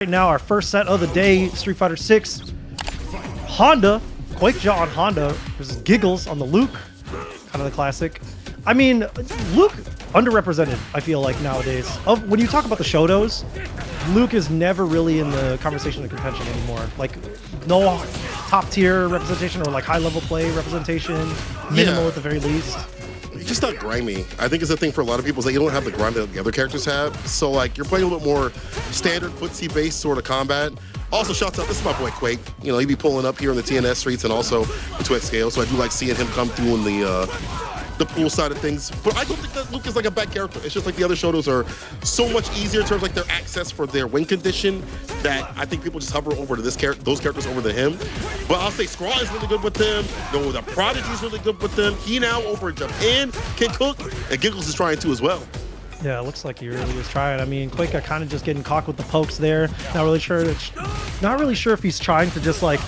Right now, our first set of the day, Street Fighter 6. Honda, Quakeja on Honda versus Giggelz on the Luke. Kind of the classic. I mean, Luke underrepresented, I feel like, nowadays. When you talk about the Shotos, Luke is never really in the conversation of contention anymore. Like, no top tier representation or like high level play representation, minimal at the very least. He's just not grimy. I think it's a thing for a lot of people is that you don't have the grime that the other characters have. So like you're playing a little bit more standard footsie based sort of combat. Also, shouts out, this is my boy Quake. You know, he'd be pulling up here in the TNS streets and also the Twitch scale. So I do like seeing him come through in the pool side of things. But I don't think that Luke is like a bad character. It's just like the other Shotos are so much easier in terms of like their access for their win condition that I think people just hover over to those characters over to him. But I'll say Scraw is really good with them. No, the Prodigy is really good with them. He now over in Japan can cook, and Giggelz is trying to as well. Yeah, it looks like he really was trying. I mean, Quakeja kind of just getting caught with the pokes there. Not really sure if he's trying to just like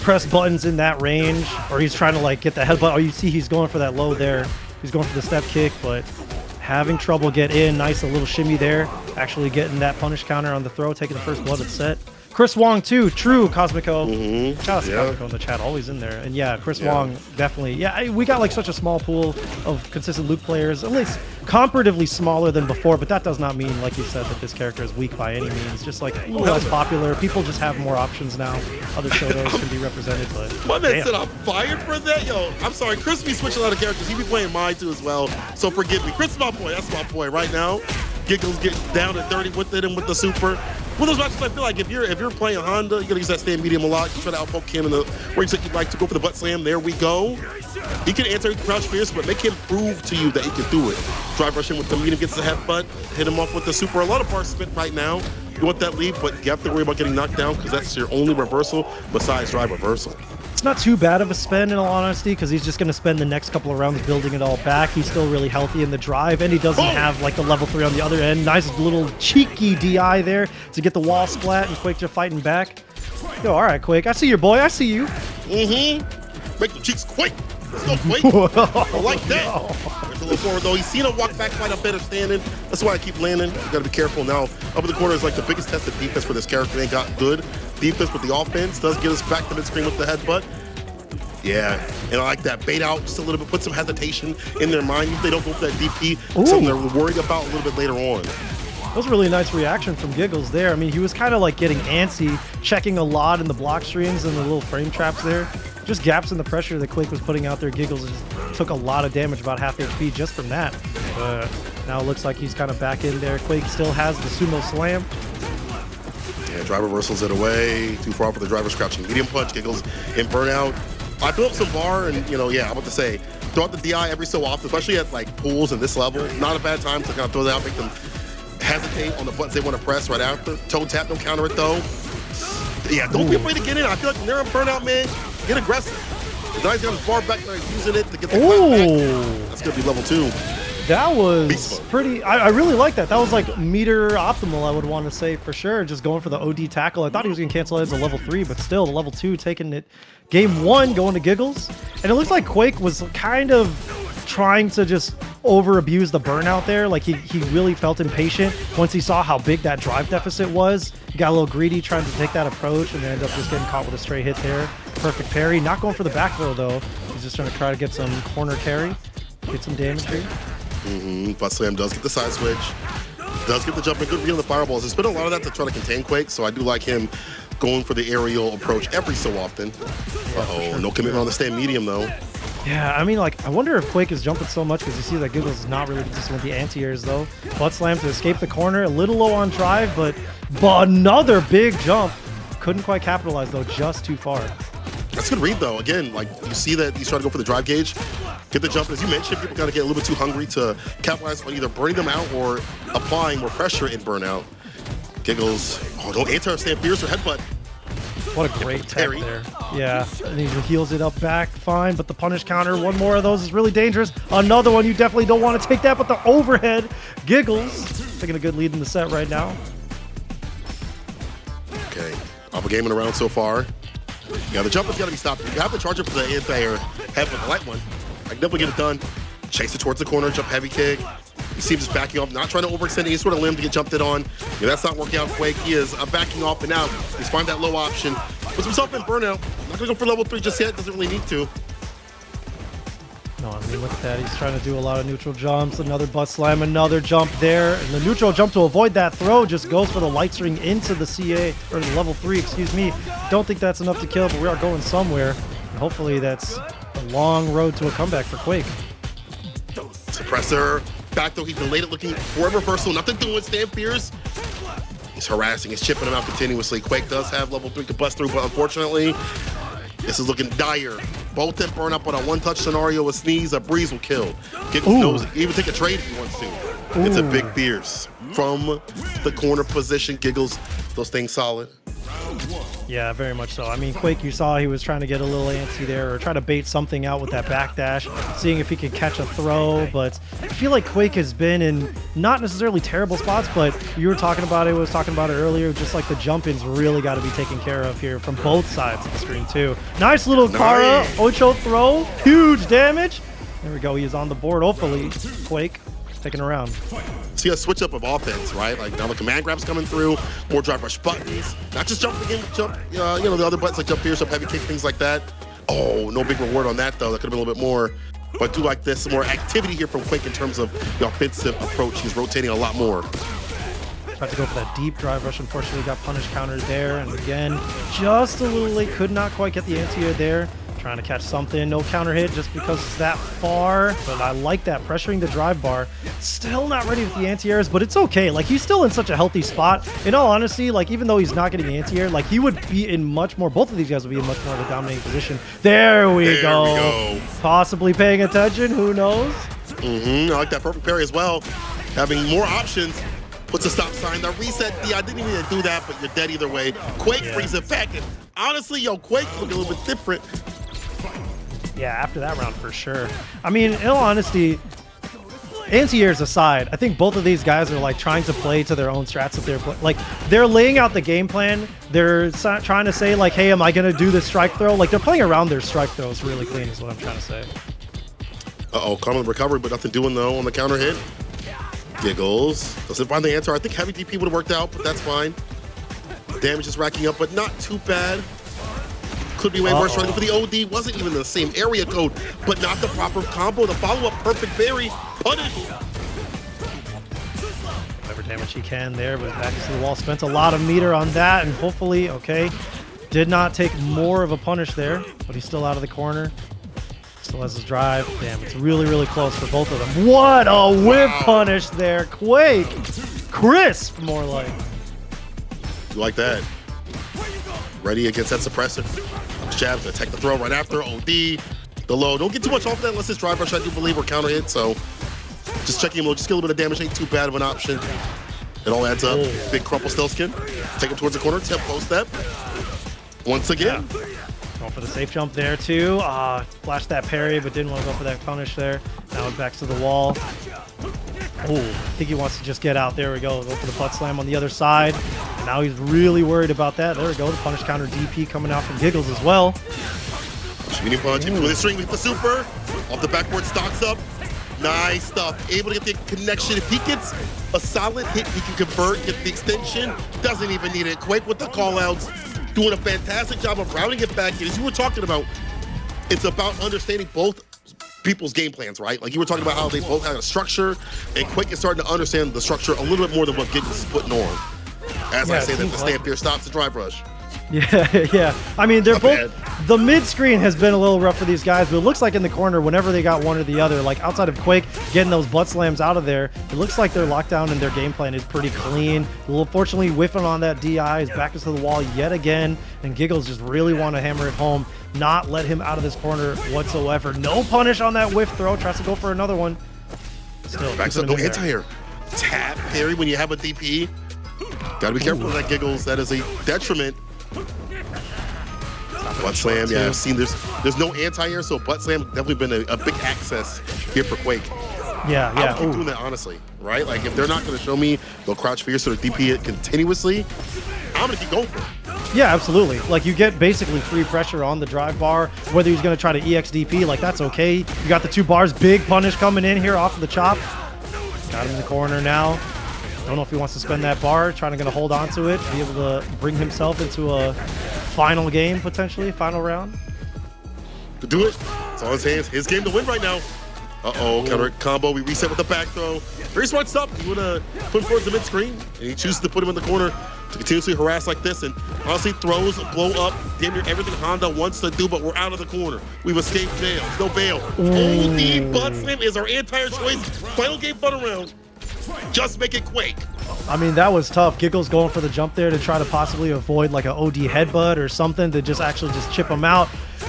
press buttons in that range, or he's trying to like get the headbutt. Oh, you see he's going for that low there. He's going for the step kick, but having trouble get in. Nice, a little shimmy there. Actually getting that punish counter on the throw, taking the first blood at set. Chris Wong too, true Cosmico. Shout out to Cosmico in the chat, always in there. And yeah, Chris Wong definitely. Yeah, we got like such a small pool of consistent Luke players, at least comparatively smaller than before, but that does not mean, like you said, that this character is weak by any means. Just like a little less popular. People just have more options now. Other Shotos can be represented, but my man said I'm fired for that. Yo, I'm sorry, Chris be switching a lot of characters. He be playing mine too as well. So forgive me. Chris is my boy. That's my boy right now. Giggelz getting down to 30 with it and with the super. One of those matches I feel like if you're playing Honda, you gotta use that stand medium a lot. You try to outpoke him in the where you like to go for the butt slam. There we go. He can answer crouch fierce, but make him prove to you that he can do it. Drive rush in with the medium, gets the headbutt, hit him off with the super. A lot of bars spent right now. You want that lead, but you have to worry about getting knocked down because that's your only reversal besides drive reversal. It's not too bad of a spend in all honesty, because he's just going to spend the next couple of rounds building it all back. He's still really healthy in the drive, and he doesn't have like the level 3 on the other end. Nice little cheeky DI there to get the wall splat, and Quake just fighting back. Yo, all right, Quake. I see your boy. I see you. Make the cheeks quake. Let's go, Quake. I like that. There's a little forward, though. He's seen him walk back quite a bit of standing. That's why I keep landing. You got to be careful now. Up in the corner is like the biggest test of defense for this character. They got good defense with the offense. Does get us back to mid-screen with the headbutt. Yeah, and I like that. Bait out just a little bit. Put some hesitation in their mind. If they don't go for that DP, something they're worried about a little bit later on. That was a really nice reaction from Giggelz there. I mean, he was kind of like getting antsy, checking a lot in the block streams and the little frame traps there. Just gaps in the pressure that Quake was putting out there. Giggelz just took a lot of damage, about half HP just from that. But now it looks like he's kind of back in there. Quake still has the sumo slam. Yeah, drive reversals it away. Too far for the driver's crouching medium punch. Giggelz in burnout. I built up some bar and, you know, yeah, I'm about to say, throw out the DI every so often, especially at like pools and this level. Not a bad time to kind of throw that out, make them hesitate on the buttons they want to press right after. Toe tap, don't counter it though. Yeah, don't be afraid to get in. I feel like when they're in burnout, man, get aggressive. Now he's got his bar back there, using it to get the clap back. That's going to be level 2. That was pretty, I really like that. That was like meter optimal, I would want to say for sure. Just going for the OD tackle. I thought he was going to cancel it as a level 3, but still, the level 2 taking it. Game 1 going to Giggelz. And it looks like Quake was kind of trying to just over-abuse the burnout there. Like he really felt impatient once he saw how big that drive deficit was. He got a little greedy trying to take that approach and then ended up just getting caught with a straight hit there. Perfect parry. Not going for the back throw though. He's just trying to try to get some corner carry. Get some damage here. Butt slam does get the side switch. Does get the jump and good read on the fireballs. There's been a lot of that to try to contain Quake, so I do like him going for the aerial approach every so often. No commitment on the stand medium though. Yeah, I mean, like, I wonder if Quake is jumping so much because you see that Giggelz is not really consistent with the anti-airs, though. Butt slam to escape the corner, a little low on drive, but another big jump. Couldn't quite capitalize, though, just too far. That's a good read, though. Again, like, you see that he's trying to go for the drive gauge, get the jump. As you mentioned, people kind of get a little bit too hungry to capitalize on either burning them out or applying more pressure in burnout. Giggelz, don't anti-stand fierce or headbutt. What a great tech there. Yeah, and he heals it up back fine, but the punish counter, one more of those is really dangerous. Another one, you definitely don't want to take that, but the overhead. Giggelz taking a good lead in the set right now. Okay, up a game in a round so far. Yeah, the jump has got to be stopped. You have to charge up for the anti-air head with the light one. I can definitely get it done. Chase it towards the corner, jump heavy kick. You see him just backing off, not trying to overextend any sort of limb to get jumped in on. Yeah, that's not working out, Quake. He is backing off and out. He's finding that low option. Puts himself in burnout. Not gonna go for level 3 just yet. Doesn't really need to. No, I mean, look at that. He's trying to do a lot of neutral jumps. Another butt slam, another jump there. And the neutral jump to avoid that throw just goes for the light string into the CA, or the level 3, excuse me. Don't think that's enough to kill, but we are going somewhere. And hopefully that's a long road to a comeback for Quake. Suppressor. Back though, he delayed it looking for a reversal. Nothing doing, Stamp Fierce. He's harassing, he's chipping him out continuously. Quake does have level 3 to bust through, but unfortunately, this is looking dire. Both them burn up on a one-touch scenario. A sneeze, a breeze will kill. Giggelz knows, even take a trade if he wants to. It's a big Fierce. From the corner position, Giggelz still staying solid. Yeah, very much so. I mean, Quake, you saw he was trying to get a little antsy there, or try to bait something out with that backdash, seeing if he could catch a throw. But I feel like Quake has been in not necessarily terrible spots, but you were talking about it, was talking about it earlier, just like the jump-ins really got to be taken care of here from both sides of the screen, too. Nice little Kara Ocho throw, huge damage. There we go, he is on the board, hopefully. Quake taking around. See a switch up of offense, right? Like now the command grab's coming through, more drive rush buttons, not just jumping in, jump, you know, the other buttons like jump fierce, jump heavy kick, things like that. Oh, no big reward on that though. That could have been a little bit more. But I do like this, some more activity here from Quake in terms of the offensive approach. He's rotating a lot more. Tried to go for that deep drive rush. Unfortunately, got punish countered there. And again, just a little late. Could not quite get the anti-air there. Trying to catch something. No counter hit just because it's that far. But I like that. Pressuring the drive bar. Still not ready with the anti-airs, but it's okay. Like, he's still in such a healthy spot. In all honesty, like, even though he's not getting anti-air, like, he would be in much more, both of these guys would be in much more of a dominating position. There we go. Possibly paying attention. Who knows? I like that perfect parry as well. Having more options. Puts a stop sign. The reset, I didn't even do that, but you're dead either way. Quake brings it back. And honestly, yo, Quake look a little bit different. Yeah, after that round, for sure. I mean, in all honesty, anti-airs aside, I think both of these guys are like trying to play to their own strats that they're like they're laying out the game plan. They're trying to say like, hey, am I gonna do this strike throw? Like they're playing around their strike throws really clean is what I'm trying to say. Uh-oh, calm on the recovery, but nothing doing though on the counter hit. Giggelz doesn't find the answer. I think heavy DP would have worked out, but that's fine. Damage is racking up, but not too bad. Could be way worse. Trying for the OD, wasn't even the same area code, but not the proper combo. The follow-up perfect parry, punish. Whatever damage he can there, but back to the wall. Spent a lot of meter on that, and hopefully, okay, did not take more of a punish there, but he's still out of the corner. Still has his drive. Damn, it's really, really close for both of them. What a whip punish there. Quake. Crisp, more like. You like that? Ready against that suppressor. Jabs, attack the throw right after. OD. The low. Don't get too much off that unless it's drive rush, I do believe, or counter hit. So just checking him low. Just get a little bit of damage. Ain't too bad of an option. It all adds up. Big crumple stealth skin. Take him towards the corner. Tempo step. Once again. Yeah. Going for the safe jump there too. Flashed that parry, but didn't want to go for that punish there. Now it's back to the wall. Oh, I think he wants to just get out. There we go. Go for the butt slam on the other side. And now he's really worried about that. There we go. The punish counter DP coming out from Giggelz as well. Shooting punch. Into the string with the super. Off the backboard, stocks up. Nice stuff. Able to get the connection. If he gets a solid hit, he can convert, get the extension. Doesn't even need it. Quake with the call-outs. Doing a fantastic job of routing it back in. As you were talking about, it's about understanding both people's game plans, right? Like you were talking about how they both had a structure, and Quake is starting to understand the structure a little bit more than what Giggelz is putting on. As I say that the stand here stops the drive rush. Yeah, yeah. I mean, they're both. The mid screen has been a little rough for these guys, but it looks like in the corner, whenever they got one or the other, like outside of Quake getting those butt slams out of there, it looks like their lockdown and their game plan is pretty clean. Well, unfortunately, whiffing on that DI, his back is to the wall yet again, and Giggelz just really want to hammer it home, not let him out of this corner whatsoever. No punish on that whiff throw. Tries to go for another one. Still, backs up, no anti-air. Tap parry when you have a DP. Gotta be careful with that Giggelz. That is a detriment. Butt slam, yeah, I've seen there's no anti-air, so butt slam definitely been a big access here for Quake. Yeah, yeah. I'll keep doing that, honestly, right? Like, if they're not going to show me they'll crouch fierce or DP it continuously, I'm going to keep going for it. Yeah, absolutely. Like, you get basically free pressure on the drive bar, whether he's going to try to EX DP, like, that's okay. You got the 2 bars, big punish coming in here off of the chop. Got him in the corner now. Don't know if he wants to spend that bar, trying to hold on to it, be able to bring himself into a final game, potentially, final round. To do it. It's on his hands. His game to win right now. Uh-oh, counter combo. We reset with the back throw. Very smart stuff. You want to put him towards the mid-screen, and he chooses to put him in the corner to continuously harass like this. And honestly, throws blow up damn near everything Honda wants to do, but we're out of the corner. We've escaped jail. No bail. OD butt slam is our entire choice. Final game fun around. Just make it Quake. I mean, that was tough. Giggelz going for the jump there to try to possibly avoid like an OD headbutt or something to just actually just chip him out.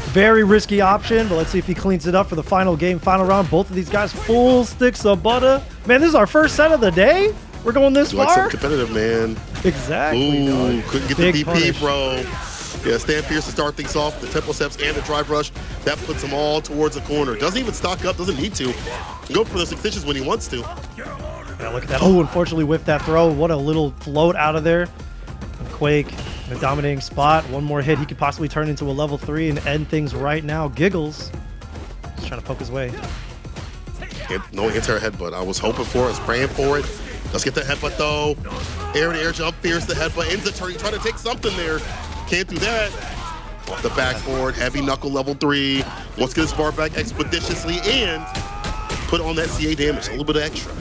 Very risky option, but let's see if he cleans it up for the final game, final round. Both of these guys full sticks of butter. Man, this is our first set of the day. We're going this far. Like something competitive, man. Exactly. Ooh, couldn't get the DP, punish. bro. Yeah, Stan Pierce to start things off. The tempo steps and the drive rush. That puts him all towards the corner. Doesn't even stock up, doesn't need to. Go for the 6 inches when he wants to. Yeah, look at that. Oh, unfortunately whiffed that throw. What a little float out of there. And Quake in a dominating spot. One more hit. He could possibly turn into a level 3 and end things right now. Giggelz just trying to poke his way. No anti-air headbutt. I was hoping for it. I was praying for it. Let's get the headbutt, though. Air-to-air jump. Fierce the headbutt. Ends the turn. Trying to take something there. Can't do that. Off the backboard. Heavy knuckle level 3. Wants to get his bar back expeditiously and put on that CA damage. A little bit of extra.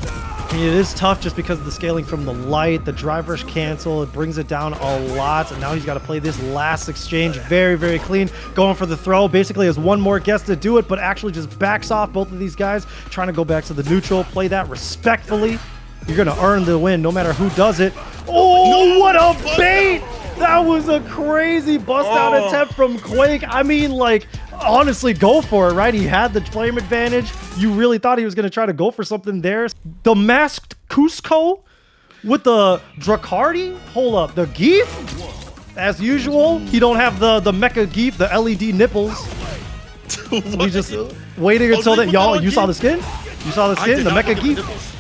It is tough just because of the scaling from the light, the drive rush cancel, it brings it down a lot, and now he's got to play this last exchange very, very clean, going for the throw, basically has one more guess to do it, but actually just backs off both of these guys, trying to go back to the neutral, play that respectfully. You're going to earn the win no matter who does it. Oh, what a bait! That was a crazy bust-out attempt from Quake. I mean, like, honestly, go for it, right? He had the flame advantage. You really thought he was going to try to go for something there. The masked KUSKO with the Drakarti. Hold up. The Geef, as usual. He don't have the Mecha Geef, the LED nipples. So he's just waiting until that. Y'all, you saw the skin? You saw the skin? The Mecha Geef?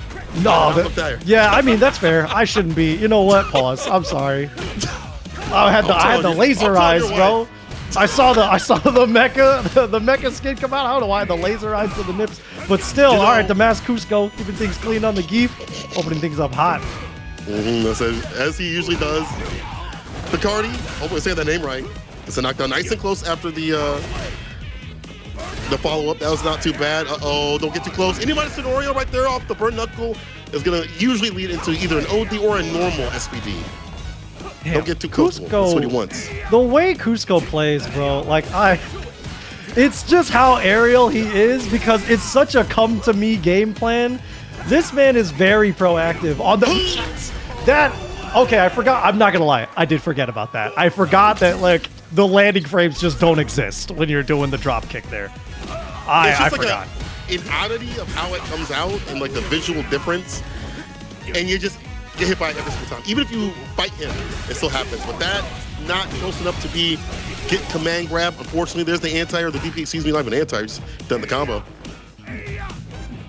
No. Yeah, I mean, that's fair. I shouldn't be. You know what? Pause. I'm sorry. I had the laser eyes, bro. I saw the mecha skin come out. I don't know why I had the laser eyes to the nips, but still, all right. The masked KUSKO keeping things clean on the Geef, opening things up hot. As he usually does. Drakarti, hopefully I say that name right. It's a knockdown, nice and close after the follow up. That was not too bad. Uh-oh, don't get too close. Anybody scenario right there off the burn knuckle is gonna usually lead into either an OD or a normal SPD. Damn, don't get too close. KUSKO, that's what he wants. The way KUSKO plays, bro, like it's just how aerial he is because it's such a come-to-me game plan. This man is very proactive on the okay, I forgot. I'm not gonna lie. I did forget about that. I forgot that like the landing frames just don't exist when you're doing the drop kick there. I forgot. An oddity of how it comes out and like the visual difference, and you just get hit by it every single time. Even if you fight him, it still happens. But that not close enough to be get command grab. Unfortunately, there's the anti or the DP. Excuse me, not even anti. Just done the combo.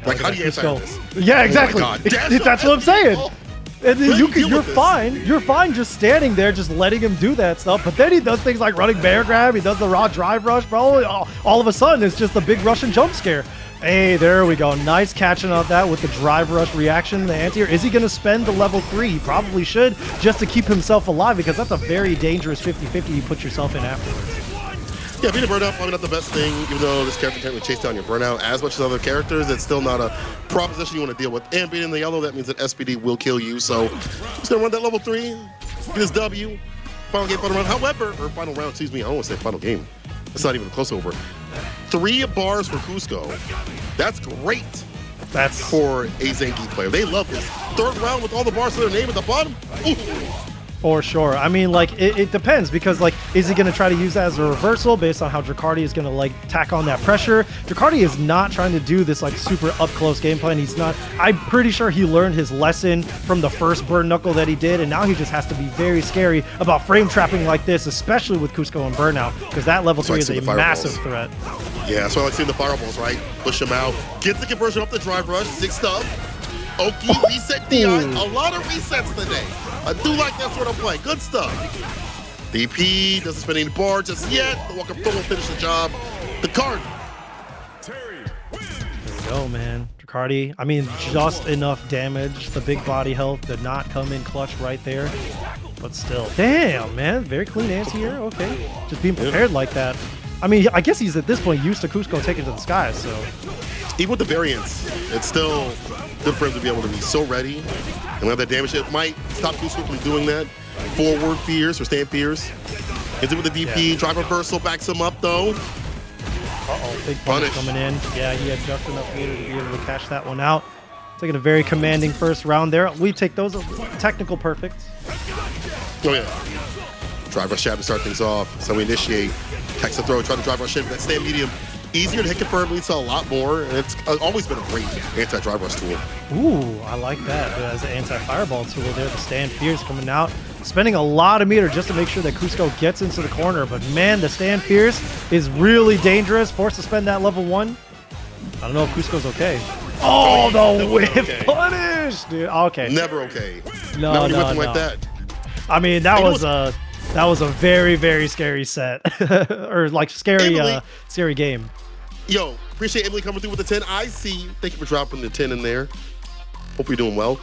Like how do you anti this? Yeah, exactly. Oh that's what I'm saying. And then you're fine. You're fine just standing there, just letting him do that stuff. But then he does things like running bear grab. He does the raw drive rush, bro. All of a sudden, it's just a big Russian jump scare. Hey, there we go. Nice catching on that with the drive rush reaction. The anti-air. Is he going to spend the level 3? He probably should, just to keep himself alive, because that's a very dangerous 50-50 you put yourself in afterwards. Yeah, being a burnout, probably not the best thing, even though this character can't really chase down your burnout as much as other characters. It's still not a proposition you want to deal with. And being in the yellow, that means that SPD will kill you. So he's going to run that level 3, get his W, final game, final round. However, or final round, excuse me, I don't want to say final game. It's not even close over. 3 bars for KUSKO. That's great. That's for a Zangief player. They love this. 3rd round with all the bars to their name at the bottom. Ooh. For sure. I mean, like, it depends because, like, is he going to try to use that as a reversal based on how Drakarti is going to, like, tack on that pressure? Drakarti is not trying to do this, like, super up-close game plan. He's not. I'm pretty sure he learned his lesson from the first burn knuckle that he did, and now he just has to be very scary about frame trapping like this, especially with KUSKO and Burnout, because that level 3 is a massive threat. Yeah, that's why I like seeing the fireballs, right? Push him out. Gets the conversion up the drive rush. 6 stuff. Oki, reset DI. A lot of resets today. I do like that sort of play. Good stuff. DP doesn't spend any bar just yet. The walk-up throw will finish the job. The card. go, man. Drakarti, I mean, just enough damage. The big body health did not come in clutch right there. But still, damn, man. Very clean anti-air. Okay. Just being prepared like that. I mean, I guess he's at this point used to KUSKO taking to the sky, so. Even with the variants, it's still good for him to be able to be so ready and have that damage. It might stop KUSKO from doing that. Forward fears or stand fears. Is it with the DP? Yeah. Drive reversal backs him up, though. Uh-oh, big punish coming in. Yeah, he had just enough meter to be able to cash that one out. Taking a very commanding first round there. We take those technical perfects. Oh, yeah. Drive rush jab to start things off. So we initiate. Text the throw, try to drive rush in. That stand medium. Easier to hit confirm, leads to a lot more. And it's always been a great anti-drive rush tool. Ooh, I like that. As an anti-fireball tool there, the stand fierce coming out. Spending a lot of meter just to make sure that KUSKO gets into the corner. But man, the stand fierce is really dangerous. Forced to spend that level 1. I don't know if KUSKO's okay. Oh, the whiff punish, dude. Okay. Never okay. No. Like that. I mean, that was a very, very scary set. Or like scary game. Yo, appreciate Emily coming through with the 10. I see. Thank you for dropping the 10 in there. Hope you're doing well.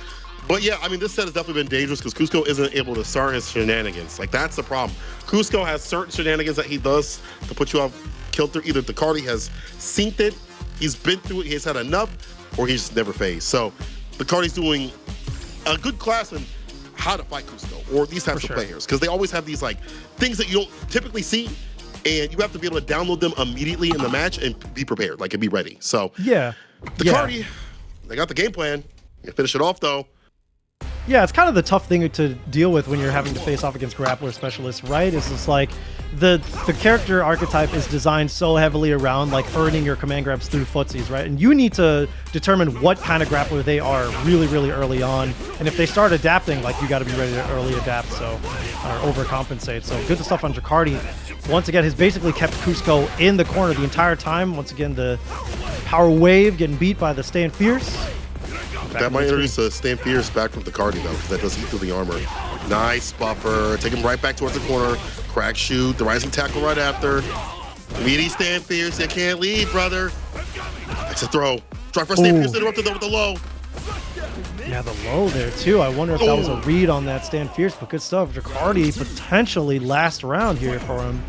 But yeah, I mean, this set has definitely been dangerous because KUSKO isn't able to start his shenanigans. Like, that's the problem. KUSKO has certain shenanigans that he does to put you off kilter. Either Drakarti has synced it, he's been through it, he's had enough, or he's just never phased. So Drakarti's doing a good class in how to fight KUSKO or these types of players, because they always have these like things that you don't typically see, and you have to be able to download them immediately in the match and be prepared, like, and be ready. So yeah, Drakarti, they got the game plan. You finish it off though. Yeah, it's kind of the tough thing to deal with when you're having to face off against grappler specialists, right? It's just like the character archetype is designed so heavily around like earning your command grabs through footsies, right? And you need to determine what kind of grappler they are really, really early on. And if they start adapting, like, you got to be ready to early adapt, so or overcompensate. So good stuff on Drakarti. Once again, has basically kept KUSKO in the corner the entire time. Once again, the power wave getting beat by the Stand Fierce. That might introduce a Stand Fierce back from Drakarti though, because that does eat through the armor. Nice buffer. Take him right back towards the corner. Crack shoot. The rising tackle right after. Meaty Stand Fierce. You can't lead, brother. That's a throw. Try for Stand Fierce. Interrupted though with the low. Yeah, the low there too. I wonder if that was a read on that Stand Fierce, but good stuff. Drakarti potentially last round here for him.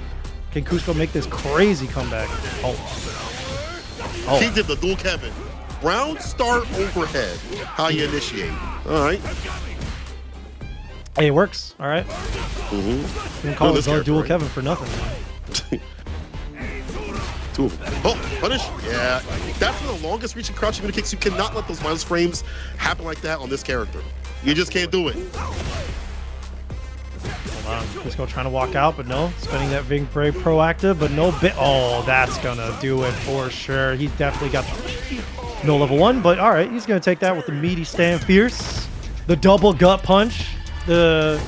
Can KUSKO make this crazy comeback? He did the dual Kevin. Round start overhead. How you initiate. All right. Hey, it works. All right. You can call it dual Kevin for nothing. Two of them. Oh, punish. Yeah. That's one of the longest reaching crouching mini kicks. You cannot let those minus frames happen like that on this character. You just can't do it. Hold on. KUSKO trying to walk out, but no. Spending that being very proactive, but no bit. Oh, that's going to do it for sure. He's definitely got no level 1, but all right. He's going to take that with the meaty Stand Fierce. The double gut punch. Let's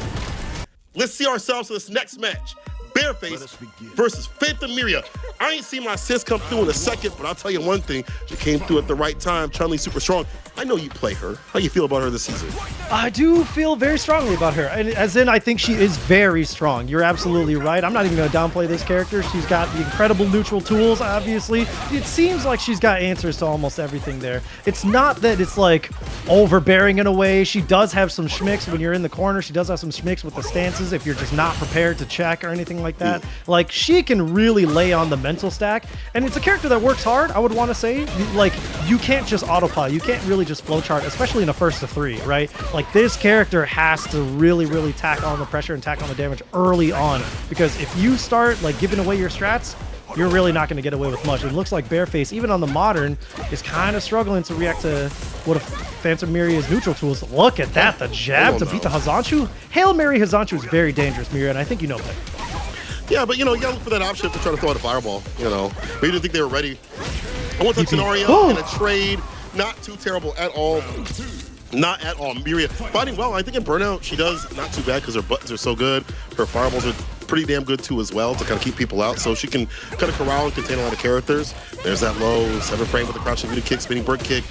see ourselves in this next match. Bearface versus Phantom Miria. I ain't seen my sis come through in a second, but I'll tell you one thing. She came through at the right time. Chun-Li super strong. I know you play her. How you feel about her this season? I do feel very strongly about her. And as in, I think she is very strong. You're absolutely right. I'm not even going to downplay this character. She's got the incredible neutral tools, obviously. It seems like she's got answers to almost everything there. It's not that it's like overbearing in a way. She does have some schmicks when you're in the corner. She does have some schmicks with the stances if you're just not prepared to check or anything like that. Like, she can really lay on the mental stack. And it's a character that works hard, I would want to say. Like, you can't just autopilot. You can't really just flowchart, especially in a first to 3, right? Like, this character has to really, really tack on the pressure and tack on the damage early on, because if you start like giving away your strats, you're really not going to get away with much. It looks like Bearface, even on the modern, is kind of struggling to react to what if Phantom Miria's neutral tools. Look at that, the jab to beat the Hazanchu. Hail Mary Hazanchu is very dangerous, Miria, and I think you know that. Yeah, but you know, you gotta look for that option to try to throw out a fireball, you know. Maybe didn't think they were ready. I want that scenario in a trade. Not too terrible at all. Not at all. Miria fighting well. I think in Burnout, she does not too bad because her buttons are so good. Her fireballs are pretty damn good too as well to kind of keep people out. So she can kind of corral and contain a lot of characters. There's that low 7 frame with the crouching beauty kick, spinning brick kick.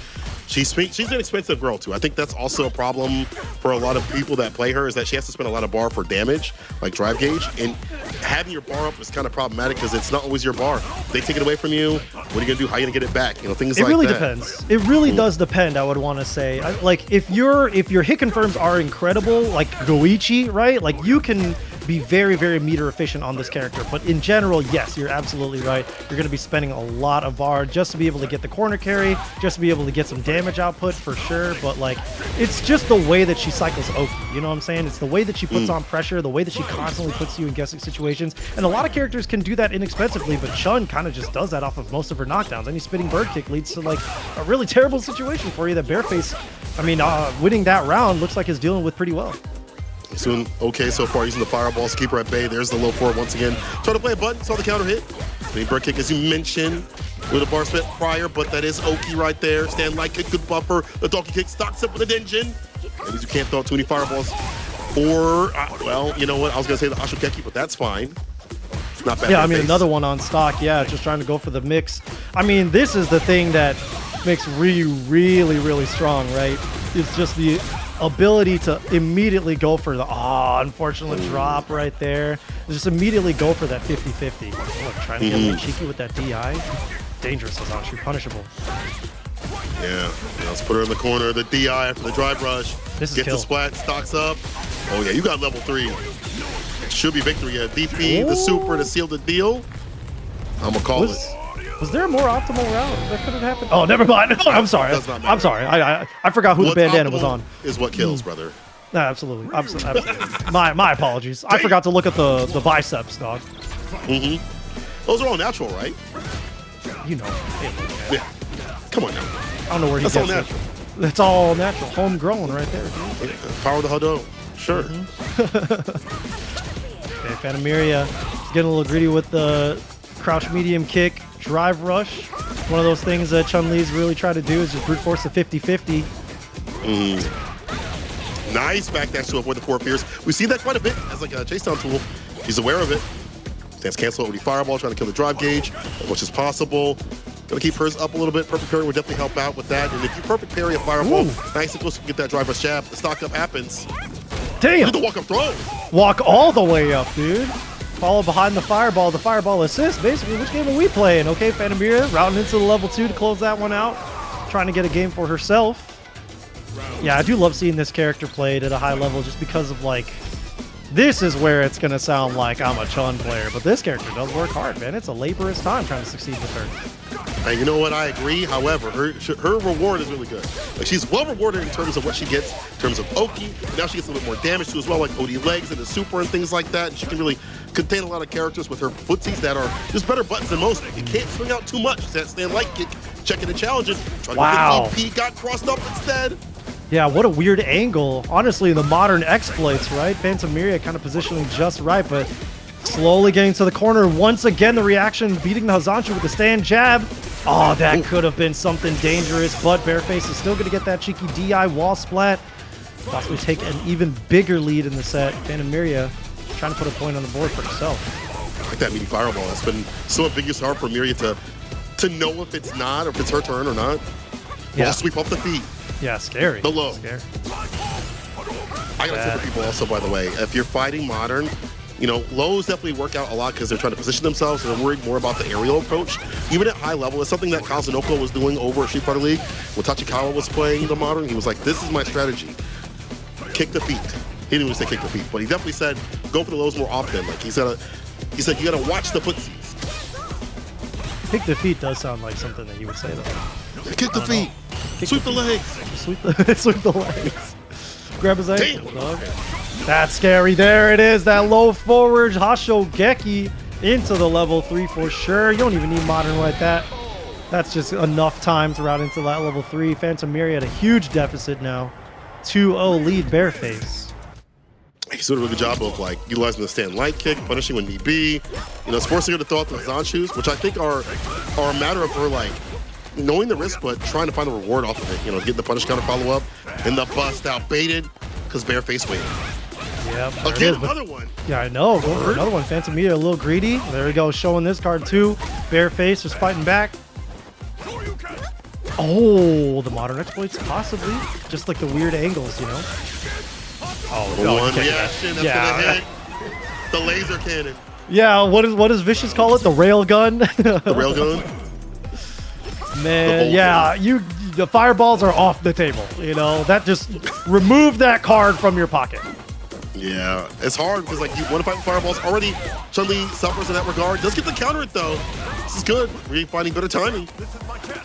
She's an expensive girl too. I think that's also a problem for a lot of people that play her, is that she has to spend a lot of bar for damage, like drive gauge. And having your bar up is kind of problematic because it's not always your bar. If they take it away from you, what are you gonna do? How are you gonna get it back? You know, things like that. It really depends. It really does depend. I would want to say, like, if your hit confirms are incredible, like Goichi, right? Like, you can be very, very meter efficient on this character. But in general, yes, you're absolutely right. You're going to be spending a lot of bar just to be able to get the corner carry, just to be able to get some damage output for sure. But like, it's just the way that she cycles Oki. You know what I'm saying? It's the way that she puts on pressure, the way that she constantly puts you in guessing situations. And a lot of characters can do that inexpensively, but Chun kind of just does that off of most of her knockdowns. Any spinning bird kick leads to like a really terrible situation for you that Bearface, I mean, winning that round looks like is dealing with pretty well. He's doing okay so far, using the fireballs to keep her at bay. There's the low forward once again. Trying to play a button, saw the counter hit. The bird kick, as you mentioned, with a bar split prior, but that is Oki right there. Stand light kick, good buffer. The donkey kick stocks up with a Denjin. That means you can't throw too many fireballs. Or, well, you know what? I was going to say the Ashokeki, but that's fine. It's not bad. Yeah, I mean, another one on stock. Yeah, just trying to go for the mix. I mean, this is the thing that makes Ryu really, really strong, right? It's just the ability to immediately go for the unfortunate drop right there. Just immediately go for that 50-50. Look, trying to get a little cheeky with that DI. Dangerous, Hazanchu, punishable. Yeah, let's put her in the corner. The DI after the drive rush. This is gets the splat, stocks up. Oh yeah, you got level 3. Should be victory. Yeah, DP, the super to seal the deal. I'm gonna call it. Was there a more optimal route that could have happened? Oh, never mind. I'm sorry. I'm sorry. I forgot who the bandana was on. Is what kills, brother. No, absolutely. Absolutely. My apologies. I forgot to look at the biceps, dog. Those are all natural, right? You know. Yeah. Come on now. I don't know where he gets it. Natural. That's all natural. Homegrown right there, dude. Yeah. Power of the Hado. Sure. Okay, Phantom Miria is getting a little greedy with the crouch medium kick. Drive rush. One of those things that Chun-Li's really try to do is just brute force the 50-50. Nice backdash to avoid the 4 fears. We see that quite a bit as like a chase down tool. He's aware of it. Stands cancel over the fireball, trying to kill the drive gauge as much as possible. Gonna keep hers up a little bit. Perfect parry would definitely help out with that. And if you perfect parry a fireball, nice and close to get that drive rush jab. The stock up happens. Damn! The walk up throw. Walk all the way up, dude. Follow behind the fireball assist. Basically, which game are we playing? Okay, Phantom Miria routing into the level 2 to close that one out. Trying to get a game for herself. Yeah, I do love seeing this character played at a high level just because of, like, this is where it's going to sound like I'm a Chun player, but this character does work hard, man. It's a laborious time trying to succeed with her. And you know what? I agree. However, her reward is really good. Like, she's well rewarded in terms of what she gets, in terms of Oki. Now she gets a little bit more damage too as well, like OD legs and the super and things like that. And she can really contain a lot of characters with her footsies that are just better buttons than most. You can't swing out too much. That stand light kick, checking and challenging. Trying to get up, got crossed up instead. Yeah, what a weird angle. Honestly, the modern exploits, right? Phantom Miria kind of positioning just right, but slowly getting to the corner. Once again, the reaction, beating the Hazanchu with the stand jab. Oh, that could have been something dangerous, but Bearface is still going to get that cheeky DI wall splat. Possibly take an even bigger lead in the set. Phantom Miria trying to put a point on the board for herself. I like that meaty fireball. It's been so ambiguous hard for Miria to know if it's not, or if it's her turn or not. Ball sweep off the feet. Yeah, scary. The low. Scary. I gotta say for people also, by the way, if you're fighting modern, you know, lows definitely work out a lot because they're trying to position themselves and they're worried more about the aerial approach. Even at high level, it's something that Kazunoko was doing over at Street Fighter League. When Tachikawa was playing the modern, he was like, this is my strategy. Kick the feet. He didn't even say kick the feet, but he definitely said, go for the lows more often. Like he said, you gotta watch the footsies. Kick the feet does sound like something that he would say though. Kick the feet. Sweep the legs. Sweep the legs. Grab his ankles, dog. That's scary. There it is. That low forward Hashogeki into the level 3 for sure. You don't even need modern like that. That's just enough time to route into that level 3. Phantom Miria at a huge deficit now. 2-0 lead Bearface. He's doing a really good job of like utilizing the stand light kick, punishing when need be. You know, it's forcing her to throw out the Zanshus, which I think are a matter of her like knowing the risk, but trying to find the reward off of it. You know, getting the punish counter follow up and the bust out baited because Bearface waited. Yep. Again, another one. Yeah, I know. Going for another one. Phantom Miria a little greedy. There we go, showing this card too. Bearface just fighting back. Oh, the modern exploits possibly. Just like the weird angles, you know. Oh, one reaction that's gonna hit the laser cannon. Yeah, what does Vicious call it? The rail gun? The railgun. Man, yeah, the fireballs are off the table. You know, that just remove that card from your pocket. Yeah, it's hard because like you want to fight with fireballs already. Chun-Li suffers in that regard. Does get the counter it though. This is good. We're finding better timing.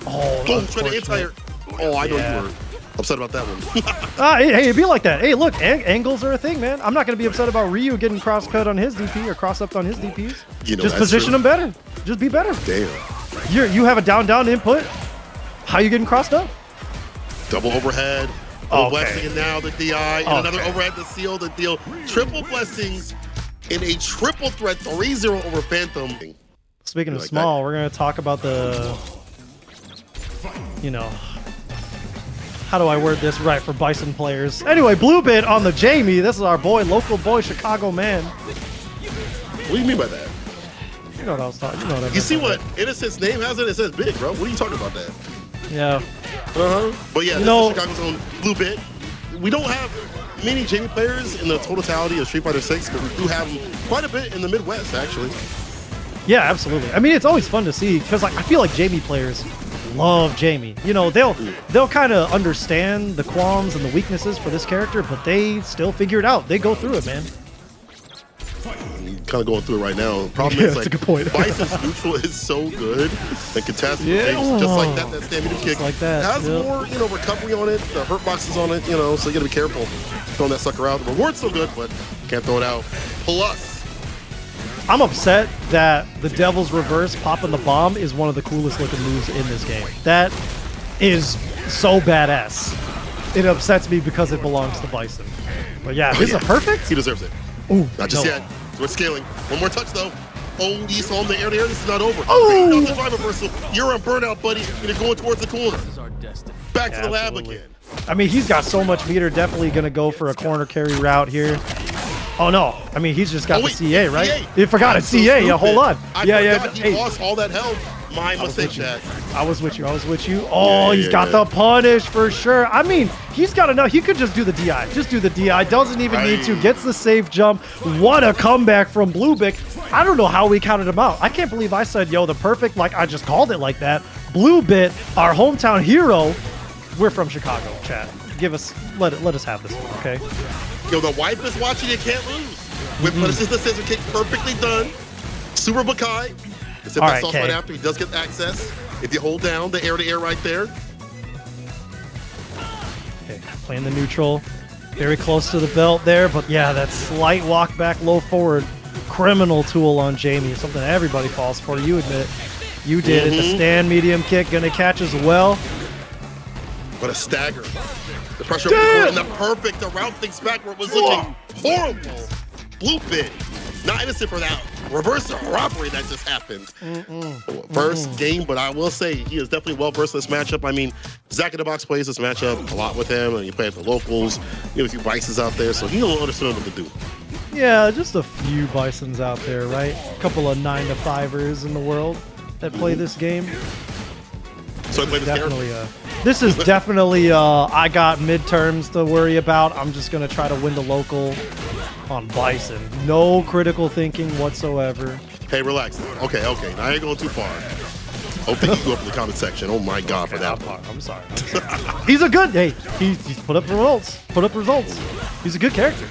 Oh, boom! Trying to anti-air. Oh, I know you were upset about that one. Hey, it'd be like that. Hey, look, angles are a thing, man. I'm not gonna be upset about Ryu getting cross-cut on his DP or cross-upped on his DPs. You know, just position him better. Just be better. Damn. You have a down input. How you getting crossed up? Double overhead. Blessing, and now the DI, and another overhead to seal the deal. Triple blessings in a triple threat 3-0 over Phantom. Speaking of small, we're going to talk about the, you know, how do I word this right for Bison players? Anyway, BlueBit on the Jamie. This is our boy, local boy, Chicago man. What do you mean by that? You know what I was talking about. You see what Innocent's name has it? It says big, bro. What are you talking about that? Yeah. But yeah, this is Chicago's own BlueBit. We don't have many Jamie players in the totality of Street Fighter 6, but we do have them quite a bit in the Midwest, actually. Yeah, absolutely. I mean, it's always fun to see because like I feel like Jamie players love Jamie. You know, they'll kind of understand the qualms and the weaknesses for this character, but they still figure it out. They go through it, man. Kind of going through it right now. The problem is that's like a good point. Bison's neutral is so good and contested just like that stamina kick like that has more, you know, recovery on it, the hurt boxes on it, you know, so you gotta be careful throwing that sucker out. The reward's still good, but can't throw it out. Plus, I'm upset that the Devil's Reverse popping the bomb is one of the coolest looking moves in this game. That is so badass. It upsets me because it belongs to Bison. But yeah, this is perfect. He deserves it. Ooh, not just yet. We're scaling. One more touch though. Oh, he's on the air to air. This is not over. Oh, the drive reversal. You're on burnout, buddy. You're going towards the corner. Back to the lab again. I mean, he's got so much meter. Definitely going to go for a corner carry route here. Oh no! I mean, he's just got the CA, right? CA. You forgot it's CA. Yeah, hold on. He lost all that health. My mistake, Chad. I was with you. Oh, he's got the punish for sure. I mean, he's got enough. He could just do the DI. Just do the DI. Doesn't even need to. Gets the safe jump. What a comeback from BlueBit. I don't know how we counted him out. I can't believe I said, yo, the perfect, like I just called it like that. BlueBit, our hometown hero. We're from Chicago, chat. Let us have this one, okay? Yo, the wife is watching. You can't lose. With punishes the scissor kick, perfectly done. Super Bakai. All right, right after he does get access. If you hold down the air-to-air right there. Okay, playing the neutral. Very close to the belt there, but yeah, that slight walk back, low forward. Criminal tool on Jamie. Something everybody falls for. You admit it. You did it. The stand medium kick, gonna catch as well. What a stagger. The pressure over the corner and the perfect. The route things back where it was looking horrible. BlueBit. Not innocent for that reverse robbery that just happened. First game, but I will say he is definitely well versed in this matchup. I mean, Zach in the Box plays this matchup a lot with him, and he plays at the locals. You have a few Bisons out there, so he'll understand what to do. Yeah, just a few Bisons out there, right? A couple of 9-to-5ers in the world that play this game. So I play this definitely. This is definitely. I got midterms to worry about. I'm just gonna try to win the local on Bison. No critical thinking whatsoever. Hey, relax. Okay. Now I ain't going too far. Oh, thank you go up in the comment section. Oh my God, for that part. I'm sorry. He's a good. Hey, he's put up results. He's a good character.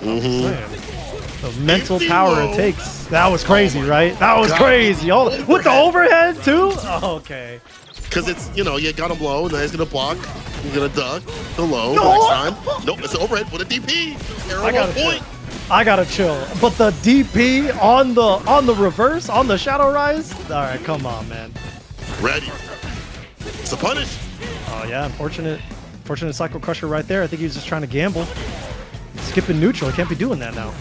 The mental power it takes. That was crazy, right? That was crazy. With the overhead too. Okay. Because it's, you know, you got him low, now he's going to block, he's going to duck, the low, next time. Nope, it's overhead with a DP. I gotta chill. But the DP on the reverse, on the Shadow Rise? Alright, come on, man. Ready. It's a punish. Oh yeah, unfortunate Cycle Crusher right there. I think he was just trying to gamble. Skipping neutral, he can't be doing that now.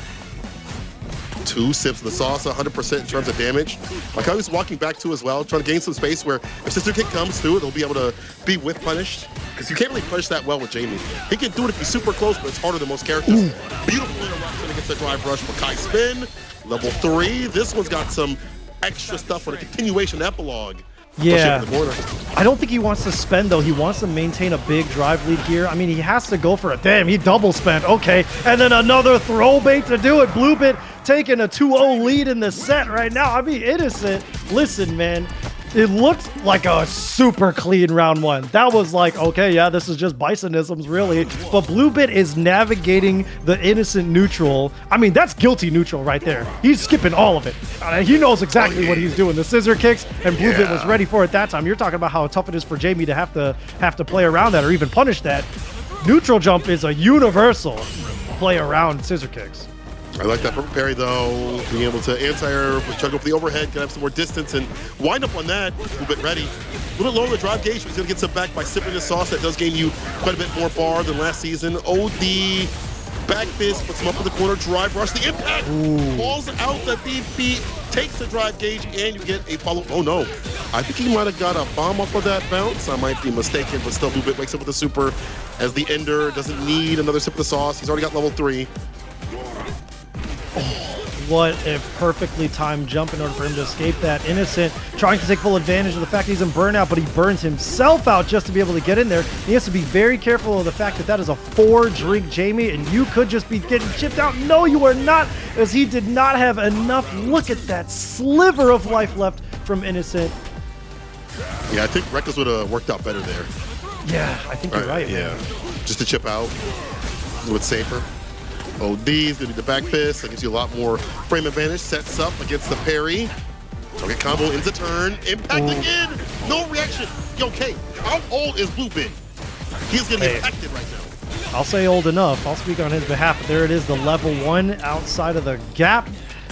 2 sips of the sauce, 100% in terms of damage. Like I was walking back to as well, trying to gain some space where if Sister Kick comes through, it'll be able to be whip punished. Because you can't really punish that well with Jamie. He can do it if he's super close, but it's harder than most characters. Beautiful interruption against the drive rush for Kai spin. Level 3. This one's got some extra stuff for the continuation epilogue. Yeah. Push it in the corner. I don't think he wants to spend, though. He wants to maintain a big drive lead here. I mean, he has to go for it. Damn, he double spent. Okay, and then another throw bait to do it. BlueBit taking a 2-0 lead in the set right now. I mean, Innocent. Listen, man. It looked like a super clean round one. That was like, okay, yeah, this is just Bisonisms, really. But BlueBit is navigating the Innocent neutral. I mean, that's guilty neutral right there. He's skipping all of it. He knows exactly what he's doing. The scissor kicks, and BlueBit was ready for it that time. You're talking about how tough it is for Jamie to have to play around that or even punish that. Neutral jump is a universal play around scissor kicks. I like that purple parry though, being able to anti-air, try to go for the overhead, can have some more distance and wind up on that. A little bit ready. A little low on the drive gauge, but he's gonna get some back by sipping the sauce. That does gain you quite a bit more bar than last season. OD, back fist, puts him up in the corner, drive rush, the impact, falls out the DP, takes the drive gauge, and you get a follow. Oh no, I think he might have got a bomb off of that bounce. I might be mistaken, but still BlueBit wakes up with a super as the ender doesn't need another sip of the sauce. He's already got level 3. What a perfectly timed jump in order for him to escape that. Innocent trying to take full advantage of the fact he's in burnout, but he burns himself out just to be able to get in there. He has to be very careful of the fact that that is a 4-drink Jamie, and you could just be getting chipped out. No, you are not, as he did not have enough. Look at that sliver of life left from Innocent. Yeah, I think Reckless would have worked out better there. Yeah, I think you're right. Yeah, just to chip out a little bit safer. OD is going to be the back fist. That gives you a lot more frame advantage. Sets up against the parry. Target combo ends the turn. Impact again. No reaction. Yo, K, how old is BlueBit? He's going to be impacted right now. I'll say old enough. I'll speak on his behalf. But there it is, the level 1 outside of the gap.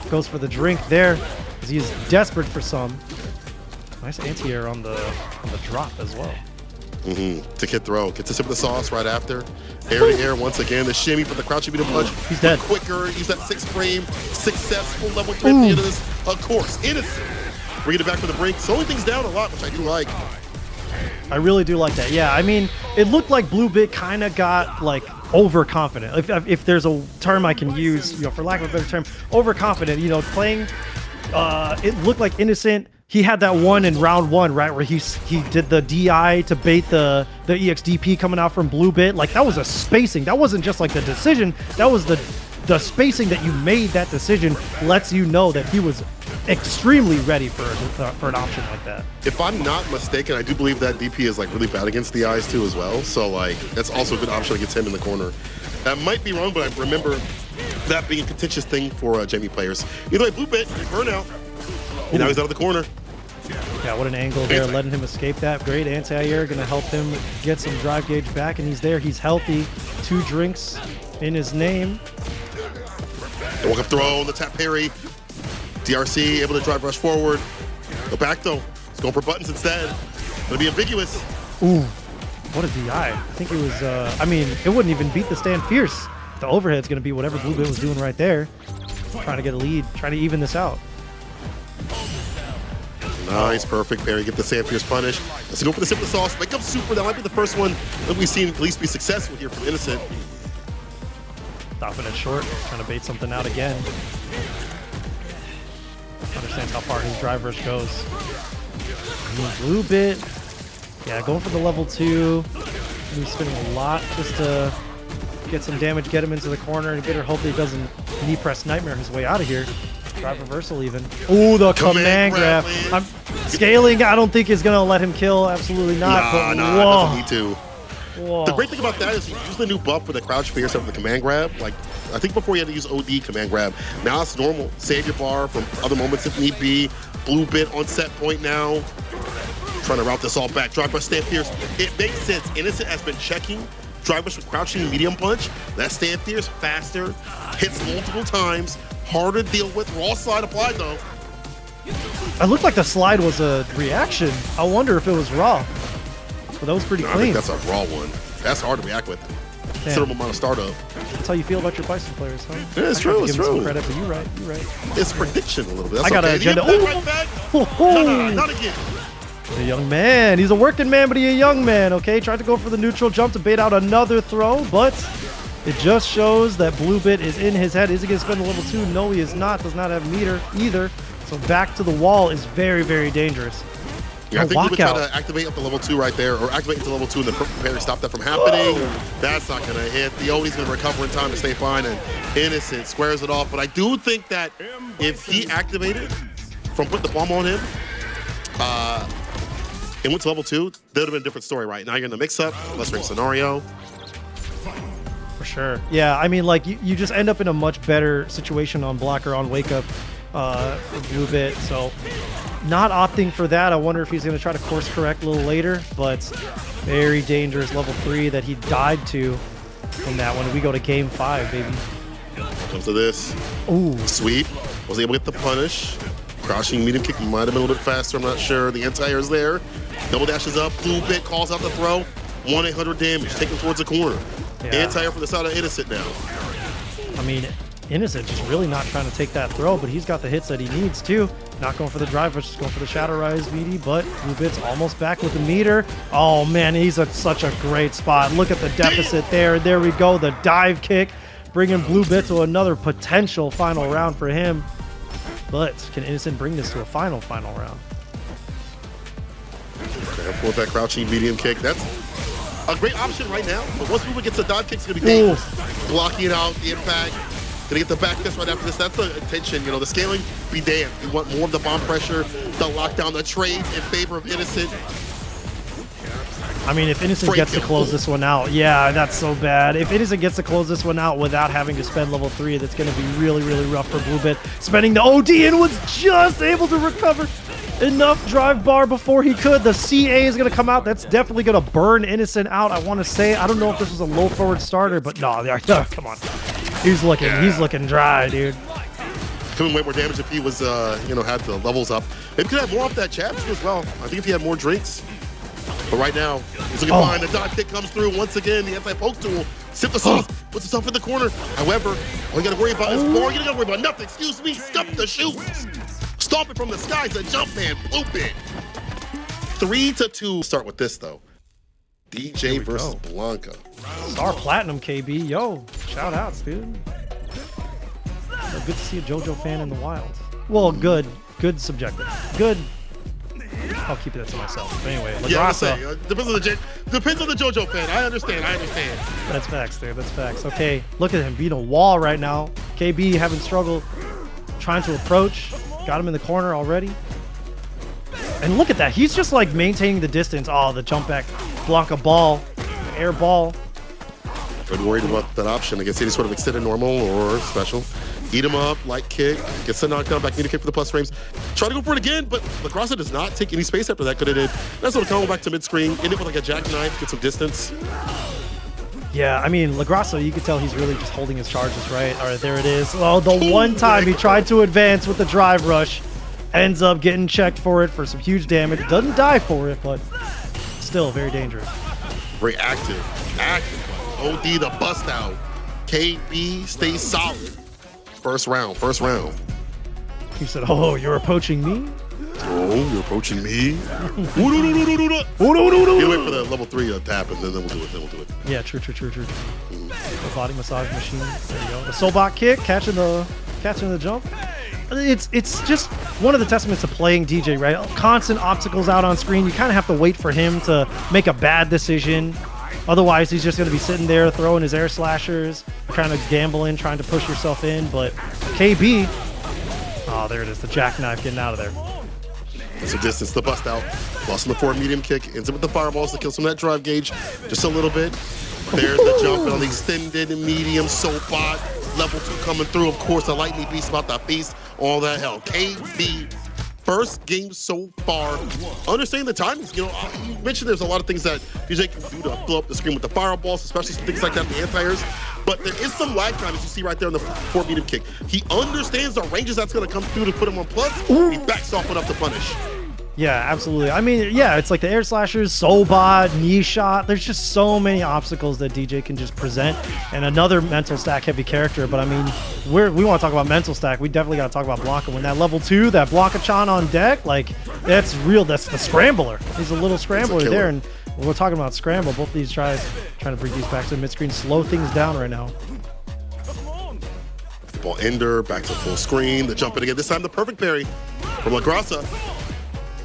Goes for the drink there, because he's desperate for some. Nice anti-air on the drop as well. To hit throw. Gets a sip of the sauce right after. Air to air once again. The shimmy for the crouch beat punch. He's dead. Quicker. Use that 6-frame. Successful level 3 at the end of this. Of course, Innocent. Bring it back for the break. Slowing things down a lot, which I do like. I really do like that. Yeah, I mean, it looked like BlueBit kind of got like overconfident. If there's a term I can use, you know, for lack of a better term, overconfident. You know, playing. It looked like Innocent. He had that one in round 1, right, where he did the DI to bait the EXDP coming out from BlueBit. Like, that was a spacing. That wasn't just like the decision. That was the spacing that you made that decision lets you know that he was extremely ready for an option like that. If I'm not mistaken, I do believe that DP is like really bad against the eyes too as well. So like, that's also a good option against him in the corner. That might be wrong, but I remember that being a contentious thing for Jamie players. Either way, BlueBit, burnout. And now he's out of the corner. Yeah, what an angle there, letting him escape that. Great anti-air, gonna help him get some drive gauge back, and he's there, he's healthy. 2 drinks in his name. The walk-up throw, the tap parry. DRC able to drive rush forward. Go back though, he's going for buttons instead. Gonna be ambiguous. Ooh, what a DI. I think it was, I mean, it wouldn't even beat the stand fierce. The overhead's gonna be whatever BlueBit was doing right there. Trying to get a lead, trying to even this out. Nice, perfect parry. Get the Sand Pierce punish. Let's go for the simple sauce. Make up super. That might be the first one that we've seen at least be successful here from Innocent. Stopping it short, trying to bait something out again. Understands how far his drive rush goes. BlueBit, yeah, going for the level 2. He's spinning a lot just to get some damage, get him into the corner, and better hope that he doesn't knee press nightmare his way out of here. Drive reversal even. Ooh, the command grab. Scaling, I don't think is going to let him kill. Absolutely not. But nah, doesn't need to. Whoa. The great thing about that is he used the new buff for the crouch fierce over the command grab. Like, I think before he had to use OD command grab. Now it's normal. Save your bar from other moments if need be. BlueBit on set point now. Trying to route this all back. Drive rush, stand fierce. It makes sense. Innocent has been checking. Drive rush with crouching medium punch. That stand fierce faster. Hits multiple times. Harder to deal with. Raw slide applied though. It looked like the slide was a reaction. I wonder if it was raw. But that was pretty clean. I think that's a raw one. That's hard to react with. Considerable amount of startup. That's how you feel about your Bison players, huh? Yeah, it's true. It's true. Some credit, but you're right. You're right. It's prediction a little bit. That's I got an agenda. Right back. No, not again. A young man. He's a working man, but he's a young man. Okay, tried to go for the neutral jump to bait out another throw, but it just shows that BlueBit is in his head. Is he going to spend the level 2? No, he is not. Does not have meter either. So back to the wall is very, very dangerous. Yeah, I think we would try walkout. to activate up to level 2 right there, or activate into level 2 and then perfect parry stop that from happening. That's not gonna hit. The Odie's gonna recover in time to stay fine, and Innocent squares it off. But I do think that if he activated from putting the bomb on him, and went to level 2, that would have been a different story, right? Now you're in the mix-up, less ring scenario. For sure. Yeah, I mean, like, you just end up in a much better situation on block or on wake up for BlueBit. So not opting for that. I wonder if he's going to try to course correct a little later, but very dangerous level 3 that he died to in that one. We go to game 5, baby. Comes to this. Ooh. Sweep. Was able to get the punish. Crouching medium kick might have been a little bit faster. I'm not sure. The anti-air is there. Double dashes up. BlueBit calls out the throw. 1-800 damage. Taken towards the corner. Yeah. Anti-air from the side of Innocent now. I mean, Innocent just really not trying to take that throw, but he's got the hits that he needs too. Not going for the drive, just going for the Shadow Rise VD, but BlueBit's almost back with the meter. Oh man, he's at such a great spot. Look at the deficit there. There we go, the dive kick, bringing BlueBit to another potential final round for him. But can Innocent bring this to a final round? Careful with that crouching medium kick. That's a great option right now, but once BlueBit gets the dive kick, it's going to be dangerous. Blocking out the impact. Gonna get the back fist right after this. That's the intention. You know, the scaling, be damned. You want more of the bomb pressure, the lockdown, the trades in favor of Innocent. I mean, if Innocent gets to close this one out, yeah, that's so bad. If Innocent gets to close this one out without having to spend level 3, that's going to be really, really rough for BlueBit. Spending the OD and was just able to recover enough drive bar before he could. The CA is going to come out. That's definitely going to burn Innocent out, I want to say. I don't know if this was a low forward starter, but no, come on. He's looking dry, dude. Couldn't way more damage if he was, had the levels up. Maybe could have more off that chap as well. I think if he had more drinks. But right now, he's looking fine. The dot kick comes through once again. The anti-poke tool. Sip the sauce. Puts himself in the corner. However, all you got to worry about is more. You don't got to worry about nothing. Excuse me. Scuff the shoes. Stomp it from the skies. A jump man. BlueBit. 3-2. Start with this, though. Dee Jay versus Blanka. StarPlatinum KB. Yo, shout outs, dude. So good to see a JoJo fan in the wild. Well, good subjective. Good. I'll keep that to myself. But anyway, Lagrasa. Yeah, depends on the JoJo fan. I understand. That's facts, dude. That's facts. Okay, look at him beat a wall right now. KB having struggled trying to approach. Got him in the corner already. And look at that. He's just like maintaining the distance. Oh, the jump back. Blanka ball. Air ball. Pretty worried about that option against any sort of extended normal or special. Eat him up, light kick, gets the knockdown, back meter kick for the plus frames. Try to go for it again, but Lagrasa does not take any space after that. Could have did. That's what combo back to mid-screen. End it with like a jackknife, get some distance. Yeah, I mean, Lagrasa, you can tell he's really just holding his charges, right? All right, there it is. Oh, the one time he tried to advance with the drive rush, ends up getting checked for it for some huge damage. Doesn't die for it, but still very dangerous. Very active. OD the bust out. KB stays solid. First round. He said, oh, you're approaching me? Oh, you're approaching me? Get away for the level 3 tap, and then we'll do it. Yeah, true. The body massage machine. There you go. The Sobot kick, catching the jump. It's just one of the testaments of playing Dee Jay, right? Constant obstacles out on screen. You kind of have to wait for him to make a bad decision. Otherwise, he's just going to be sitting there throwing his air slashers, kind of gambling, trying to push yourself in. But KB, oh, there it is, the jackknife getting out of there. It's a distance, the bust out. Lost on the forward medium kick, ends up with the fireballs to kill some of that drive gauge just a little bit. There's the jump on the extended and medium Sobot. Level 2 coming through, of course, the lightning beast about to feast all that hell. KB. First game so far. Understanding the timings, you mentioned there's a lot of things that Dee Jay can do to blow up the screen with the fireballs, especially some things like that, the anti-airs. But there is some lag time, as you see right there on the 4 medium kick. He understands the ranges that's going to come through to put him on plus. He backs off enough to punish. Yeah, absolutely. I mean, yeah, it's like the air slashers, Sobot, knee shot. There's just so many obstacles that Dee Jay can just present. And another mental stack heavy character. But I mean, we want to talk about mental stack. We definitely got to talk about Blanka. When that level 2, that Blanka-chan on deck, like, that's real. That's the scrambler. He's a little scrambler there. And we're talking about scramble. Both of these trying to bring these back to the mid-screen. Slow things down right now. Ball ender, back to full screen. The jump in again. This time the perfect parry from Lagrasa.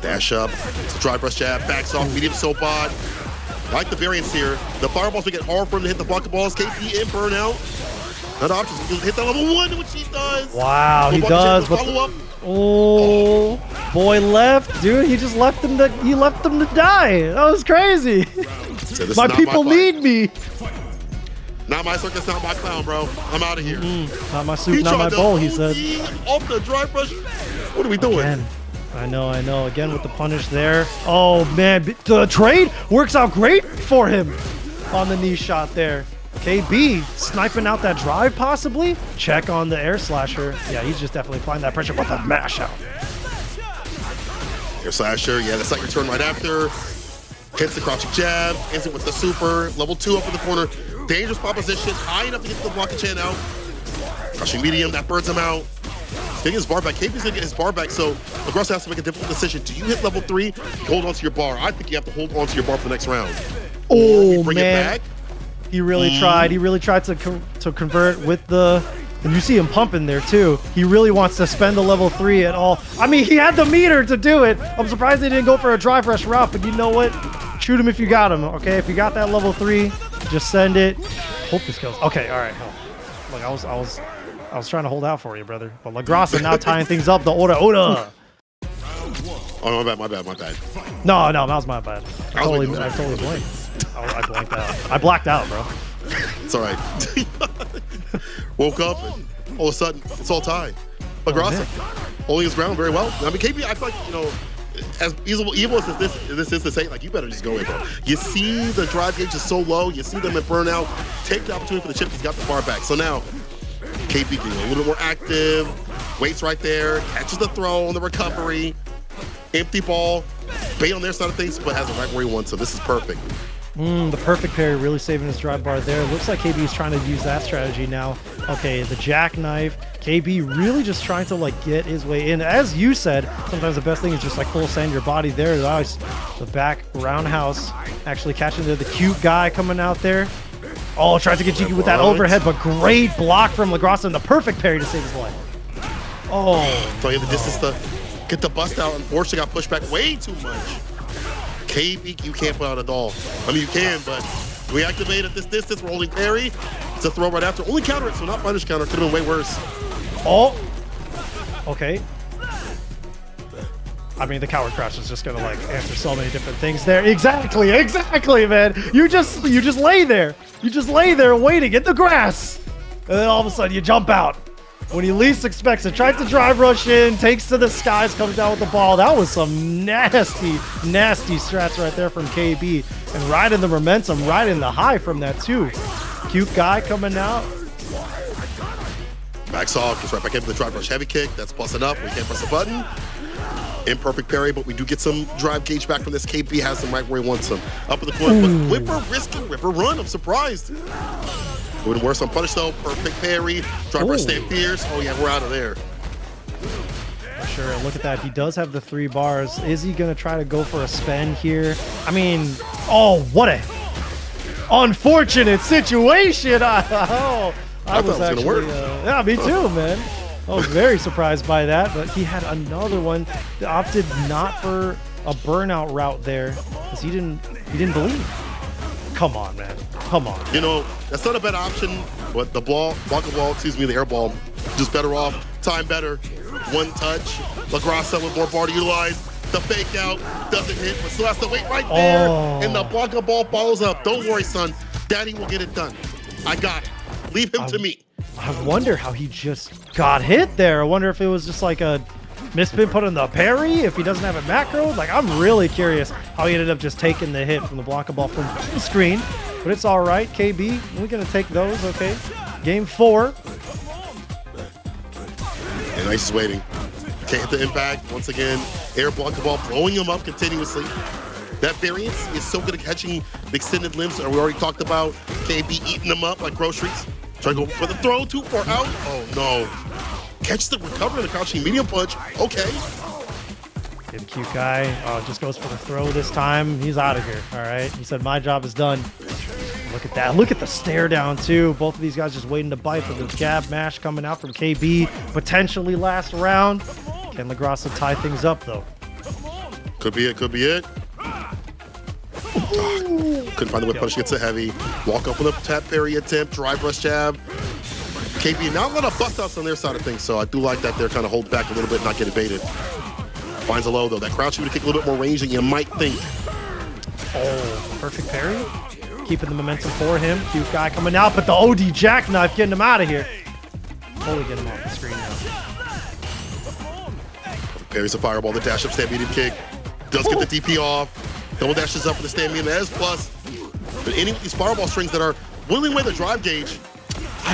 Dash up. It's a drive rush jab. Backs off. Medium soap on. I like the variance here. The fireballs will get hard for him to hit the block balls. KP in burnout. Another option is to hit that level 1, which he does. Wow, he does. Follow up. Oh, boy left, dude. He just left him to. He left him to die. That was crazy. So my people need me. Not my circus, not my clown, bro. I'm out of here. Not my soup, not my bowl. He said. Off the drive rush. What are we doing? Again. I know. Again with the punish there. Oh man, the trade works out great for him on the knee shot there. KB sniping out that drive possibly. Check on the air slasher. Yeah, he's just definitely applying that pressure, but the mash out. Air slasher, yeah, that's like your turn right after. Hits the crouching jab, ends it with the super. Level 2 up in the corner. Dangerous proposition, high enough to get the Blanka chan out. Crouching medium, that burns him out. Getting his bar back. KP's gonna get his bar back, so Aggressor has to make a difficult decision. Do you hit level 3? Hold on to your bar. I think you have to hold on to your bar for the next round. Oh, bring man. it back. He really tried. He really tried to convert with the, and you see him pumping there too. He really wants to spend the level 3 at all. I mean, he had the meter to do it. I'm surprised they didn't go for a drive rush route, but you know what? Shoot him if you got him, okay? If you got that level 3, just send it. Hope this kills. Okay, all right. Oh, look, I was trying to hold out for you, brother. But LaGrassa now tying things up. The Oda. Oh, my bad. No, that was my bad. I totally blanked. I blanked out. I blacked out, bro. It's all right. Woke up and all of a sudden it's all tied. LaGrassa holding his ground very well. I mean, KP, I feel like, you know, as evil as this is to say, like, you better just go in, bro. You see the drive gauge is so low. You see them at burnout. Take the opportunity for the chip. He's got the bar back. So now KP getting a little bit more active. Waits right there. Catches the throw on the recovery. Empty ball. Bait on their side of things, but has it right where he wants. So this is perfect. The perfect parry, really saving his drive bar there. Looks like KB is trying to use that strategy now. Okay, the jackknife. KB really just trying to like get his way in. As you said, sometimes the best thing is just like full send your body there. Nice. The back roundhouse actually catching the cute guy coming out there. Oh, tries to get Jiki with that overhead, but great block from LaGrassa and the perfect parry to save his life. Oh. So he had the distance to get the bust out. Unfortunately, got pushed back way too much. KB, you can't put out a doll. I mean, you can, but we activate at this distance. We're holding parry. It's a throw right after. Only counter it, so not punish counter. Could have been way worse. Oh. Okay. I mean, the coward crouch is just gonna like answer so many different things there. Exactly, man. You just lay there. You just lay there waiting in the grass, and then all of a sudden you jump out when he least expects it. Tries to drive rush in, takes to the skies, comes down with the ball. That was some nasty strats right there from KB, and riding the momentum, riding the high from that too. Cute guy coming out. Backs off, gets right back into the drive rush heavy kick. That's busting up. We can't press the button. Imperfect parry, but we do get some drive gauge back from this. KB has them right where he wants them. Up in the corner, but Whipper risking Whipper run. I'm surprised. Wouldn't worse on punish though. Perfect parry. Drive rush stand fierce. Oh yeah, we're out of there. For sure. Look at that. He does have the 3 bars. Is he gonna try to go for a spend here? I mean, oh, what a unfortunate situation. I was actually, gonna work. Yeah, me too, man. I was very surprised by that, but he had another one that opted not for a burnout route there because he didn't believe. Come on, man. Come on. You know, that's not a bad option, but the the air ball, just better off. Time better. One touch. LaGrassa with more bar to utilize. The fake out doesn't hit, but still has to wait right there. And the Blanka ball follows up. Don't worry, son. Daddy will get it done. I got it. Leave him to me. I wonder how he just got hit there. I wonder if it was just like a misspin put in the parry, if he doesn't have it macroed. Like, I'm really curious how he ended up just taking the hit from the Blanka ball from the screen. But it's all right. KB, we're going to take those, okay? Game 4. And Ice is waiting. Can't hit the impact. Once again, air Blanka ball blowing him up continuously. That variance is so good at catching the extended limbs, and we already talked about KB eating them up like groceries. Try to go for the throw, too far out. Oh no. Catch the recovery, the crouching medium punch. Okay. Good cute guy. Oh, just goes for the throw this time. He's out of here. All right. He said, my job is done. Look at that. Look at the stare down, too. Both of these guys just waiting to bite for the jab mash coming out from KB. Potentially last round. Can LaGrassa tie things up, though? Could be it, could be it. Couldn't find the way to punish, gets a heavy. Walk up with a tap parry attempt, drive rush jab. KB, not a lot of bust outs on their side of things, so I do like that they're kind of hold back a little bit, not get evaded. Finds a low though. That crouch should kick a little bit more range than you might think. Oh, perfect parry. Keeping the momentum for him. Cute guy coming out, but the OD jackknife getting him out of here. Totally get him off the screen now. Parries a fireball, the dash up stand medium kick. Does get the DP off. Double dashes up with the stand medium S plus. But any of these fireball strings that are whittling away the drive gauge.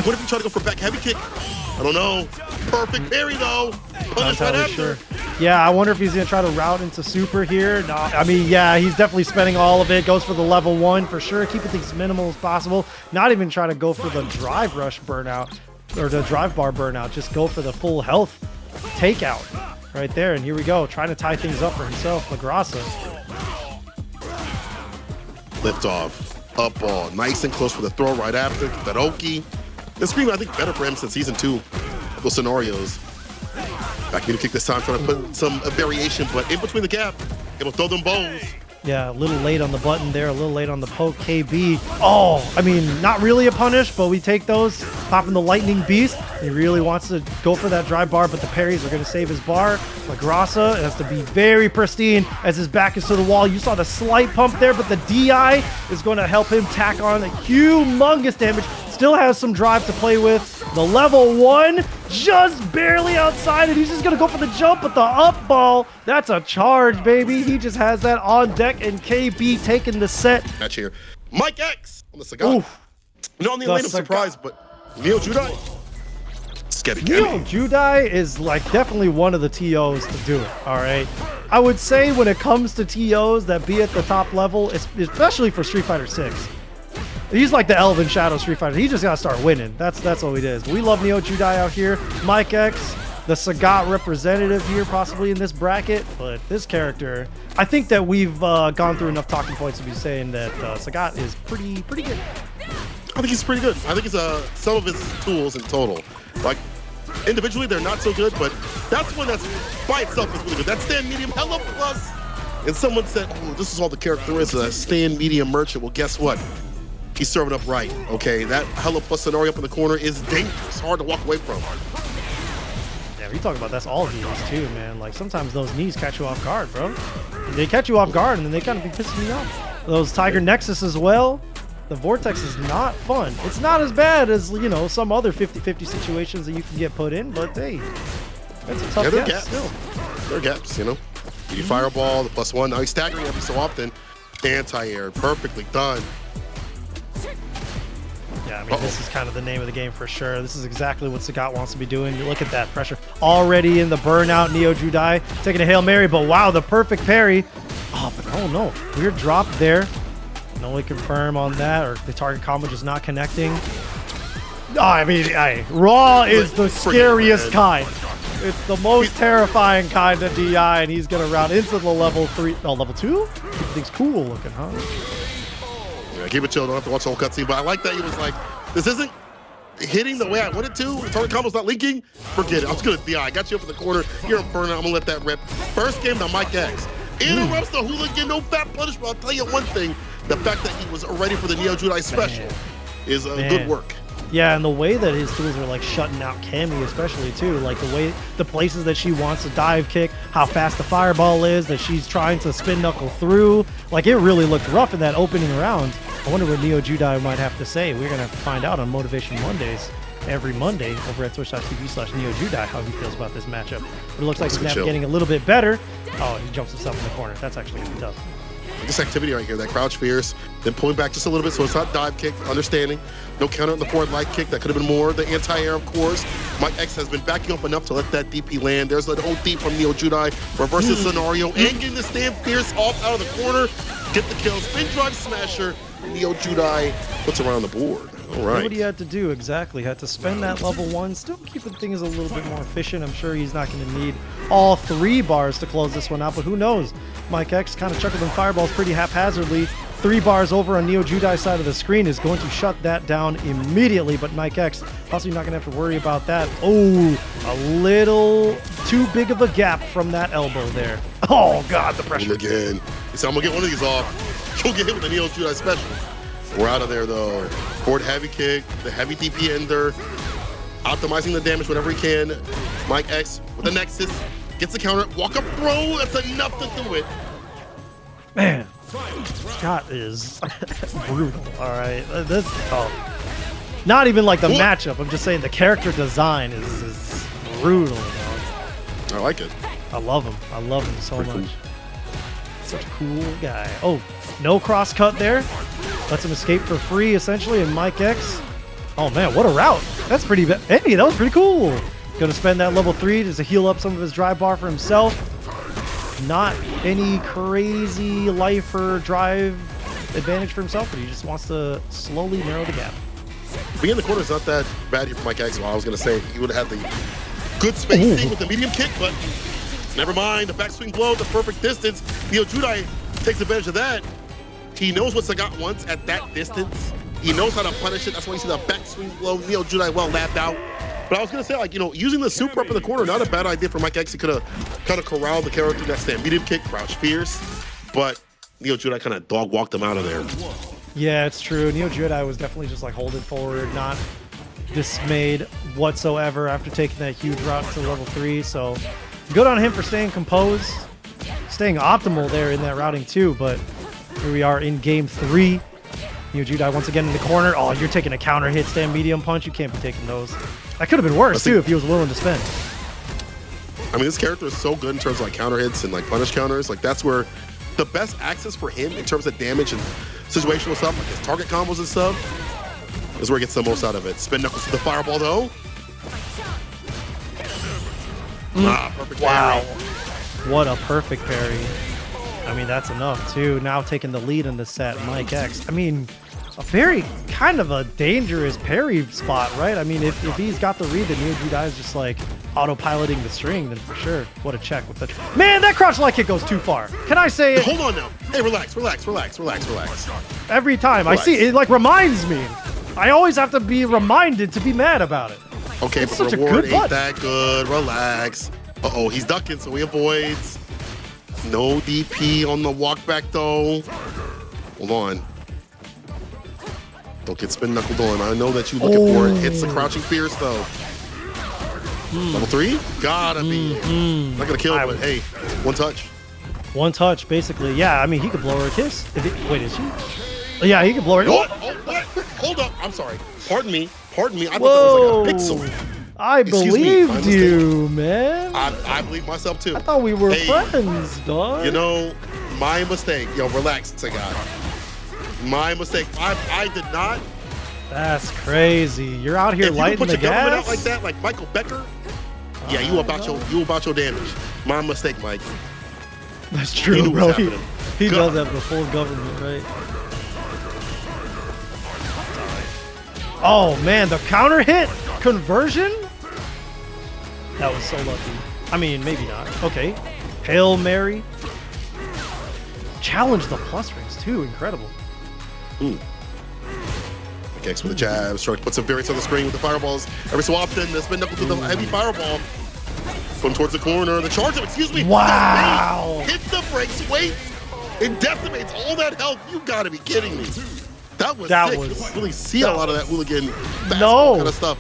What if you try to go for back heavy kick? I don't know. Perfect parry though. Punish right after. Yeah, I wonder if he's gonna try to route into super here. No, I mean, yeah, he's definitely spending all of it. Goes for the level 1 for sure. Keeping things minimal as possible. Not even try to go for the drive rush burnout or the drive bar burnout. Just go for the full health takeout right there. And here we go, trying to tie things up for himself. Marisa. Lift off. Up ball. Nice and close for the throw right after. That Oki. This screen, I think, better for him since season 2. Those scenarios. Back me to kick this time, trying to put some variation, but in between the gap, able to throw them bows. Yeah, a little late on the button there, a little late on the poke. KB. Oh, I mean, not really a punish, but we take those. Popping the lightning beast. He really wants to go for that drive bar, but the parries are going to save his bar. Marisa has to be very pristine as his back is to the wall. You saw the slight pump there, but the DI is going to help him tack on a humongous damage. Still has some drive to play with. The level 1 just barely outside, and he's just gonna go for the jump, but the up ball, that's a charge, baby. He just has that on deck, and KB taking the set. Match here. Mikex on the Sagat. No, on the lane of surprise, but NeoJudai. NeoJudai is like definitely one of the TOs to do it, all right? I would say when it comes to TOs that be at the top level, especially for Street Fighter 6, he's like the Elven Shadow Street Fighter. He just gotta start winning. That's all he is. We love NeoJudai out here. Mikex, the Sagat representative here, possibly in this bracket. But this character, I think that we've gone through enough talking points to be saying that Sagat is pretty good. I think he's pretty good. I think it's some of his tools in total. Like individually, they're not so good, but that's one that's by itself is really good. That stand medium hella plus. And someone said, "Oh, this is all the character is, a stand medium merchant." Well, guess what? He's serving up right, okay? That hella plus scenario up in the corner is dangerous, hard to walk away from. Yeah, we talk about that's all heroes too, man. Like sometimes those knees catch you off guard, bro. They catch you off guard and then they kind of be pissing me off. Those Tiger Nexus as well. The Vortex is not fun. It's not as bad as, you know, some other 50-50 situations that you can get put in, but hey, that's a tough guess still. There are gaps, you know? You fireball, the +1. Now he's staggering every so often. Anti-air, perfectly done. Yeah, I mean, this is kind of the name of the game for sure. This is exactly what Sagat wants to be doing. Look at that pressure. Already in the burnout, NeoJudai taking a Hail Mary, but wow, the perfect parry. Oh, but oh no, weird drop there. No way confirm on that, or the target combo just not connecting. Oh, I mean, Raw is the scariest kind. It's the most terrifying kind of DI, and he's gonna round into the level 3, no, level 2? Things cool looking, huh? Yeah, keep it chill, don't have to watch the whole cutscene, but I like that he was like, this isn't hitting the way I wanted to. The target combo's not linking. Forget it, I was gonna DI. I got you up in the corner. You're in burnout, I'm gonna let that rip. First game to Mikex. Interrupts the hooligan, no fat punishment. I'll tell you one thing, the fact that he was ready for the NeoJudai special is good work. Yeah, and the way that his tools are like shutting out Cammy especially too, like the way, the places that she wants to dive kick, how fast the fireball is, that she's trying to spin knuckle through, like it really looked rough in that opening round. I wonder what NeoJudai might have to say. We're gonna have to find out on Motivation Mondays every Monday over at twitch.tv/NeoJudai how he feels about this matchup. But it looks like he's navigating a little bit better. Oh, he jumps himself in the corner. That's actually gonna be tough. This activity right here, that crouch fierce, then pulling back just a little bit so it's not dive kick, understanding. No counter on the forward light kick, that could have been more. The anti-air, of course. Mikex has been backing up enough to let that DP land. There's an OD from NeoJudai, reverses scenario, and getting the stand fierce off out of the corner. Get the kill, spin drive smasher. NeoJudai puts around the board. All right. What he had to do exactly, had to spend that level 1, still keeping things a little bit more efficient. I'm sure he's not going to need all 3 bars to close this one out, but who knows? Mikex kind of chuckled them fireballs pretty haphazardly. 3 bars over on NeoJudai's side of the screen is going to shut that down immediately, but Mikex possibly not going to have to worry about that. Oh, a little too big of a gap from that elbow there. Oh God, the pressure. Again. He said, I'm gonna get one of these off. You'll get hit with the NeoJudai special. We're out of there though. Forward heavy kick, the heavy DP ender, optimizing the damage whatever he can. Mikex with the Nexus, gets the counter, walk up throw, that's enough to do it. Man, Scott is brutal, all right? This is tough. Not even like the matchup, I'm just saying the character design is brutal, dog. I like it. I love him so much. Cool. Such a cool guy. Oh, no cross cut there. Lets him escape for free, essentially, and Mikex. Oh man, what a route. That's pretty bad. Hey, that was pretty cool. Gonna spend that level 3 just to heal up some of his drive bar for himself. Not any crazy life or drive advantage for himself, but he just wants to slowly narrow the gap. Being in the corner is not that bad here for Mikex. Well, I was gonna say he would have had the good spacing with the medium kick, but never mind. The backswing blow, the perfect distance. NeoJudai takes advantage of that. He knows what Sagat wants at that distance. He knows how to punish it. That's why you see the backswing blow. NeoJudai well lapped out. But I was gonna say, like, you know, using the super up in the corner, not a bad idea for Mikex. He could have kind of corralled the character that stand medium kick, crouch fierce, but NeoJudai kind of dog walked him out of there. Yeah, it's true. NeoJudai was definitely just like holding forward, not dismayed whatsoever after taking that huge route to level 3. So good on him for staying composed, staying optimal there in that routing too. But here we are in game 3. NeoJudai once again in the corner. Oh, you're taking a counter hit, stand medium punch. You can't be taking those. That could have been worse too if he was willing to spend. I mean, this character is so good in terms of like counter hits and like punish counters. Like that's where the best access for him in terms of damage and situational stuff, like his target combos and stuff, is where he gets the most out of it. Spin knuckles to the fireball though. Perfect wow. parry. What a perfect parry. I mean, that's enough too. Now taking the lead in the set, Mikex. I mean, a very kind of a dangerous parry spot, right? I mean, if he's got the read, then NeoJudai is just like autopiloting the string, then for sure. What a check with the... Man, that crouch light kick goes too far. Can I say it? Hold on now. Hey, relax. Every time I see it, like reminds me. I always have to be reminded to be mad about it. Okay, it's but such reward a good ain't that good. Relax. Uh-oh, he's ducking, so he avoids. No DP on the walk back though. Hold on. Don't get spin knuckled on. I know that you're looking for it. Hits the crouching fierce though. Level 3? Gotta be. Not gonna kill, but hey, one touch. One touch, basically. Yeah, I mean, he could blow her a kiss. Wait, is he? Yeah, he could blow her. What? Oh, what? Hold up. I'm sorry. Pardon me. I thought that was like a pixel. I believed you, man. I believe myself too. I thought we were friends, dog. You know, my mistake. Yo, relax, Sagat. My mistake. I did not. That's crazy. You're out here lighting the gas. If you put your government out like that, like Michael Becker, yeah, you about your damage. My mistake, Mike. That's true, bro. He does have the full government, right? Oh man, the counter hit conversion. That was so lucky. I mean, maybe not. Okay. Hail Mary. Challenge the plus rings too. Incredible. Mikex with a jab. Shark puts some variance on the screen with the fireballs. Every so often, the spin knuckle to the heavy fireball. Going towards the corner. The charge up, excuse me. Wow. Hits the brakes. Wait. It decimates all that health. You gotta be kidding me. That was sick. You don't really see a lot of that hooligan basketball kind of stuff.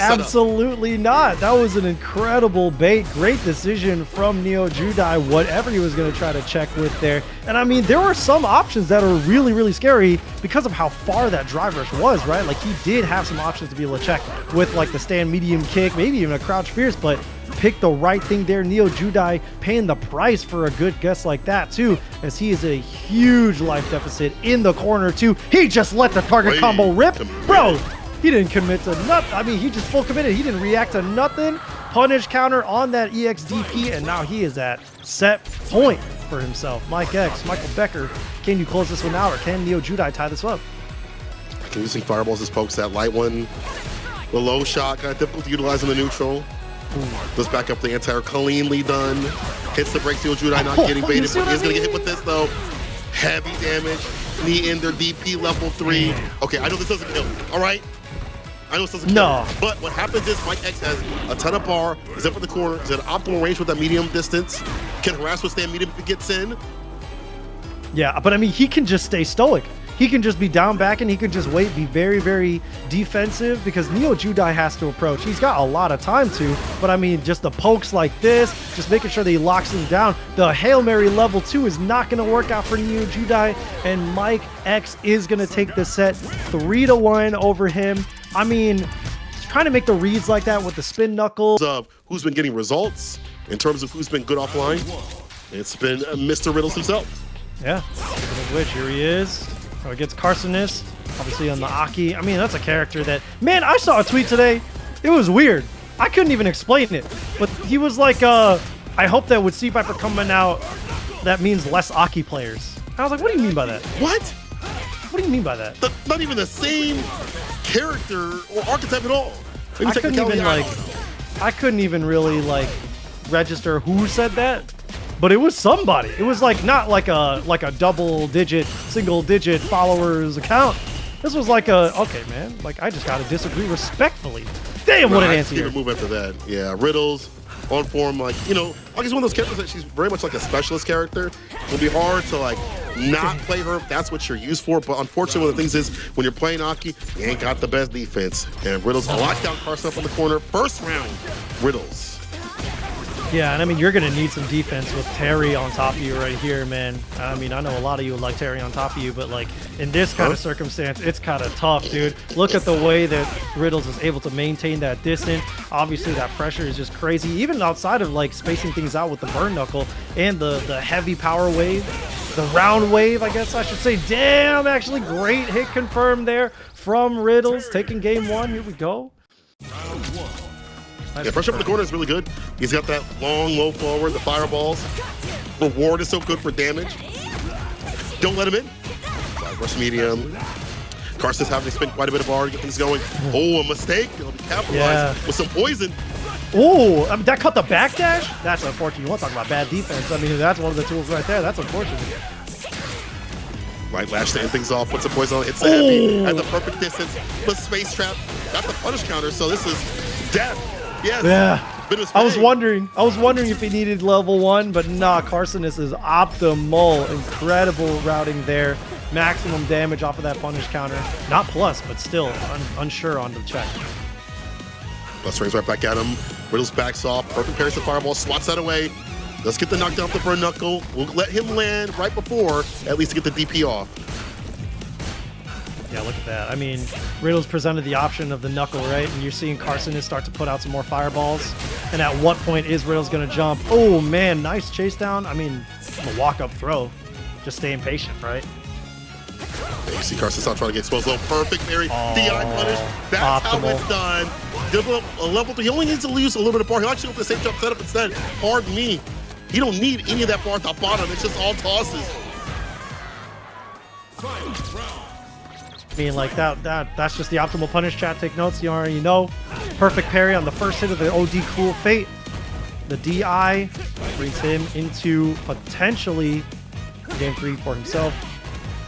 Absolutely not. That was an incredible bait. Great decision from NeoJudai, whatever he was going to try to check with there. And I mean, there were some options that are really, really scary because of how far that drive rush was, right? Like he did have some options to be able to check with like the stand medium kick, maybe even a crouch fierce, but picked the right thing there. NeoJudai paying the price for a good guess like that too, as he is a huge life deficit in the corner too. He just let the target combo rip. Bro, he didn't commit to nothing. I mean, he just full committed. He didn't react to nothing. Punish counter on that EXDP, and now he is at set point for himself. Mikex, Michael Becker, can you close this one out, or can NeoJudai tie this up? Can using fireballs as pokes, that light one. The low shot, kind of difficult to utilize in the neutral. Goes back up the anti-air, cleanly done. Hits the brakes, NeoJudai not getting baited, but he's gonna get hit with this though. Heavy damage, knee in their DP level 3. Okay, I know this doesn't kill, all right? I know it doesn't No. But what happens is Mikex has a ton of bar, is up in the corner, is at optimal range with that medium distance, can harass withstand medium if it gets in. Yeah, but I mean, he can just stay stoic. He can just be down back and he can just wait, be very, very defensive because NeoJudai has to approach. He's got a lot of time to, but I mean, just the pokes like this, just making sure that he locks him down. The Hail Mary level 2 is not going to work out for NeoJudai, and Mikex is going to take the set 3-1 over him. I mean, trying to make the reads like that with the spin knuckle. Of who's been getting results in terms of who's been good offline, it's been Mr. Riddles himself. Yeah, speaking of which, here he is. So it gets Kharsonist, obviously on the A.K.I. I mean, that's a character that, man, I saw a tweet today. It was weird. I couldn't even explain it. But he was like, I hope that with Sea Viper coming out, that means less A.K.I. players. And I was like, what do you mean by that? What? What do you mean by that? Not even the same character or archetype at all. I couldn't even really like register who said that. But it was somebody. It was like not like a double-digit, single-digit followers account. This was like a, okay, man, like I just gotta disagree respectfully. Damn, what an answer! I can't move after that. Yeah, Riddles on form, like, you know, like it's one of those characters that she's very much like a specialist character. It'll be hard to like not play her if that's what you're used for. But unfortunately, one of the things is when you're playing A.K.I, you ain't got the best defense. And Riddles locked down Kharsonist up in the corner. First round, Riddles. Yeah, and I mean, you're going to need some defense with Terry on top of you right here, man. I mean, I know a lot of you would like Terry on top of you, but like in this kind of circumstance, it's kind of tough, dude. Look at the way that Riddles is able to maintain that distance. Obviously, that pressure is just crazy. Even outside of like spacing things out with the burn knuckle and the heavy power wave, the round wave, I guess I should say. Damn, actually, great hit confirmed there from Riddles. Taking game 1. Here we go. Yeah, pressure up in the corner is really good. He's got that long, low forward, the fireballs. Reward is so good for damage. Don't let him in. Rush medium. Kharsonist having to spend quite a bit of bar to get things going. Oh, a mistake. It'll be capitalized with some poison. Oh, I mean, that cut the backdash? That's unfortunate. You want to talk about bad defense. I mean, that's one of the tools right there. That's unfortunate. Right, lash to end things off. Puts a poison on. It's a heavy at the perfect distance. The space trap. Got the punish counter. So this is death. Yes. Yeah. I was wondering if he needed level 1, but nah, Kharsonist is optimal. Incredible routing there. Maximum damage off of that punish counter. Not plus, but still unsure on the check. Plus rings right back at him. Riddles backs off. Perfect parries the fireball. Swats that away. Let's get the knockdown off the burn knuckle. We'll let him land right before, at least to get the DP off. Yeah, look at that. I mean, Riddles presented the option of the knuckle, right? And you're seeing Kharsonist start to put out some more fireballs. And at what point is Riddles going to jump? Oh, man, nice chase down. I mean, a walk-up throw. Just staying patient, right? You see Kharsonist out trying to get exposed. Oh, perfect parry. DI punish. That's optimal. how it's done. Develop a level 3. He only needs to use a little bit of bar. He'll actually go for the same jump setup instead. Pardon me. He don't need any of that bar at the bottom. It's just all tosses. I mean, like that's just the optimal punish. Chat, take notes. You already know. Perfect parry on the first hit of the OD Cruel Fate. The DI brings him into potentially game 3 for himself.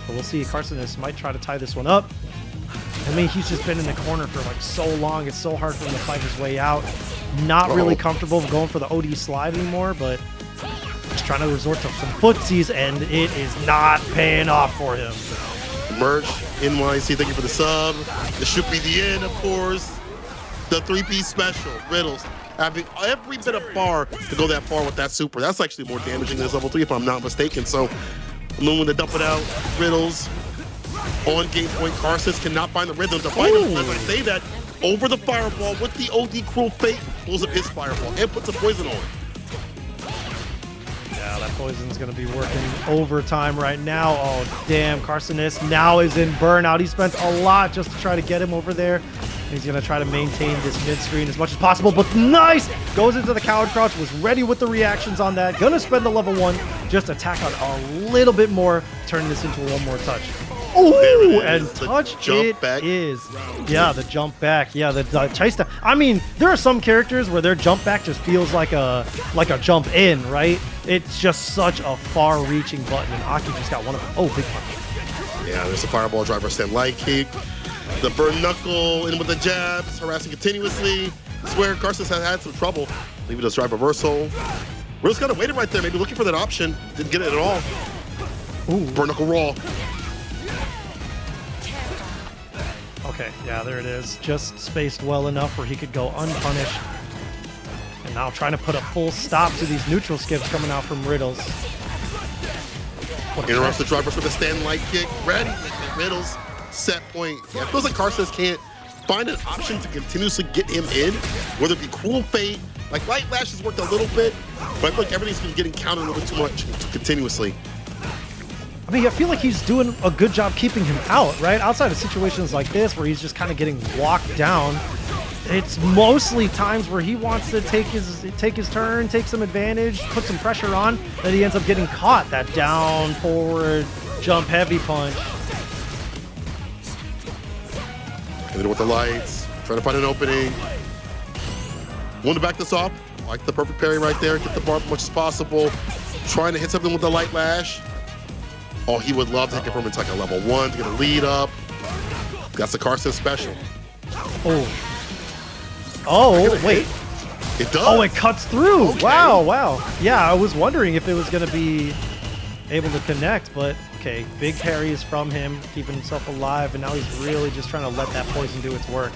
But we'll see. Kharsonist might try to tie this one up. I mean, he's just been in the corner for like so long. It's so hard for him to fight his way out. Not really comfortable going for the OD slide anymore, but just trying to resort to some footsies, and it is not paying off for him. Merch, NYC, thank you for the sub. This should be the end, of course. The 3-piece special, Riddles, having every bit of bar to go that far with that super. That's actually more damaging than level 3, if I'm not mistaken. So, when to dump it out, Riddles on game point. Kharsonist cannot find the rhythm to fight him. As I say that, over the fireball with the OD Cruel Fate, pulls up his fireball and puts a poison on. Yeah, that poison's going to be working overtime right now. Oh, damn. Kharsonist now is in burnout. He spent a lot just to try to get him over there. He's going to try to maintain this mid-screen as much as possible, but nice! Goes into the coward crouch, was ready with the reactions on that. Going to spend the level 1, just attack out a little bit more, turning this into one more touch. Ooh, and touch it is. Yeah, the jump back. Yeah, the chase down. I mean, there are some characters where their jump back just feels like a jump in, right? It's just such a far-reaching button, and A.K.I just got one of them. Oh, big punch. Yeah, there's a fireball driver stand light kick. The burn knuckle in with the jabs, harassing continuously. I swear Kharsonist has had some trouble. Leave it as drive reversal. Riddles kind of waited right there, maybe looking for that option. Didn't get it at all. Ooh. Burn knuckle raw. Okay, yeah, there it is. Just spaced well enough where he could go unpunished. And now trying to put a full stop to these neutral skips coming out from Riddles. Interrupts the drive rush with a stand light kick. Ready. Riddles set point. Yeah, it feels like Kharsonist can't find an option to continuously get him in, whether it be Cruel Fate. Like Light Lash has worked a little bit, but I feel like everything's been getting countered a little bit too much continuously. I mean, I feel like he's doing a good job keeping him out, right? Outside of situations like this where he's just kind of getting walked down, it's mostly times where he wants to take his turn, take some advantage, put some pressure on, that he ends up getting caught. That down, forward, jump heavy punch. And with the lights, trying to find an opening. Want to back this off. Like the perfect parry right there. Get the bar as much as possible. Trying to hit something with the light lash. Oh, he would love to hit it from into like a level 1 to get a lead up. That's the Kharsonist special. Oh, wait. It does. Oh, it cuts through. Okay. Wow. Yeah, I was wondering if it was going to be able to connect, but okay. Big parries from him, keeping himself alive, and now he's really just trying to let that poison do its work.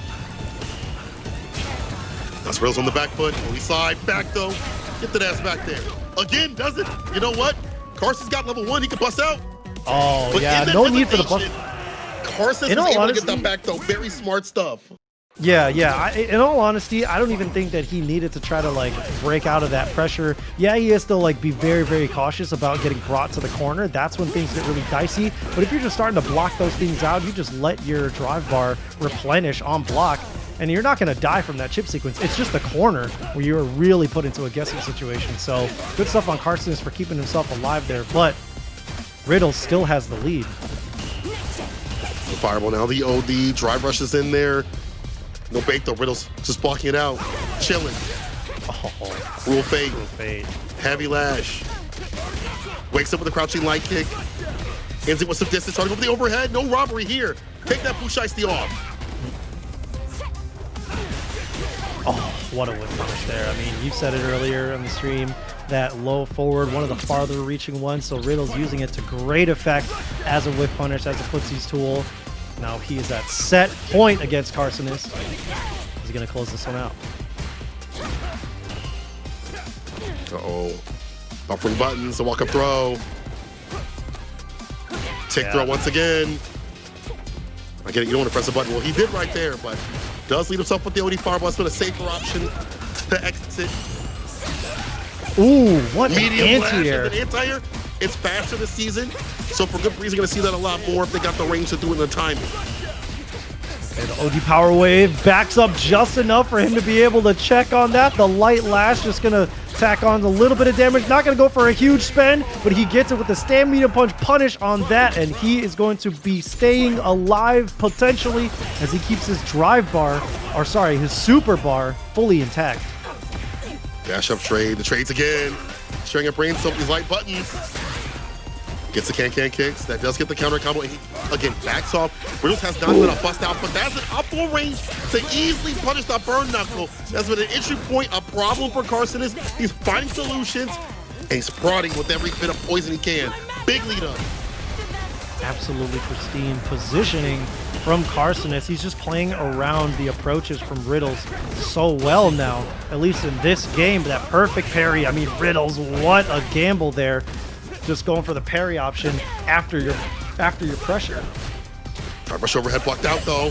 That's Riddles on the back foot. Only side, back though. Get that ass back there. Again, does it? You know what? Kharsonist got level 1. He can bust out. Oh, But yeah, in no that need for the bust. Kharsonist is In all able to honesty- get that back though. Very smart stuff. Yeah. In all honesty, I don't even think that he needed to try to like break out of that pressure. Yeah, he has to like be very, very cautious about getting brought to the corner. That's when things get really dicey. But if you're just starting to block those things out, you just let your drive bar replenish on block, and you're not going to die from that chip sequence. It's just the corner where you're really put into a guessing situation. So good stuff on Kharsonist for keeping himself alive there. But Riddles still has the lead. The fireball now. The OD drive rush is in there. No bait though. Riddles just blocking it out. Chilling. Cruel Fate. Fate. Heavy lash. Wakes up with a crouching light kick. Ends it with some distance. Trying to go for the overhead. No robbery here. Take that Pusheisty off. Oh, what a whip punish there. I mean, you said it earlier on the stream, that low forward, one of the farther reaching ones, so Riddles using it to great effect as a whip punish, as a footsie's tool. Now he is at set point against Kharsonist. He's going to close this one out. Uh-oh. Buffering buttons, a walk-up throw. Tick throw once again. I get it, you don't want to press a button. Well, he did right there, but does lead himself with the OD fireball. It's been a safer option to exit. Ooh, what an Medium flash anti-air. and an anti-air. It's faster this season, so for good reason, you're going to see that a lot more if they got the range to do it in the timing. Okay, the OD power wave backs up just enough for him to be able to check on that. The light lash just going to tack on a little bit of damage. Not going to go for a huge spend, but he gets it with the stand medium punch punish on that, and he is going to be staying alive potentially as he keeps his drive bar, or sorry, his super bar fully intact. Dash up trade, the trades again. Sharing a brain some of these light buttons. Gets the can kicks. That does get the counter combo. And he, again, backs off. Riddles has not been a bust out, but that's an optimal range to easily punish the burn knuckle. That's been an entry point, a problem for Kharsonist. He's finding solutions, and he's prodding with every bit of poison he can. Big lead up. Absolutely pristine positioning from Kharsonist. He's just playing around the approaches from Riddles so well now, at least in this game. That perfect parry. I mean, Riddles, what a gamble there. Just going for the parry option after your pressure. Drive rush overhead blocked out though.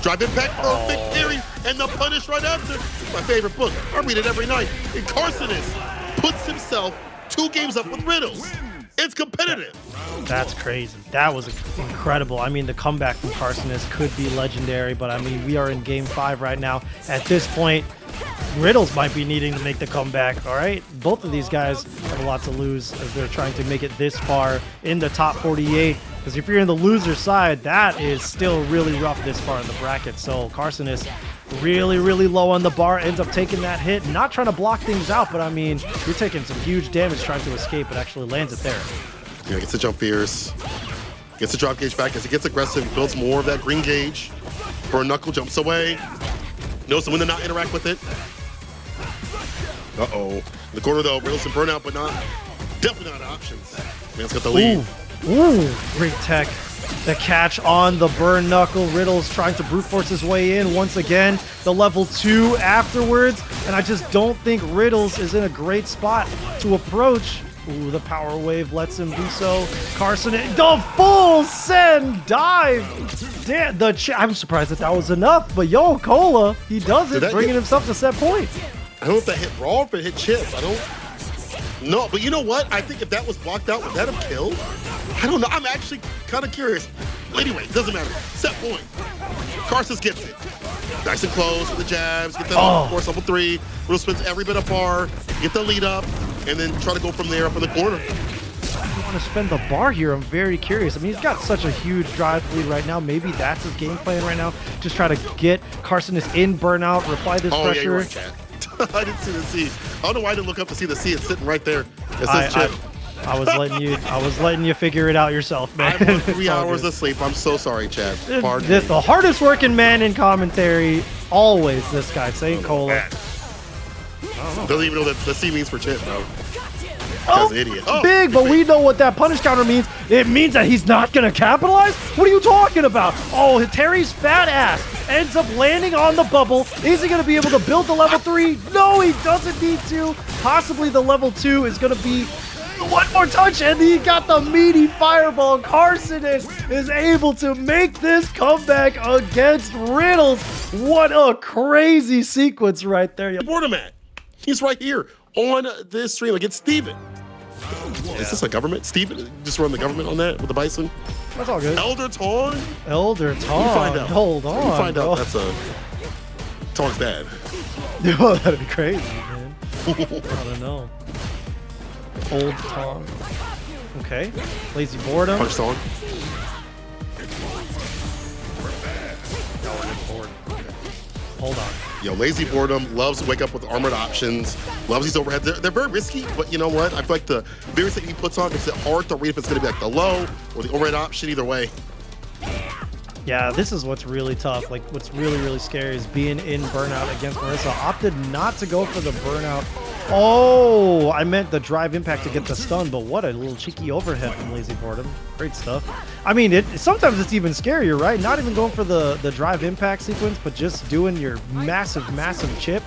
Drive impact throw, big theory, and the punish right after. My favorite book. I read it every night. And Kharsonist puts himself 2 games up with Riddles. It's competitive. That's crazy. That was incredible. I mean, the comeback from Kharsonist could be legendary, but I mean, we are in game 5 right now. At this point, Riddles might be needing to make the comeback, all right? Both of these guys have a lot to lose as they're trying to make it this far in the top 48. Because if you're in the loser side, that is still really rough this far in the bracket. So Kharsonist really, really low on the bar, ends up taking that hit. Not trying to block things out, but I mean, you're taking some huge damage trying to escape, but actually lands it there. Yeah, gets the jump fierce. Gets the drop gauge back as he gets aggressive, builds more of that green gauge. Burn Knuckle jumps away. Knows when to not interact with it. Uh-oh. In the corner though, Riddles and Burnout, but definitely not options. Man's got the lead. Ooh, great tech. The catch on the burn knuckle. Riddles trying to brute force his way in once again. The level 2 afterwards. And I just don't think Riddles is in a great spot to approach. Ooh, the power wave lets him do so. Kharsonist, the full send dive. Damn, I'm surprised that was enough. But yo, Cola, he does it, bringing himself to set point. I don't know if that hit raw or if it hit chips. I don't know. But you know what? I think if that was blocked out, would that have killed? I don't know. I'm actually kind of curious. Anyway, doesn't matter. Set point. Kharsonist gets it. Nice and close with the jabs. Get the force level 3. Riddle spins every bit of bar. Get the lead up. And then try to go from there up in the corner. I want to spend the bar here. I'm very curious. I mean, he's got such a huge drive lead right now. Maybe that's his game plan right now. Just try to get Kharsonist in burnout, reply this pressure. Yeah, you're right, Chad. I didn't see the C. I don't know why I didn't look up to see the C. It's sitting right there. It says chip. I was letting you figure it out yourself, man. I'm on 3 hours of sleep. I'm so sorry, Chad. Pardon me. The hardest working man in commentary, always this guy, St. Cola. Doesn't even know that the C means for chip, bro. Oh, idiot. Big, but we know what that punish counter means. It means that he's not going to capitalize? What are you talking about? Oh, Terry's fat ass ends up landing on the bubble. Is he going to be able to build the level 3? No, he doesn't need to. Possibly the level 2 is going to be one more touch, and he got the meaty fireball. Kharsonist is able to make this comeback against Riddles. What a crazy sequence right there. Boredom at. He's right here on this stream against Steven. Is this a government? Steven just run the government on that with the Bison? That's all good. Elder Tong? Elder Tong. You find out. Hold on. You find out that's a Tong's dad. Oh, that'd be crazy, man. I don't know. Old Tong. Okay. Lazyboredom. Punch Tong. Hold on. Yo, Lazyboredom loves to wake up with armored options, loves these overheads. They're very risky, but you know what? I feel like the various that he puts on makes it hard to read if it's going to be like the low or the overhead option, either way. Yeah, this is what's really tough. Like, what's really, really scary is being in burnout against Marisa. Opted not to go for the burnout. Oh, I meant the drive impact to get the stun, but what a little cheeky overhead from Lazyboredom. Great stuff. I mean, sometimes it's even scarier, right? Not even going for the drive impact sequence, but just doing your massive, massive chip.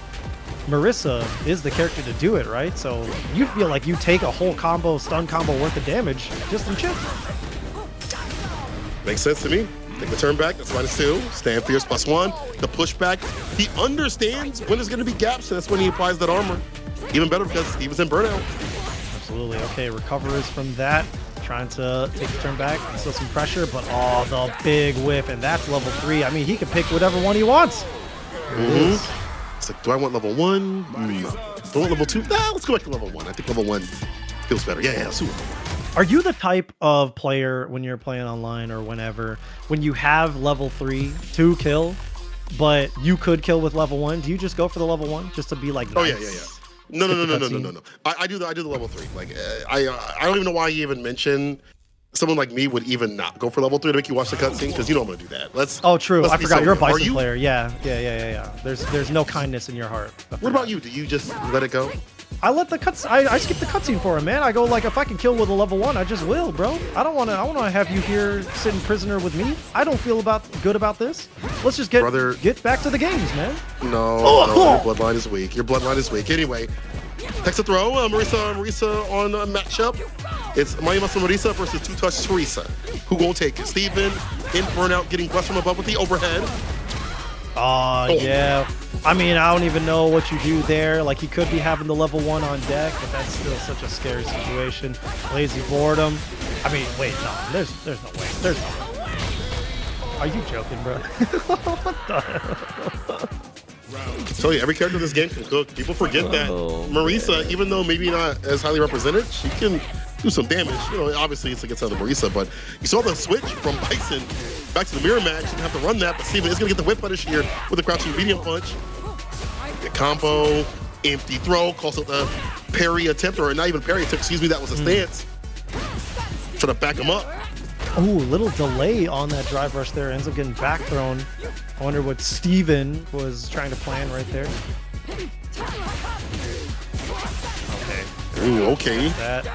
Marisa is the character to do it, right? So you feel like you take a whole combo, stun combo worth of damage just from chip. Makes sense to me. Take the turn back, that's -2. Stand fierce +1. The pushback, he understands when there's going to be gaps, and that's when he applies that armor. Even better because Steven's in burnout. Absolutely. Okay, recovers from that. Trying to take the turn back. Still some pressure, but oh, the big whiff, and that's level 3. I mean, he can pick whatever one he wants. It's like, do I want level 1? Do I want level 2? Nah, let's go back to level 1. I think level 1 feels better. Yeah, let's do it. Are you the type of player when you're playing online or whenever, when you have level 3 to kill, but you could kill with level 1, do you just go for the level 1 just to be like, nice? Oh, yeah. No. I do the level 3. Like, I don't even know why you even mention someone like me would even not go for level 3 to make you watch the cutscene, because you know I'm gonna do that. Oh, true. I forgot you're a Bison player. Yeah. There's no kindness in your heart. What about you? Do you just let it go? I let the cuts. I skip the cutscene for him, man. I go like, if I can kill with a level 1, I just will, bro. I don't want to have you here sitting prisoner with me. I don't feel good about this. Let's just get back to the games, man. No, your bloodline is weak. Your bloodline is weak. Anyway, next to throw, Marisa on a matchup. It's Mayimasa Marisa versus 2-touch Teresa. Who won't take it? Steven in burnout, getting blessed from above with the overhead. Yeah. I mean, I don't even know what you do there. Like, he could be having the level 1 on deck, but that's still such a scary situation. Lazyboredom. I mean, wait, no. There's no way. There's no way. Are you joking, bro? What the hell? I tell you, every character in this game can cook. People forget that Marisa, even though maybe not as highly represented, she can do some damage. You know, obviously it's against other Marisa, but you saw the switch from Bison back to the mirror match. Didn't have to run that, but Steven is going to get the whip punish here with a crouching medium punch. The combo, empty throw, calls out the parry attempt, or not even parry attempt, excuse me, that was a stance. Trying to back him up. Ooh, little delay on that drive rush there. Ends up getting back thrown. I wonder what Steven was trying to plan right there. Okay. Ooh, okay. That.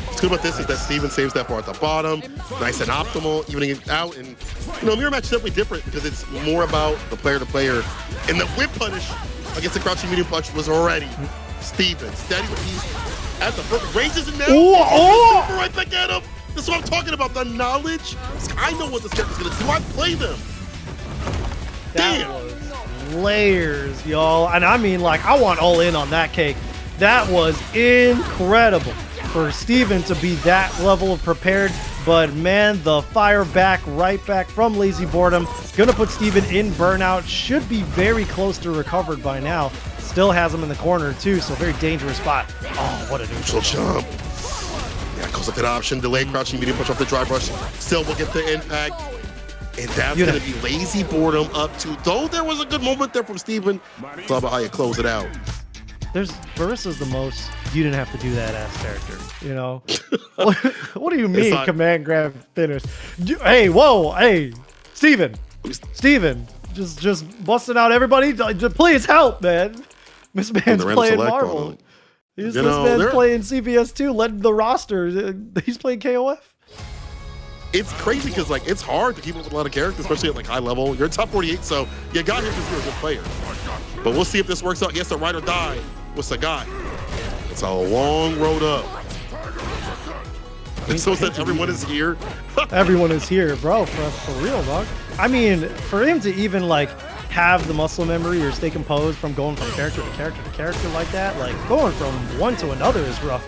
What's good about this is that Steven saves that bar at the bottom. Nice and optimal, evening it out. And, you know, mirror match is definitely different because it's more about the player to player. And the whip punish against the crouching medium punch was already Steven. Steady with these at the perfect ranges and now. Oh! Right back at him. This is what I'm talking about. The knowledge. I know what this character's going to do. I play them. That was layers, y'all. And I mean, like, I want all in on that cake. That was incredible for Steven to be that level of prepared. But man, the fire back, right back from Lazyboredom. Gonna put Steven in burnout. Should be very close to recovered by now. Still has him in the corner too, so very dangerous spot. Oh, what a neutral jump. Yeah, goes up that option. Delayed crouching medium punch off the drive rush. Still will get the impact. And that's going to be Lazyboredom up to, though there was a good moment there from Steven. It's all about how you close it out. Marisa's the most, you didn't have to do that ass character, you know? What do you mean command grab finish? Hey, whoa, hey, Steven, just busting out everybody. Just please help, man. This man's playing Marvel. This man's playing CBS 2, led the roster. He's playing KOF. It's crazy because, like, it's hard to keep up with a lot of characters, especially at, like, high level. You're top 48, so you got here because you're a good player. But we'll see if this works out. Yes, a ride or die with Sagat. It's a long road up. And so that everyone is here. Everyone is here, bro, for real, dog. I mean, for him to even, like, have the muscle memory or stay composed from going from character to character to character like that, like, going from one to another is rough.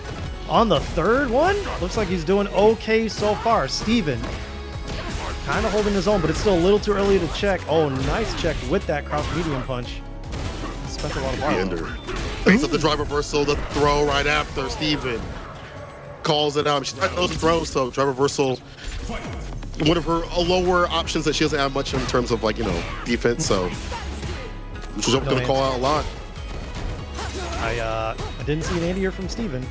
On the third one, looks like he's doing okay so far. Steven kind of holding his own, but it's still a little too early to check. Oh, nice check with that cross medium punch. Spent a lot of bar. Face up the drive reversal, the throw right after. Steven calls it out. She's not those throws, so drive reversal, one of her lower options that she doesn't have much in terms of, like, you know, defense. So she's going to call out a lot. I didn't see an anti-air from Steven.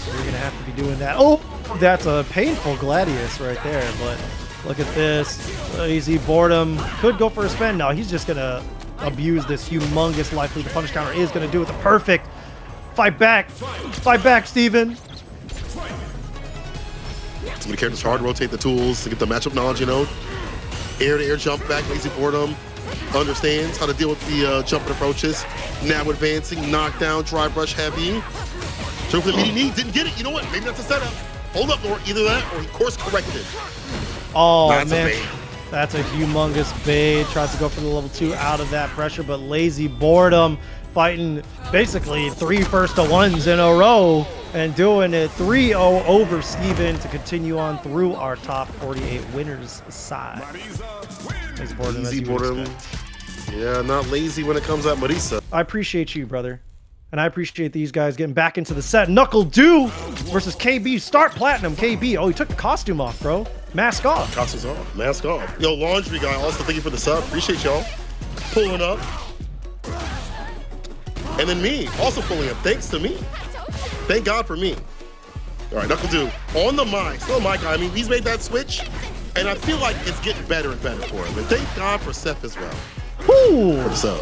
You're gonna have to be doing that. Oh, that's a painful Gladius right there. But look at this. Lazyboredom could go for a spin. No, he's just gonna abuse this humongous life lead. The punish counter is gonna do it. The perfect fight back, Steven. Some of the characters hard to rotate the tools to get the matchup knowledge. You know, air-to-air jump back. Lazyboredom understands how to deal with the jumping approaches. Now advancing, knockdown, drive rush heavy. So for the meaty knee, didn't get it. You know what? Maybe that's a setup. Hold up, or either that or he course corrected. Oh, man. That's a humongous bait. Tries to go for the level 2 out of that pressure, but Lazyboredom fighting basically 3 first-to-ones in a row and doing it 3-0 over Steven to continue on through our top 48 winners side. Lazyboredom. Yeah, not lazy when it comes at Marisa. I appreciate you, brother. And I appreciate these guys getting back into the set. NuckleDu versus KB. StarPlatinum KB. Oh, he took the costume off, bro. Mask off. Costume's off. Mask off. Yo, Laundry Guy, also thank you for the sub. Appreciate y'all pulling up. And then me, also pulling up. Thanks to me. Thank God for me. All right, NuckleDu on the mic. Still my guy. I mean, he's made that switch, and I feel like it's getting better and better for him. And thank God for Seth as well. Woo! For the sub.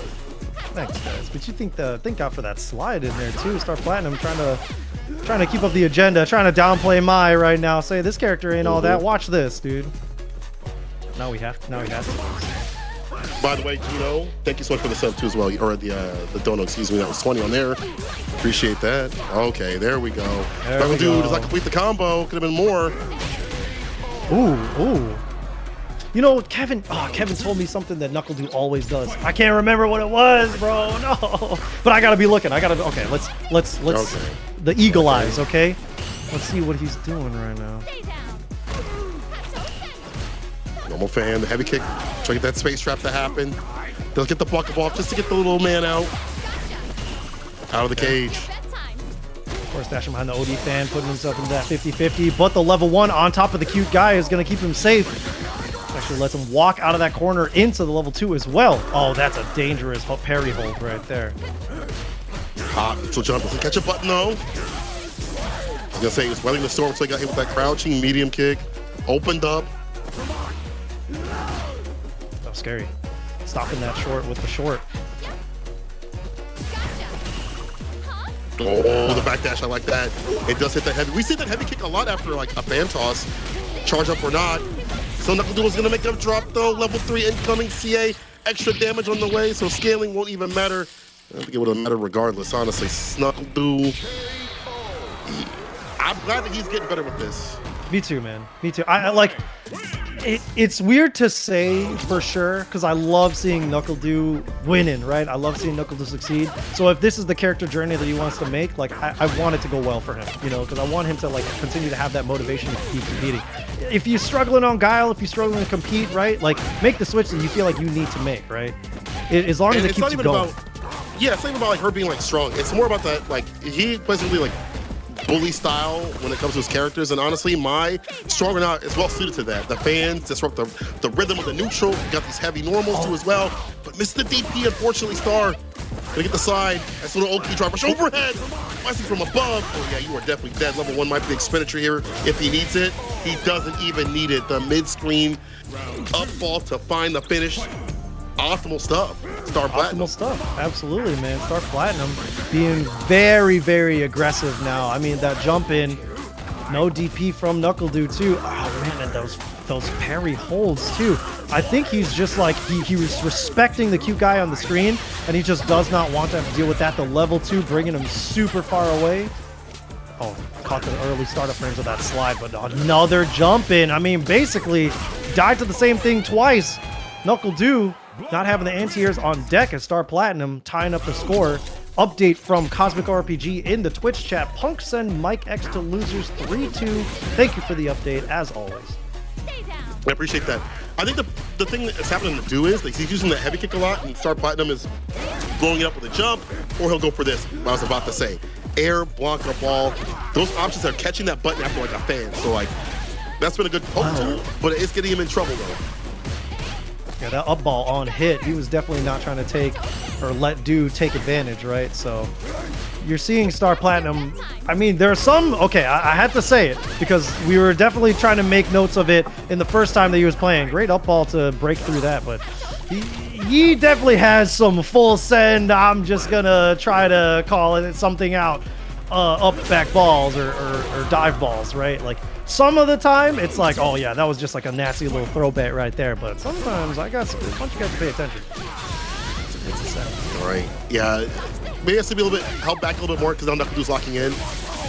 Thanks, guys. But you thank God for that slide in there too. StarPlatinum trying to keep up the agenda, trying to downplay Mai right now. Say this character ain't all that. Watch this, dude. Now we have to. By the way, Gino, thank you so much for the sub too as well. Or the donut, excuse me. That was 20 on there. Appreciate that. Okay, there we go. NuckleDu, does not complete the combo. Could have been more. Ooh. You know, Kevin told me something that NuckleDu always does. I can't remember what it was, bro. No. But I gotta be looking. Okay, let's okay. The eagle eyes, okay? Let's see what he's doing right now. Normal fan, the heavy kick. Try to get that space trap to happen. They'll get the block off just to get the little man out of the cage. Of course, dashing behind the OD fan, putting himself into that 50-50. But the level 1 on top of the cute guy is gonna keep him safe. Actually lets him walk out of that corner into the level 2 as well. Oh, that's a dangerous parry hold right there. Hot neutral jump. Doesn't catch a button though. was gonna say he was weathering the storm until he got hit with that crouching medium kick. Opened up. That was scary. Stopping that short with the short. Oh, the backdash, I like that. It does hit that heavy. We see that heavy kick a lot after like a fan toss. Charge up or not. So NuckleDu was gonna make him drop though. Level 3 incoming CA. Extra damage on the way, so scaling won't even matter. I think it would have mattered regardless, honestly. NuckleDu. I'm glad that he's getting better with this. Me too, man. Me too. I like. It's weird to say for sure because I love seeing NuckleDu winning, right? I love seeing NuckleDu succeed. So if this is the character journey that he wants to make, like I want it to go well for him, you know, because I want him to like continue to have that motivation to keep competing. If you're struggling on Guile, if you're struggling to compete, right? Like make the switch that you feel like you need to make, right? As long as it keeps you going. Yeah, it's not even about like her being like strong. It's more about that like he basically like bully style when it comes to his characters, and honestly, my strong or not is well suited to that. The fans disrupt the rhythm of the neutral. You got these heavy normals too as well. But Mr. DP, unfortunately, Star gonna get the side. That's a little OP drive rush overhead. Bison from above. Oh yeah, you are definitely dead. Level 1 might be the expenditure here if he needs it. He doesn't even need it. The mid-screen up ball to find the finish. Optimal stuff. StarPlatinum. Optimal stuff. Absolutely, man. StarPlatinum being very, very aggressive now. I mean, that jump in, no DP from NuckleDu too. Oh man, and those parry holds too. I think he's just like he was respecting the cute guy on the screen, and he just does not want to have to deal with that. The level 2 bringing him super far away. Oh, caught the early startup frames of that slide, but another jump in. I mean, basically died to the same thing twice. NuckleDu not having the anti-airs on deck as StarPlatinum tying up the score. Update from Cosmic RPG in the Twitch chat. Punk send Mikex to losers 3-2. Thank you for the update, as always. I appreciate that. I think the thing that's happening to Do is like, he's using the heavy kick a lot, and StarPlatinum is blowing it up with a jump, or he'll go for this, what I was about to say. Air, Blanka, ball. Those options are catching that button after like a fan. So like, that's been a good poke tool, but it's getting him in trouble though. Yeah, that up ball on hit, he was definitely not trying to take or let Do take advantage, right? So you're seeing StarPlatinum. I mean, there are some, okay, I had to say it because we were definitely trying to make notes of it in the first time that he was playing. Great up ball to break through that, but he definitely has some full send. I'm just gonna try to call it something out. Up back balls or dive balls, right? Like some of the time it's like, oh yeah, that was just like a nasty little throwback right there. But sometimes I got a bunch of guys to pay attention. It's a set. All right, yeah, maybe it has to be a little bit held back a little bit more because now NuckleDu's locking in.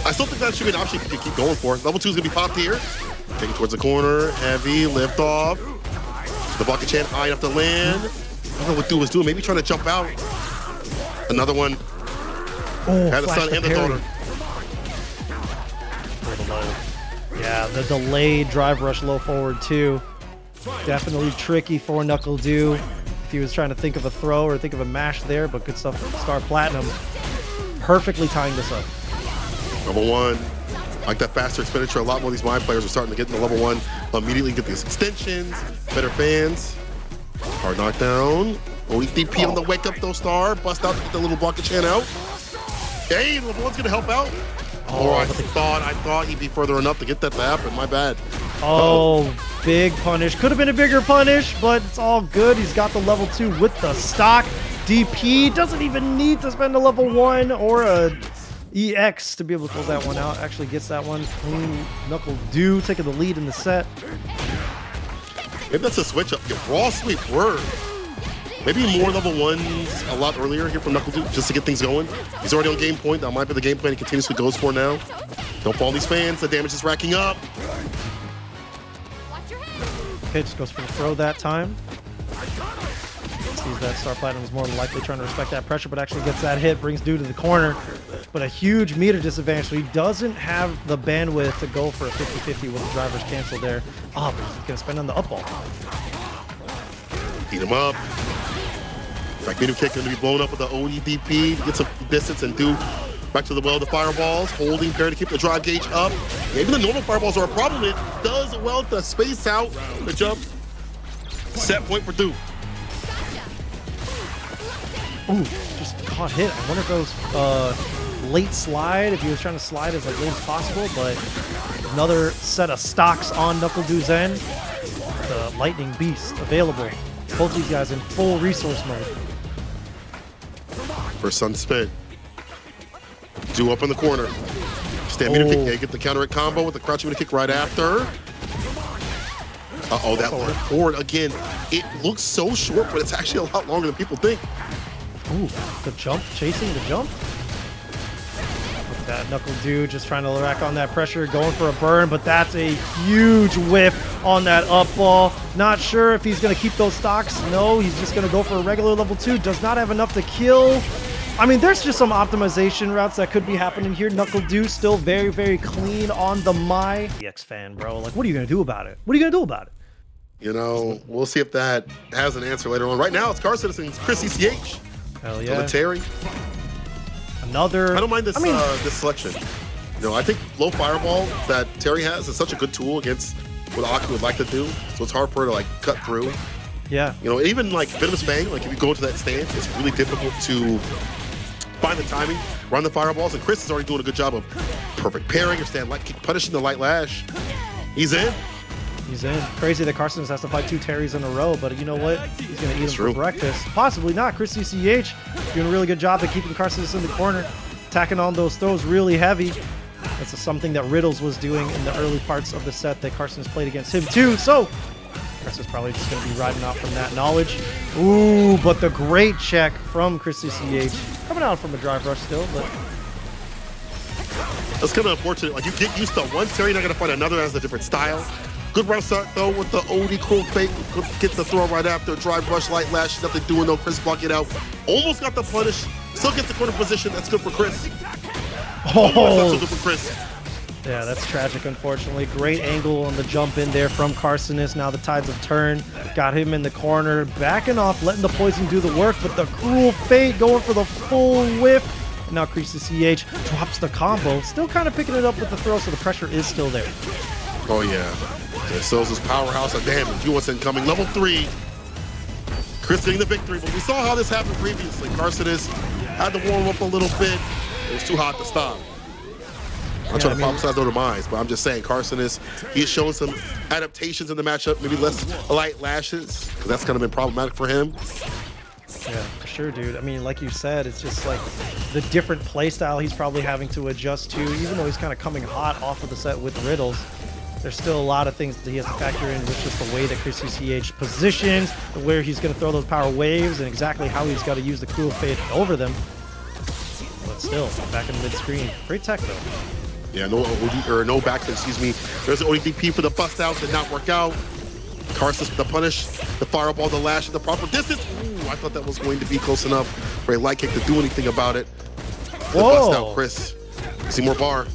I still think that should be an option you can keep going for. Level 2 is gonna be popped here. Taking towards the corner, heavy lift off. The bucket chain high enough to land. I don't know what Do was doing. Maybe trying to jump out. Another one. Oh, had the son and the daughter. Yeah, the delayed drive rush low forward too. Definitely tricky for NuckleDu if he was trying to think of a throw or think of a mash there, but good stuff from StarPlatinum. Perfectly tying this up. Level 1. Like that faster expenditure. A lot more of these My players are starting to get into level 1. Immediately get these extensions, better fans. Hard knockdown. ODP on the wake up though, Star. Bust out to get the little bucket chan out. Hey, level 1's gonna help out. Oh, I thought he'd be further enough to get that to happen. My bad. Oh, big punish. Could have been a bigger punish, but it's all good. He's got the level 2 with the stock. DP doesn't even need to spend a level 1 or a EX to be able to close that one out. Actually gets that one clean. NuckleDu taking the lead in the set. Maybe that's a switch up. Your raw sweep word. Maybe more level 1s a lot earlier here from NuckleDu just to get things going. He's already on game point. That might be the game plan he continuously goes for now. Don't fall these fans. The damage is racking up. Pitch goes for the throw that time. Sees that StarPlatinum is more than likely trying to respect that pressure, but actually gets that hit, brings Do to the corner. But a huge meter disadvantage, so he doesn't have the bandwidth to go for a 50-50 with the driver's cancel there. Oh, but he's going to spend on the up ball. Beat him up. Like medium kick going to be blown up with the ODP. Get some distance and Do back to the well. The fireballs holding pair to keep the drive gauge up. Yeah, even the normal fireballs are a problem. It does well to space out the jump. Set point for Do. Ooh, just caught hit. I wonder if those late slide if he was trying to slide as like late as possible, but another set of stocks on NuckleDu's end. The Lightning Beast available. Both these guys in full resource mode. For Sun Spit. Do up in the corner. Stand meter kick. Yeah, get the counter hit combo with the crouch meter kick right after. Uh-oh, that one forward again. It looks so short, but it's actually a lot longer than people think. Ooh, the jump, chasing the jump. Look at that NuckleDu just trying to rack on that pressure, going for a burn, but that's a huge whiff on that up ball. Not sure if he's going to keep those stocks. No, he's just going to go for a regular level 2. Does not have enough to kill. I mean, there's just some optimization routes that could be happening here. NuckleDu still very, very clean on the EX fan, bro. Like, what are you going to do about it? What are you going to do about it? You know, we'll see if that has an answer later on. Right now, it's Kharsonist and ChrisCCH. Hell yeah. Terry. Another. I don't mind this this selection. You know, I think low fireball that Terry has is such a good tool against what A.K.I would like to do. So it's hard for her to like cut through. Yeah. You know, even like Venomous Fang, like if you go into that stance, it's really difficult to find the timing, run the fireballs, and Chris is already doing a good job of perfect pairing or stand light kick, punishing the light lash. He's in. He's in. Crazy that Kharsonist has to fight 2 Terrys in a row, but you know what? He's going to eat him for breakfast. Possibly not. ChrisCCH doing a really good job at keeping Kharsonist in the corner, attacking on those throws really heavy. That's something that Riddles was doing in the early parts of the set that Kharsonist played against him too. So Kharsonist probably just going to be riding out from that knowledge. Ooh, but the great check from ChrisCCH. Coming out from a drive rush still, but that's kind of unfortunate. Like you get used to one Terry, you're not going to find another that has a different style. Good run start though with the OD cruel fake. Get the throw right after. Drive rush, light lash. Nothing doing though. Chris block it out. Almost got the punish. Still gets the corner position. That's good for Chris. Oh, that's good for Chris. Yeah, that's tragic, unfortunately. Great angle on the jump in there from Kharsonist. Now the tides have turned. Got him in the corner. Backing off, letting the poison do the work, but the cruel fate going for the full whiff. And now ChrisCCH drops the combo. Still kind of picking it up with the throw, so the pressure is still there. Oh, yeah. It sells his powerhouse of damage. You want incoming level 3. Chris getting the victory, but we saw how this happened previously. Kharsonist had to warm up a little bit. It was too hot to stop. I'm trying to prophesize their demise, but I'm just saying Kharsonist, he's shown some adaptations in the matchup, maybe less light lashes, because that's kind of been problematic for him. Yeah, for sure, dude. I mean, like you said, it's just like the different play style he's probably having to adjust to, even though he's kind of coming hot off of the set with Riddles. There's still a lot of things that he has to factor in with just the way that ChrisCCH positions, where he's going to throw those power waves, and exactly how he's got to use the cruel fate over them. But still, back in the mid-screen. Great tech, though. Yeah, no OD, or no back, excuse me. There's an ODP for the bust out, did not work out. Kharsonist with the punish, the fireball, the lash at the proper distance. Ooh, I thought that was going to be close enough for a light kick to do anything about it. The bust out, Chris. See more bar.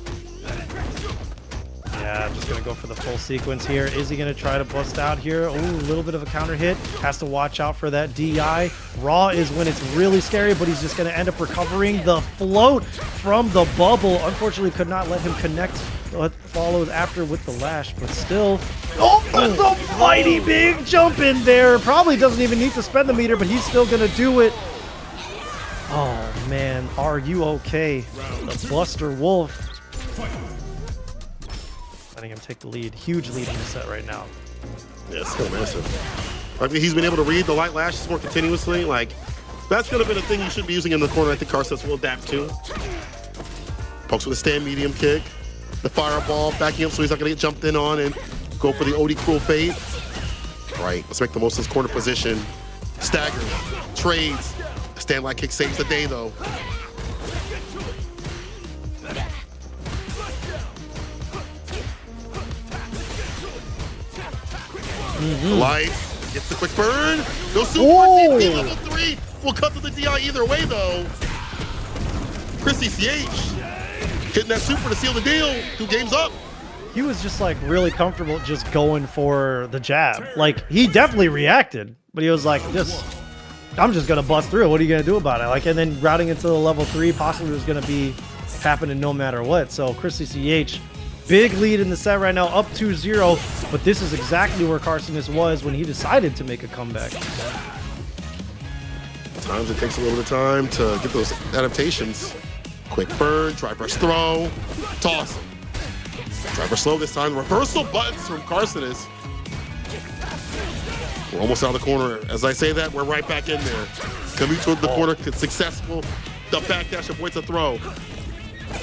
Yeah, just going to go for the full sequence here. Is he going to try to bust out here? Ooh, a little bit of a counter hit. Has to watch out for that DI. Raw is when it's really scary, but he's just going to end up recovering the float from the bubble. Unfortunately, could not let him connect what followed after with the lash, but still. Oh, that's a mighty big jump in there. Probably doesn't even need to spend the meter, but he's still going to do it. Oh, man. Are you okay? The Buster Wolf. Letting him take the lead. Huge lead in the set right now. Yeah, it's still massive. I mean, he's been able to read the light lashes more continuously. Like, that's going to be the thing you should be using in the corner. I think Kharsonist will adapt to. Pokes with a stand medium kick. The fireball backing up so he's not going to get jumped in on and go for the OD cruel fade. All right, let's make the most of his corner position. Staggers, trades. Stand light kick saves the day, though. Life gets the quick burn. No super DP level 3. We'll cut to the DI either way, though. ChrisCCH hitting that super to seal the deal. 2 games up. He was just like really comfortable just going for the jab. Like he definitely reacted, but he was like, I'm just gonna bust through. What are you gonna do about it? Like, and then routing into the level 3 possibly was gonna be happening no matter what. So ChrisCCH, big lead in the set right now, up 2-0, but this is exactly where Kharsonist was when he decided to make a comeback. Sometimes it takes a little bit of time to get those adaptations. Quick burn, drive rush throw, toss. Drive rush slow this time. Reversal buttons from Kharsonist. We're almost out of the corner. As I say that, we're right back in there. Coming toward the corner, successful. The backdash avoids a throw.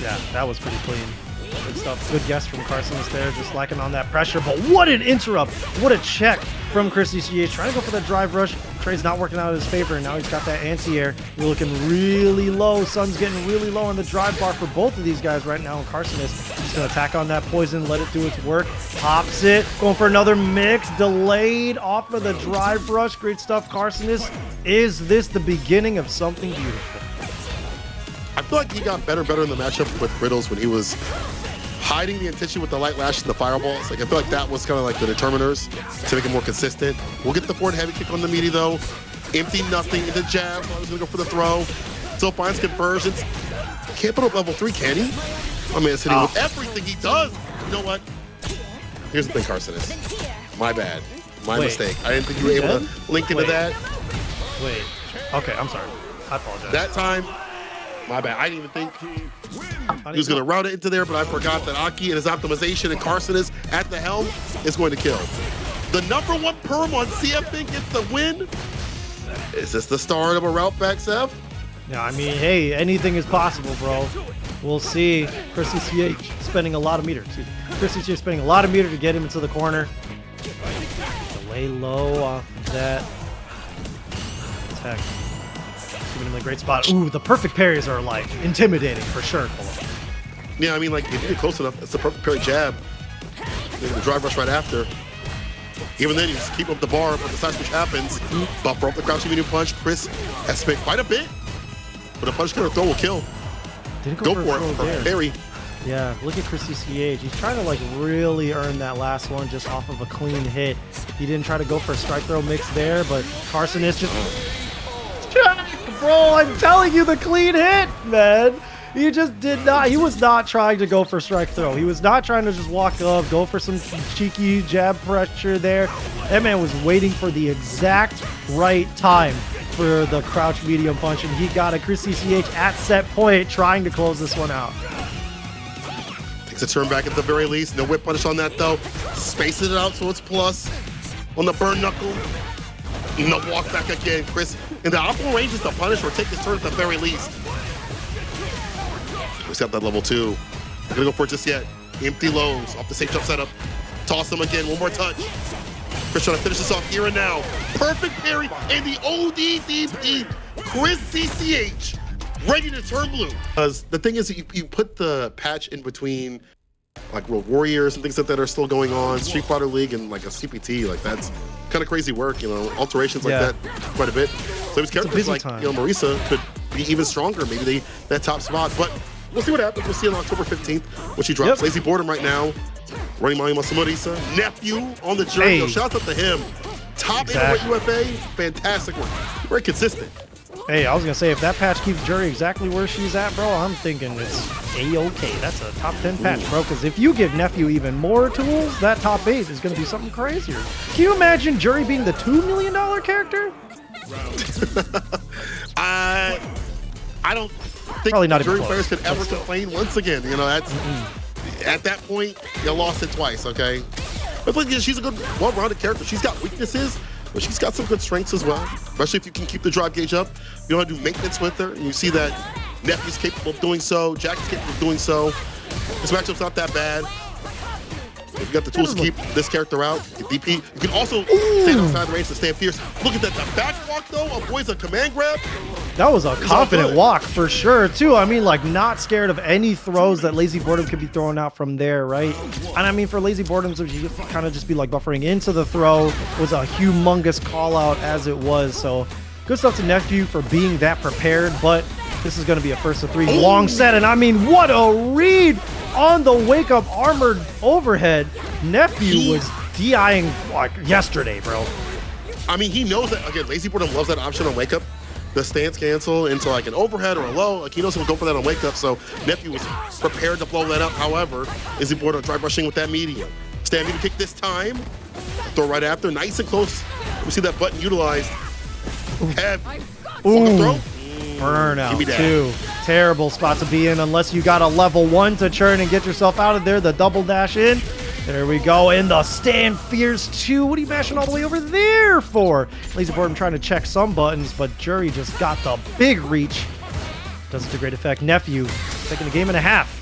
Yeah, that was pretty clean. Good stuff. Good guess from Kharsonist there, just lacking on that pressure. But what an interrupt. What a check from ChrisCCH. Trying to go for the drive rush. Trade's not working out in his favor, and now he's got that anti-air. We're looking really low. Sun's getting really low on the drive bar for both of these guys right now. And Kharsonist just going to attack on that poison, let it do its work. Pops it. Going for another mix. Delayed off of the drive rush. Great stuff, Kharsonist. Is this the beginning of something beautiful? I feel like he got better in the matchup with Riddles when he was hiding the intention with the light lash and the fireballs. Like, I feel like that was kind of like the determiners to make it more consistent. We'll get the forward heavy kick on the meaty though. Empty nothing into jab. I was gonna go for the throw. Still finds conversions. Can't put up level 3, can he? I mean, it's hitting with everything he does. You know what? Here's the thing, Kharsonist. My bad. My mistake. I didn't think you were able to link into that. Wait. Okay, I'm sorry. I apologize. That time, my bad. I didn't even think he was going to route it into there, but I forgot that A.K.I and his optimization and Kharsonist at the helm is going to kill. The #1 perm on CFN gets the win. Is this the start of a route back, Seth? Yeah, I mean, hey, anything is possible, bro. We'll see. ChrisCCH spending a lot of meter. ChrisCCH spending a lot of meter to get him into the corner. Lay low off that attack. Giving him a great spot. Ooh, the perfect parries are like intimidating for sure. Yeah, I mean, like, if you get close enough, it's the perfect parry jab. Maybe the drive rush right after. Even then, you just keep up the bar, but the side switch happens. Buffer up the crouching medium punch. Chris has spent quite a bit, but a punch counter throw will kill. Didn't go for it. For parry. Yeah, look at ChrisCCH. He's trying to like really earn that last one just off of a clean hit. He didn't try to go for a strike throw mix there, but Kharsonist just... Bro, I'm telling you, the clean hit, man. He just did not. He was not trying to go for strike throw. He was not trying to just walk up, go for some cheeky jab pressure there. That man was waiting for the exact right time for the crouch medium punch, and he got a ChrisCCH at set point trying to close this one out. Takes a turn back at the very least. No whip punish on that, though. Spaces it out so it's plus on the burn knuckle. No walk back again, Chris. In the optimal range is to punish or take his turn at the very least. He's got that level 2. Not gonna go for it just yet. Empty lows off the safe jump setup. Toss him again, one more touch. Chris trying to finish this off here and now. Perfect parry and the ODDP. ChrisCCH ready to turn blue. Because the thing is, you put the patch in between like Road Warriors and things like that are still going on, Street Fighter League and like a CPT, like that's kind of crazy work, you know, alterations like that quite a bit. So his characters like, you know, Marisa could be even stronger, maybe that top spot, but we'll see what happens. We'll see on October 15th when she drops. Lazyboredom right now, running volume on Marisa. Nephew on the journey. Yo, shout out to him. Top UFA, fantastic work. Very consistent. Hey, I was going to say, if that patch keeps Juri exactly where she's at, bro, I'm thinking it's A-OK. That's a top 10 patch, bro, because if you give Nephew even more tools, that top 8 is going to be something crazier. Can you imagine Juri being the $2 million character? I don't think Juri players could ever complain once again. You know, that's at that point, you lost it twice, okay? But look, she's a good, well-rounded character. She's got weaknesses, but she's got some good strengths as well, especially if you can keep the drive gauge up. You don't have to do maintenance with her, and you see that Nephew's capable of doing so, Jack is capable of doing so. This matchup's not that bad. If you got the tools to keep this character out, you can DP. You can also stand outside the range to stand fierce. Look at that, the back walk though, avoids a command grab. That was a confident walk for sure too. I mean, like not scared of any throws that Lazyboredom could be throwing out from there, right? And I mean, for Lazyboredom to kind of just be like buffering into the throw was a humongous call out as it was. So good stuff to Nephew for being that prepared, but this is going to be a first of 3 long set. And I mean, what a read on the wake up armored overhead. Nephew was DIing like yesterday, bro. I mean, he knows that, again, Lazyboredom loves that option on wake up. The stance cancel into like an overhead or a low. Like he knows he'll go for that on wake up. So Nephew was prepared to blow that up. However, Lazyboredom drive rushing with that medium. Stand medium kick this time. Throw right after, nice and close. We see that button utilized. Heavy. Throw. Burnout too. Terrible spot to be in unless you got a level 1 to churn and get yourself out of there. The double dash in. There we go. And the stand fierce 2. What are you mashing all the way over there for? Lazyboredom trying to check some buttons, but Juri just got the big reach. Does it to great effect. Nephew taking a game and a half.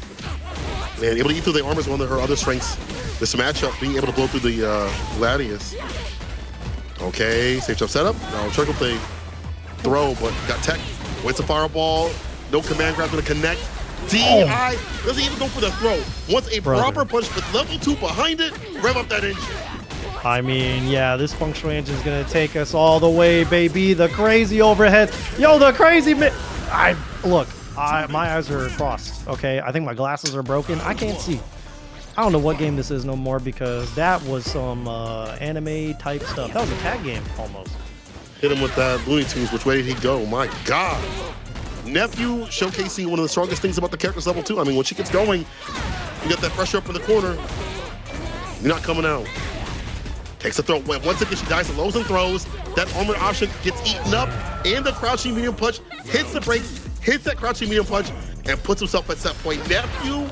Man, able to eat through the armor is one of her other strengths. This matchup, being able to blow through the Gladius. Okay, safe jump setup. No, trickle play. Throw, but got tech. Waits a fireball. No command grab to connect. DI doesn't even go for the throw. Wants a proper punch with level 2 behind it. Rev up that engine. I mean, yeah, this functional engine is going to take us all the way, baby. The crazy overheads. Yo, the crazy... Look, my eyes are crossed, okay? I think my glasses are broken. I can't see. I don't know what game this is no more because that was some anime-type stuff. That was a tag game, almost. Hit him with that Looney Tunes. Which way did he go? My God. Nephew showcasing one of the strongest things about the character's level 2. I mean, when she gets going, you got that pressure up in the corner. You're not coming out. Takes a throw. Once again, she dies to lows and throws. That armored option gets eaten up. And the crouching medium punch hits the brakes, hits that crouching medium punch, and puts himself at set point. Nephew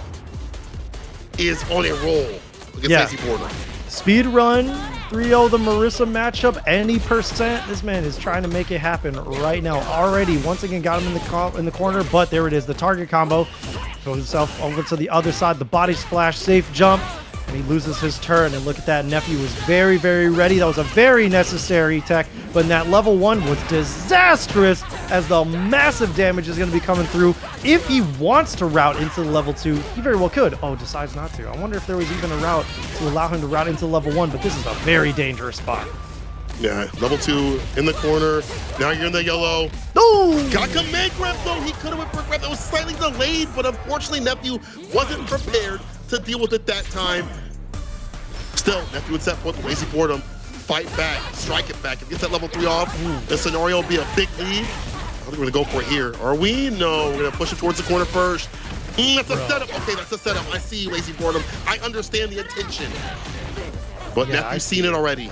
is on a roll against Lazyboredom. Speed run, 3-0 the Marisa matchup, any percent. This man is trying to make it happen right now. Already, once again, got him in the corner, but there it is, the target combo. Throws himself over to the other side, the body splash, safe jump, and he loses his turn. And look at that, Nephew was very, very ready. That was a very necessary tech, but in that level 1 was disastrous as the massive damage is going to be coming through. If he wants to route into the level 2, he very well could. Oh, decides not to. I wonder if there was even a route to allow him to route into level 1, but this is a very dangerous spot. Yeah, level 2 in the corner. Now you're in the yellow. No! Got command grab though. He could have went for a grab that was slightly delayed, but unfortunately Nephew wasn't prepared to deal with it that time. Still, Nephew would set forth Lazyboredom. Fight back, strike it back. If gets that level 3 off, the scenario will be a big lead. I think we're gonna go for it here. Are we? No, we're gonna push it towards the corner first. That's a setup. Okay, that's a setup. I see you, Lazyboredom. I understand the intention. But yeah, Nephew's seen it already.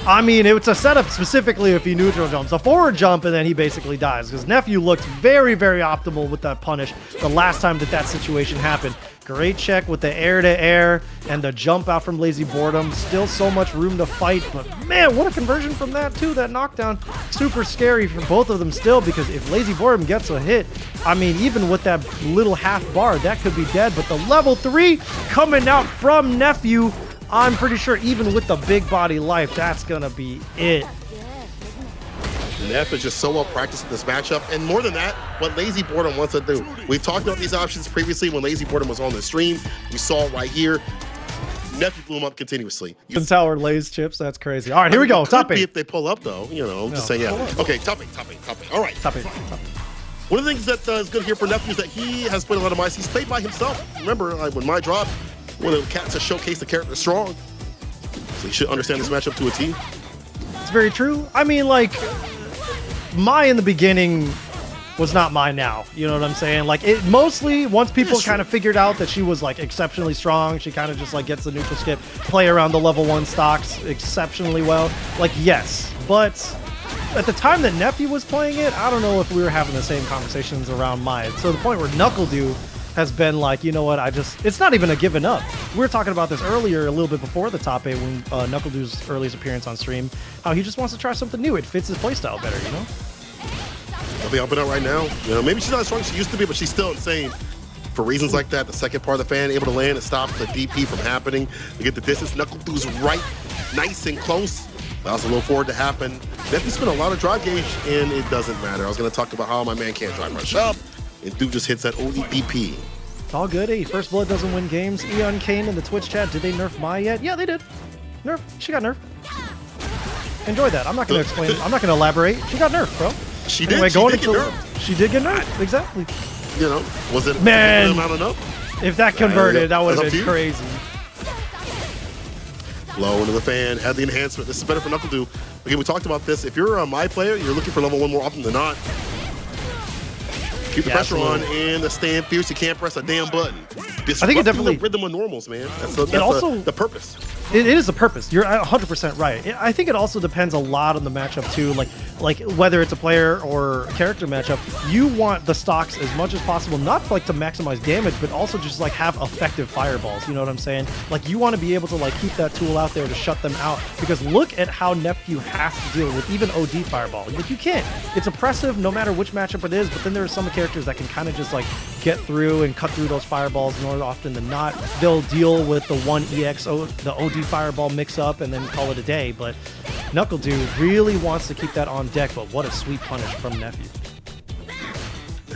I mean, it's a setup specifically if he neutral jumps. A forward jump, and then he basically dies. Because Nephew looked very, very optimal with that punish the last time that situation happened. Great check with the air-to-air and the jump out from Lazyboredom. Still so much room to fight, but man, what a conversion from that too, that knockdown. Super scary for both of them still, because if Lazyboredom gets a hit, I mean, even with that little half bar, that could be dead. But the level 3 coming out from Nephew, I'm pretty sure even with the big body life, that's gonna be it. Neff is just so well practiced in this matchup, and more than that, what Lazyboredom wants to do. We've talked about these options previously when Lazyboredom was on the stream. We saw it right here. Nephew blew him up continuously. Tower Lays chips, that's crazy. All right, here we go. Top 8. If they pull up though, you know, just saying, yeah. Okay, top 8. All right. Top 8. One of the things that is good here for Nephew is that he has played a lot of mice. He's played by himself. Remember, when my drop, one of the cats has showcased the character strong. So he should understand this matchup to a T. It's very true. I mean, like, Mai in the beginning was not Mai now. You know what I'm saying? Like, it mostly, once people kind of figured out that she was, like, exceptionally strong, she kind of just, like, gets the neutral skip, play around the level 1 stocks exceptionally well. Like, yes. But at the time that Nephew was playing it, I don't know if we were having the same conversations around Mai. So the point where NuckleDu has been like, you know what, it's not even a giving up. We were talking about this earlier, a little bit before the top 8, when NuckleDu's earliest appearance on stream, how he just wants to try something new. It fits his playstyle better, you know? I'll be helping out right now. You know, maybe she's not as strong as she used to be, but she's still insane. For reasons like that, the second part of the fan able to land and stop the DP from happening. To get the distance, NuckleDu's right, nice and close. Allows a little forward to happen. Nephew spent a lot of drive gauge, and it doesn't matter. I was going to talk about how my man can't drive rush up, and dude just hits that ODDP. It's all good. Hey, First Blood doesn't win games. Eon Kane in the Twitch chat, did they nerf Mai yet? Yeah, they did. Nerf. She got nerfed. Enjoy that. I'm not going to explain. I'm not going to elaborate. She got nerfed, bro. She did. She did get nerfed. She did get nerfed. Exactly. You know, was it amount enough? If that converted, that would have been crazy. Low into the fan, had the enhancement. This is better for NuckleDu. Again, we talked about this. If you're a Mai player, you're looking for level 1 more often than not. Keep the pressure on, and the stand fierce. You can't press a damn button. I think it definitely the rhythm of normals, man. That's the purpose. It is the purpose. You're 100% right. I think it also depends a lot on the matchup too. Like like whether it's a player or character matchup, you want the stocks as much as possible, not like to maximize damage, but also just like have effective fireballs. You know what I'm saying? Like you want to be able to like keep that tool out there to shut them out, because look at how Nephew has to deal with even OD fireball. Like you can't. It's oppressive no matter which matchup it is, but then there are some characters that can kind of just like get through and cut through those fireballs more often than not. They'll deal with the one EX, the OD fireball mix up and then call it a day, but NuckleDu really wants to keep that on deck, but what a sweet punish from Nephew.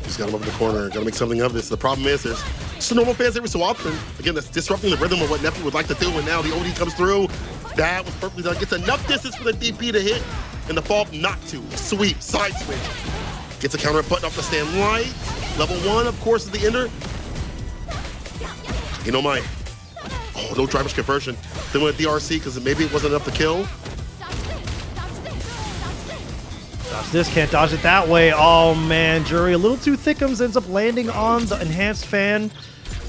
He's got him up in the corner. Got to make something of this. The problem is there's just normal fans every so often. Again, that's disrupting the rhythm of what Nephew would like to do, and now the OD comes through. That was perfectly done. Gets enough distance for the DP to hit, and the fall not to. Sweep, side switch. Gets a counter button off the stand light. Level 1, of course, is the ender. You know my... Oh, no driver's conversion. Then went DRC because maybe it wasn't enough to kill. Dodge this, can't dodge it that way. Oh man, Juri a little too thickums, ends up landing on the enhanced fan.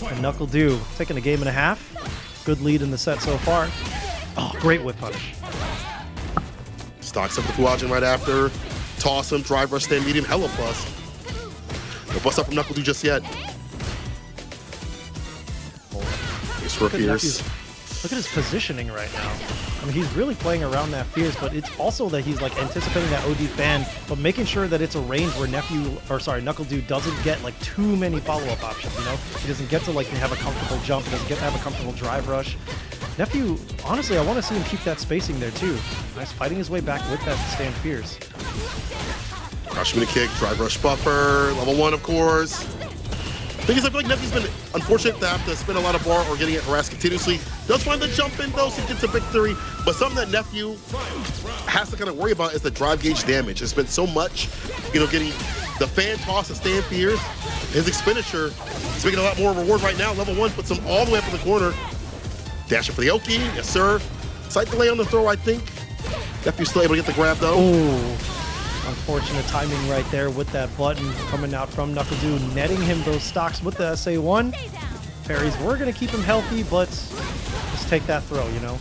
And NuckleDu taking a game and a half. Good lead in the set so far. Oh, great whip punish. Stocks up the Fuajin right after. Toss him, drive rush, stand medium, hella plus. No bust up from NuckleDu just yet. He's for Fierce. Look at his positioning right now. I mean, he's really playing around that Fierce, but it's also that he's like anticipating that OD fan, but making sure that it's a range where NuckleDu doesn't get like too many follow-up options, you know? He doesn't get to like have a comfortable jump, he doesn't get to have a comfortable drive rush. Nephew, honestly, I want to see him keep that spacing there too. Nice fighting his way back with that stand Fierce. Crouch mini kick, drive rush buffer, level 1 of course. Thing is, I feel like Nephew's been unfortunate to have to spin a lot of bar or getting it harassed continuously. Does find the jump in though, so he gets a victory. But something that Nephew has to kind of worry about is the drive gauge damage. It's been so much, you know, getting the fan toss and stand Fierce. His expenditure is making a lot more reward right now. Level 1 puts him all the way up in the corner. Dashing for the Oki, yes sir. Slight delay on the throw, I think. Nephew's still able to get the grab though. Ooh. Unfortunate timing right there with that button coming out from NuckleDu, netting him those stocks with the SA1. Parries were going to keep him healthy, but just take that throw, you know?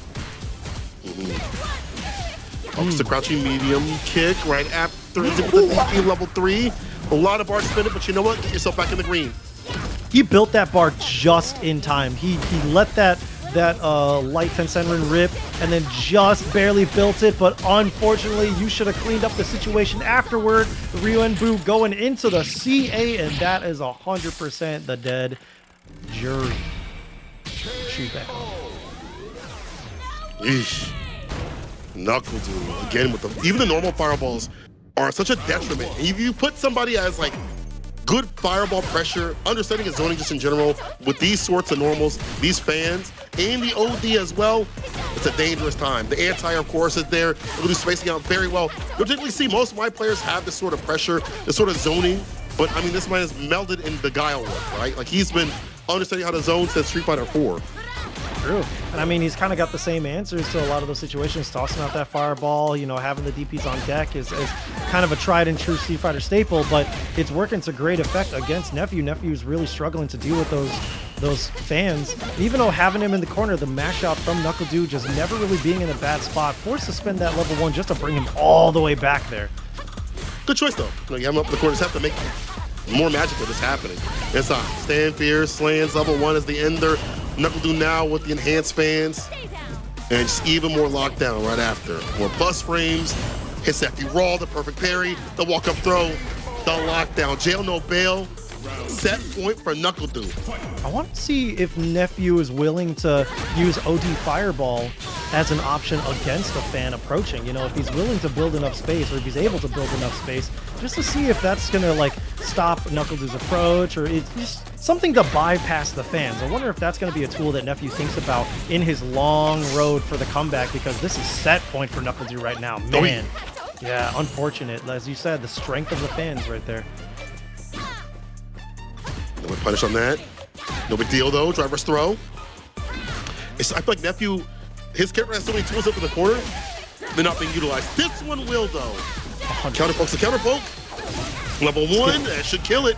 The crouching medium kick right after the level 3. A lot of bar spinning, but you know what? Get yourself back in the green. He built that bar just in time. He let that light Tensenrin rip and then just barely built it, but unfortunately you should have cleaned up the situation afterward. Ryuenbu going into the CA, and that is 100% the dead Juri. Shoot back home. Yeesh. NuckleDu again with the even the normal fireballs are such a detriment. If you put somebody as like good fireball pressure, understanding his zoning just in general, with these sorts of normals, these fans, and the OD as well, it's a dangerous time. The anti, of course, is there. They'll do spacing out very well. You'll typically see most of my players have this sort of pressure, this sort of zoning, but I mean, this man has melded in the Guile work, right? Like he's been understanding how to zone since Street Fighter 4. True. And I mean, he's kind of got the same answers to a lot of those situations. Tossing out that fireball, you know, having the DPs on deck is kind of a tried and true Street Fighter staple, but it's working to great effect against Nephew. Nephew's really struggling to deal with those fans. Even though having him in the corner, the mash out from NuckleDu just never really being in a bad spot, forced to spend that level 1 just to bring him all the way back there. Good choice though. You know, you have him up in the corner, just have to make more magic of this happening. It's stand Fierce, slams, level 1 is the ender. NuckleDu now with the enhanced fans, and just even more lockdown right after. More plus frames, hits that raw, the perfect parry, the walk-up throw, the lockdown. Jail no bail, set point for NuckleDu. I want to see if Nephew is willing to use OD Fireball as an option against a fan approaching. You know, if he's willing to build enough space, or if he's able to build enough space, just to see if that's going to like stop NuckleDu's approach, or it's just something to bypass the fans. I wonder if that's going to be a tool that Nephew thinks about in his long road for the comeback, because this is set point for NuckleDu right now. Man, yeah, unfortunate. As you said, the strength of the fans right there. No punish on that. No big deal though. Driver's throw. I feel like Nephew, his character has so many tools up in the corner, they're not being utilized. This one will though. Counterpoke's a counterpoke. Level 1, that should kill it.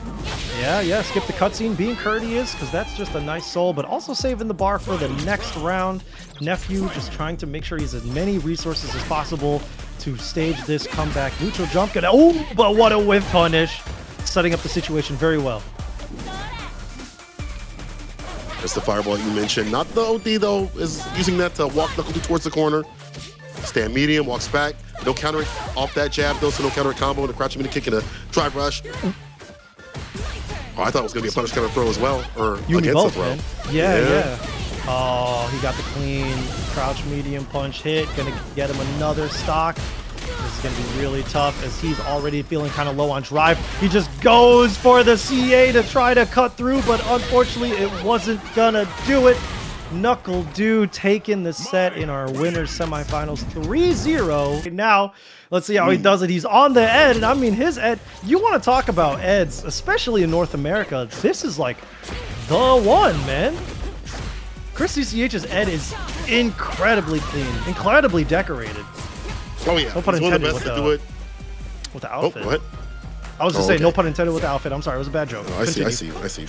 Yeah, skip the cutscene, being courteous, because that's just a nice soul, but also saving the bar for the next round. Nephew just trying to make sure he has as many resources as possible to stage this comeback. Neutral jump, oh, but what a whiff punish. Setting up the situation very well. There's the fireball you mentioned. Not the OD, though, is using that to walk NuckleDu towards the corner. Stand medium, walks back. No counter off that jab, though, so no counter combo. And a crouching mini kick and a drive rush. Oh, I thought it was going to be a punish counter throw as well. Or You against both, the throw. man. Yeah. Oh, he got the clean crouch medium punch hit. Gonna get him another stock. This is going to be really tough as he's already feeling kind of low on drive. He just goes for the CA to try to cut through, but unfortunately it wasn't going to do it. NuckleDu taking the set in our winners semifinals 3-0. Now, let's see how he does it. He's on the Ed, and I mean his Ed, you want to talk about Eds, especially in North America. This is like the one, man. ChrisCCH's Ed is incredibly clean, incredibly decorated. Oh, yeah. No pun He's one of the intended best to do it. With the outfit. Oh, what? I was just saying, okay. no pun intended with the outfit. I'm sorry, it was a bad joke. Oh, I see. I see. I see.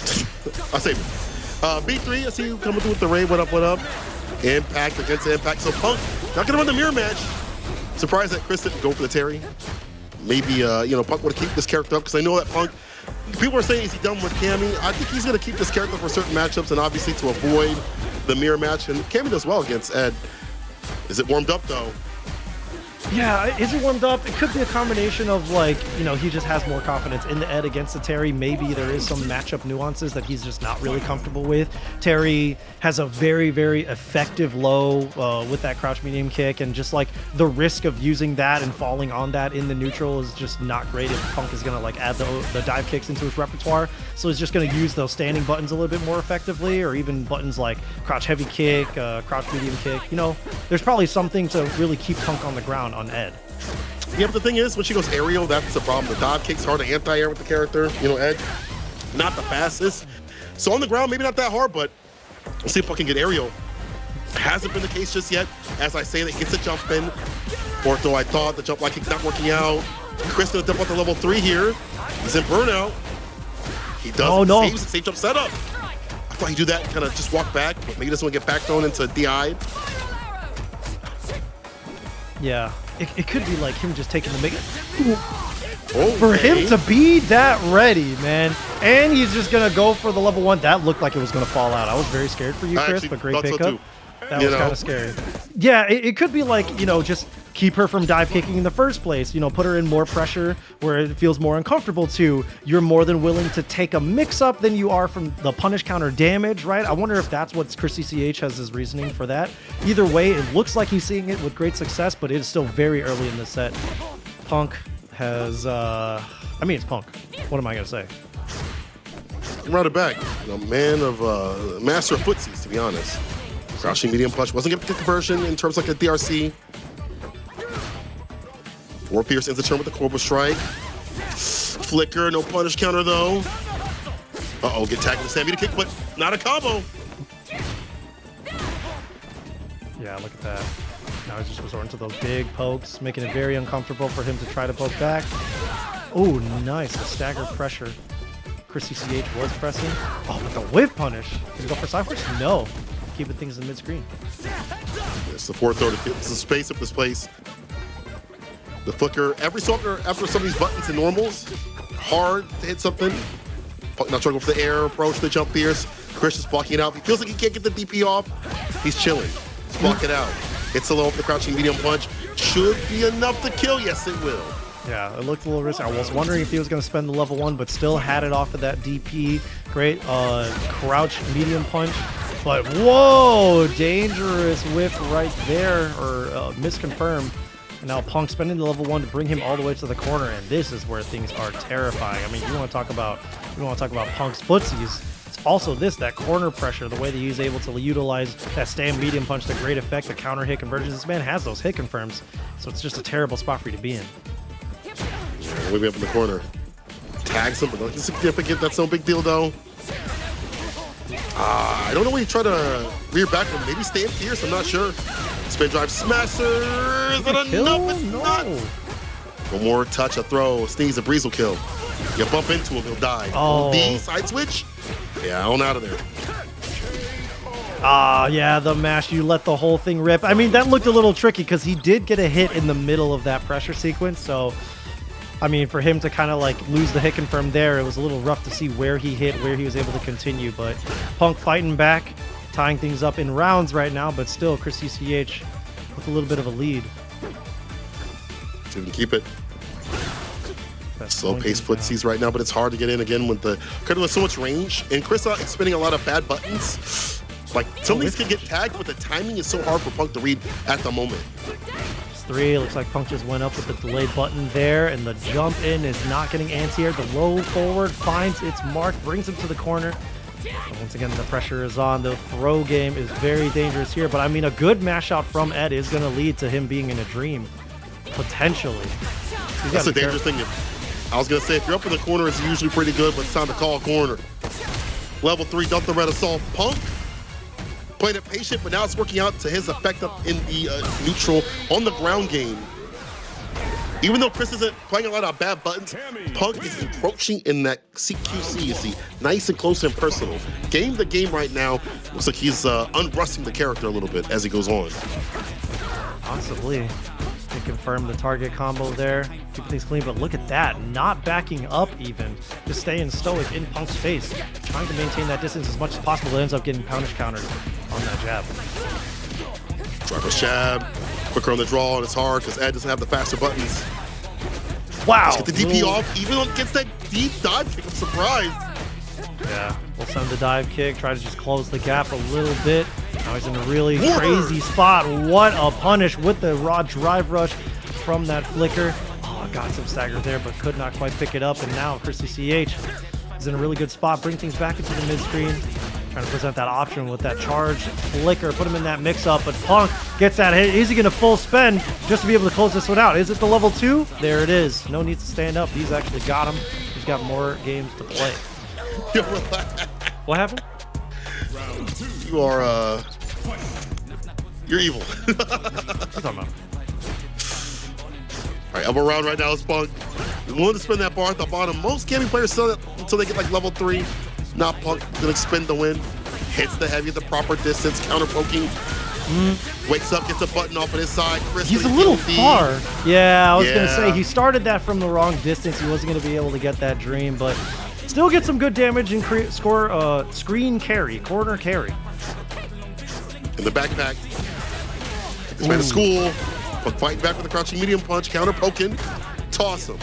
B3, I see you coming through with the raid. What up, what up? Impact against Impact. So Punk not going to run the mirror match. Surprised that Chris didn't go for the Terry. Maybe, Punk would keep this character up because I know that Punk, people are saying, is he done with Cammy? I think he's going to keep this character for certain matchups and obviously to avoid the mirror match. And Cammy does well against Ed. Is it warmed up, though? Yeah, is it warmed up? It could be a combination of he just has more confidence in the Ed against the Terry. Maybe there is some matchup nuances that he's just not really comfortable with. Terry has a very, very effective low with that crouch medium kick, and just like the risk of using that and falling on that in the neutral is just not great if Punk is going to add the dive kicks into his repertoire. So he's just going to use those standing buttons a little bit more effectively, or even buttons like crouch heavy kick, crouch medium kick. There's probably something to really keep Punk on the ground on Ed. Yeah, but the thing is, when she goes aerial, that's the problem. The dive kick's hard to anti-air with the character. Ed, not the fastest. So on the ground, maybe not that hard, but we'll see if I can get aerial. Hasn't been the case just yet. As I say, that gets a jump in. Or though I thought the jump like kick's not working out. Chris gonna dump out the level 3 here. He's in burnout. He does. Oh, no. Safe jump setup. I thought he'd do that, kind of just walk back, but maybe doesn't want to get back thrown into DI. Yeah, it could be like him just taking the make. Okay. For him to be that ready, man, and he's just gonna go for the level 1. That looked like it was gonna fall out. I was very scared for you, Chris, but great pickup. That was kind of scary. Yeah, it could be like, just keep her from dive kicking in the first place. Put her in more pressure where it feels more uncomfortable to. You're more than willing to take a mix-up than you are from the punish counter damage, right? I wonder if that's what ChrisCCH has his reasoning for that. Either way, it looks like he's seeing it with great success, but it is still very early in the set. Punk has, it's Punk. What am I going to say? Right it back. Man of, master of footsies, to be honest. Crouching medium punch. Wasn't getting the conversion in terms like a DRC. 4 Pierce ends the turn with the Corporal Strike. Flicker, no punish counter though. Uh-oh, get tagged with the Sammy to kick, but not a combo. Yeah, look at that. Now he's just resorting to those big pokes, making it very uncomfortable for him to try to poke back. Oh, nice. The stagger pressure. ChrisCCH was pressing. Oh, but the whip punish. Can he go for side force? No. Keeping things in mid-screen. It's the 4 throw to get some space up this place. The flicker, every so after some of these buttons and normals, hard to hit something. Not trying to go for the air approach, the jump fierce. Chris is blocking it out. He feels like he can't get the DP off. He's chilling. He's blocking it out. Hits the low up the crouching medium punch. Should be enough to kill. Yes, it will. Yeah, it looked a little risky. I was wondering if he was going to spend the level 1, but still had it off of that DP. Great crouch medium punch. But whoa, dangerous whiff right there, or misconfirmed. And now Punk spending the level 1 to bring him all the way to the corner, and this is where things are terrifying. I mean, you want to talk about Punk's footsies. It's also that corner pressure, the way that he's able to utilize that stand medium punch to great effect, the counter hit conversions. This man has those hit confirms, so it's just a terrible spot for you to be in. Yeah, way up in the corner. Tags him, but nothing significant. That's no big deal though. I don't know when you try to rear back from. Maybe stay in fierce. I'm not sure. Spin drive smasher. Is that enough? It's not. One more touch, a throw, sneeze, a breeze will kill. You bump into him, he'll die. Oh. D, side switch? Yeah, on out of there. Ah, yeah, the mash, you let the whole thing rip. I mean, that looked a little tricky because he did get a hit in the middle of that pressure sequence. So, I mean, for him to kind of like lose the hit confirm there, it was a little rough to see where he hit, where he was able to continue. But Punk fighting back, tying things up in rounds right now, but still ChrisCCH with a little bit of a lead. Didn't keep it. Slow-paced footsies right now, but it's hard to get in again with so much range. And Chris spinning a lot of bad buttons. Like, some of these can get tagged, but the timing is so hard for Punk to read at the moment. It's 3. Looks like Punk just went up with the delayed button there, and the jump in is not getting anti-air. The low forward finds its mark, brings him to the corner. And once again, the pressure is on. The throw game is very dangerous here, but I mean, a good mash out from Ed is going to lead to him being in a dream, potentially. That's a dangerous thing. I was going to say, if you're up in the corner, it's usually pretty good, but it's time to call a corner. Level 3, dump the red assault. Punk played it patient, but now it's working out to his effect up in the neutral on the ground game. Even though Chris isn't playing a lot of bad buttons, Punk is encroaching in that CQC, you see, nice and close and personal. Game to game right now, looks like he's unrusting the character a little bit as he goes on. Possibly. They confirmed the target combo there, keeping things clean, but look at that, not backing up even, just staying stoic in Punk's face, trying to maintain that distance as much as possible. It ends up getting punish counters on that jab. Driver's jab, quicker on the draw, and it's hard because Ed doesn't have the faster buttons. Wow! Let's get the DP off, even though it gets that deep dive kick, I'm surprised. Yeah, we'll send the dive kick, try to just close the gap a little bit. Now he's in a really crazy spot. What a punish with the raw drive rush from that flicker. Oh, got some stagger there, but could not quite pick it up. And now ChrisCCH is in a really good spot. Bring things back into the mid-screen. Trying to present that option with that charge flicker. Put him in that mix-up, but Punk gets that hit. Is he going to full spend just to be able to close this one out? Is it the level 2? There it is. No need to stand up. He's actually got him. He's got more games to play. What happened? You are, you're evil. What are you talking about? All right, elbow round right now is Punk. He's willing to spin that bar at the bottom. Most Cammy players sell it until they get like level 3. Not Punk, gonna spin the win. Hits the heavy at the proper distance, counter poking. Wakes up, gets a button off on his side. Chris, he's a little far. Yeah, I was gonna say, he started that from the wrong distance. He wasn't gonna be able to get that dream, but still get some good damage and score screen carry, corner carry. In the backpack. He's made a school. But fighting back with a crouching medium punch, counter poking, toss him.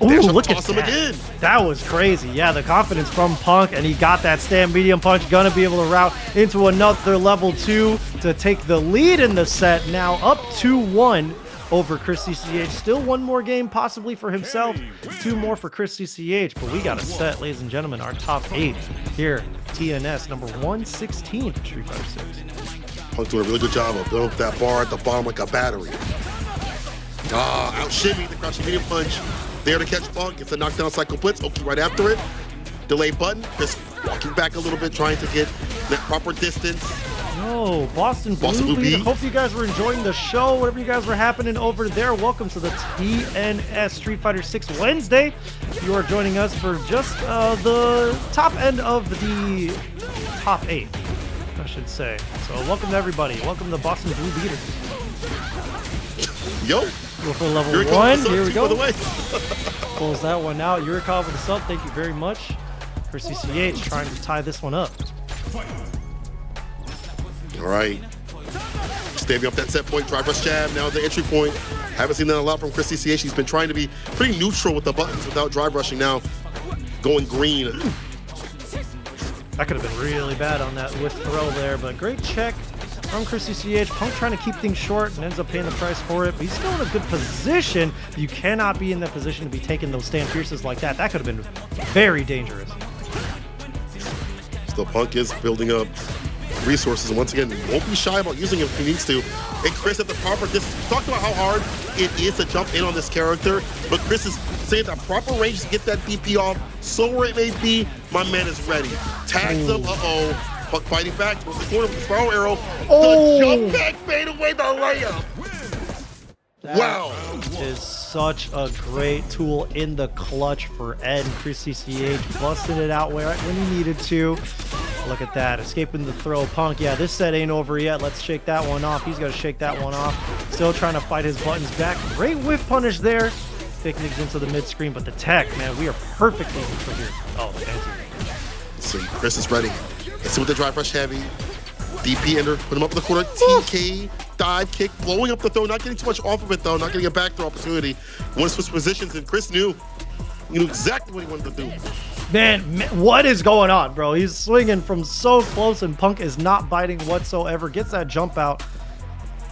Ooh, look at toss him that. Again. That was crazy. Yeah, the confidence from Punk, and he got that stand medium punch. Gonna be able to route into another level 2 to take the lead in the set. Now up 2-1 over ChrisCCH. Still one more game possibly for himself. 2 more for ChrisCCH, but we got a set, ladies and gentlemen. Our top 8 here. TNS number 116 for Street Fighter 6. Punk doing a really good job of building up that bar at the bottom like a battery. Out shimmy the crouching medium punch. There to catch Punk. It's a knockdown cycle blitz. Oki right after it. Delay button. Just walking back a little bit, trying to get that proper distance. Yo, Boston BlueBit. Hope you guys were enjoying the show. Whatever you guys were happening over there. Welcome to the TNS Street Fighter 6 Wednesday. You are joining us for just the top end of the top 8. I should say. So welcome to everybody. Welcome to Boston BlueBiters. Yo. Go for level 1. Here we go. Pulls that one out. Uriel with the sub. Thank you very much. ChrisCCH trying to tie this one up. All right. Standing up that set point. Drive rush jab. Now the entry point. Haven't seen that a lot from ChrisCCH. He's been trying to be pretty neutral with the buttons without drive rushing. Now going green. That could have been really bad on that with throw there, but great check from ChrisCCH. Punk trying to keep things short and ends up paying the price for it, but he's still in a good position. You cannot be in that position to be taking those stand pierces like that. That could have been very dangerous. Still, Punk is building up resources, and once again, he won't be shy about using them if he needs to. And Chris at the proper distance. We talked about how hard it is to jump in on this character, but Chris is saying that proper range to get that DP off. So where it may be, my man is ready. Tags him, Punk fighting back towards the corner with the spiral arrow. The jump back fade away, the layup. Wow. Is such a great tool in the clutch for Ed and ChrisCCH, busting it out when he needed to. Look at that, escaping the throw. Punk, yeah, this set ain't over yet. Let's shake that one off. He's got to shake that one off. Still trying to fight his buttons back. Great whiff punish there. Picnics into the mid screen, but the tech, man, we are perfectly neutral here. Oh, fancy. So Chris is ready. Let's see what the drive rush heavy. DP ender, put him up in the corner. TK, dive kick, blowing up the throw. Not getting too much off of it, though. Not getting a back throw opportunity. Want to switch positions, and Chris knew exactly what he wanted to do. Man, what is going on, bro? He's swinging from so close, and Punk is not biting whatsoever. Gets that jump out.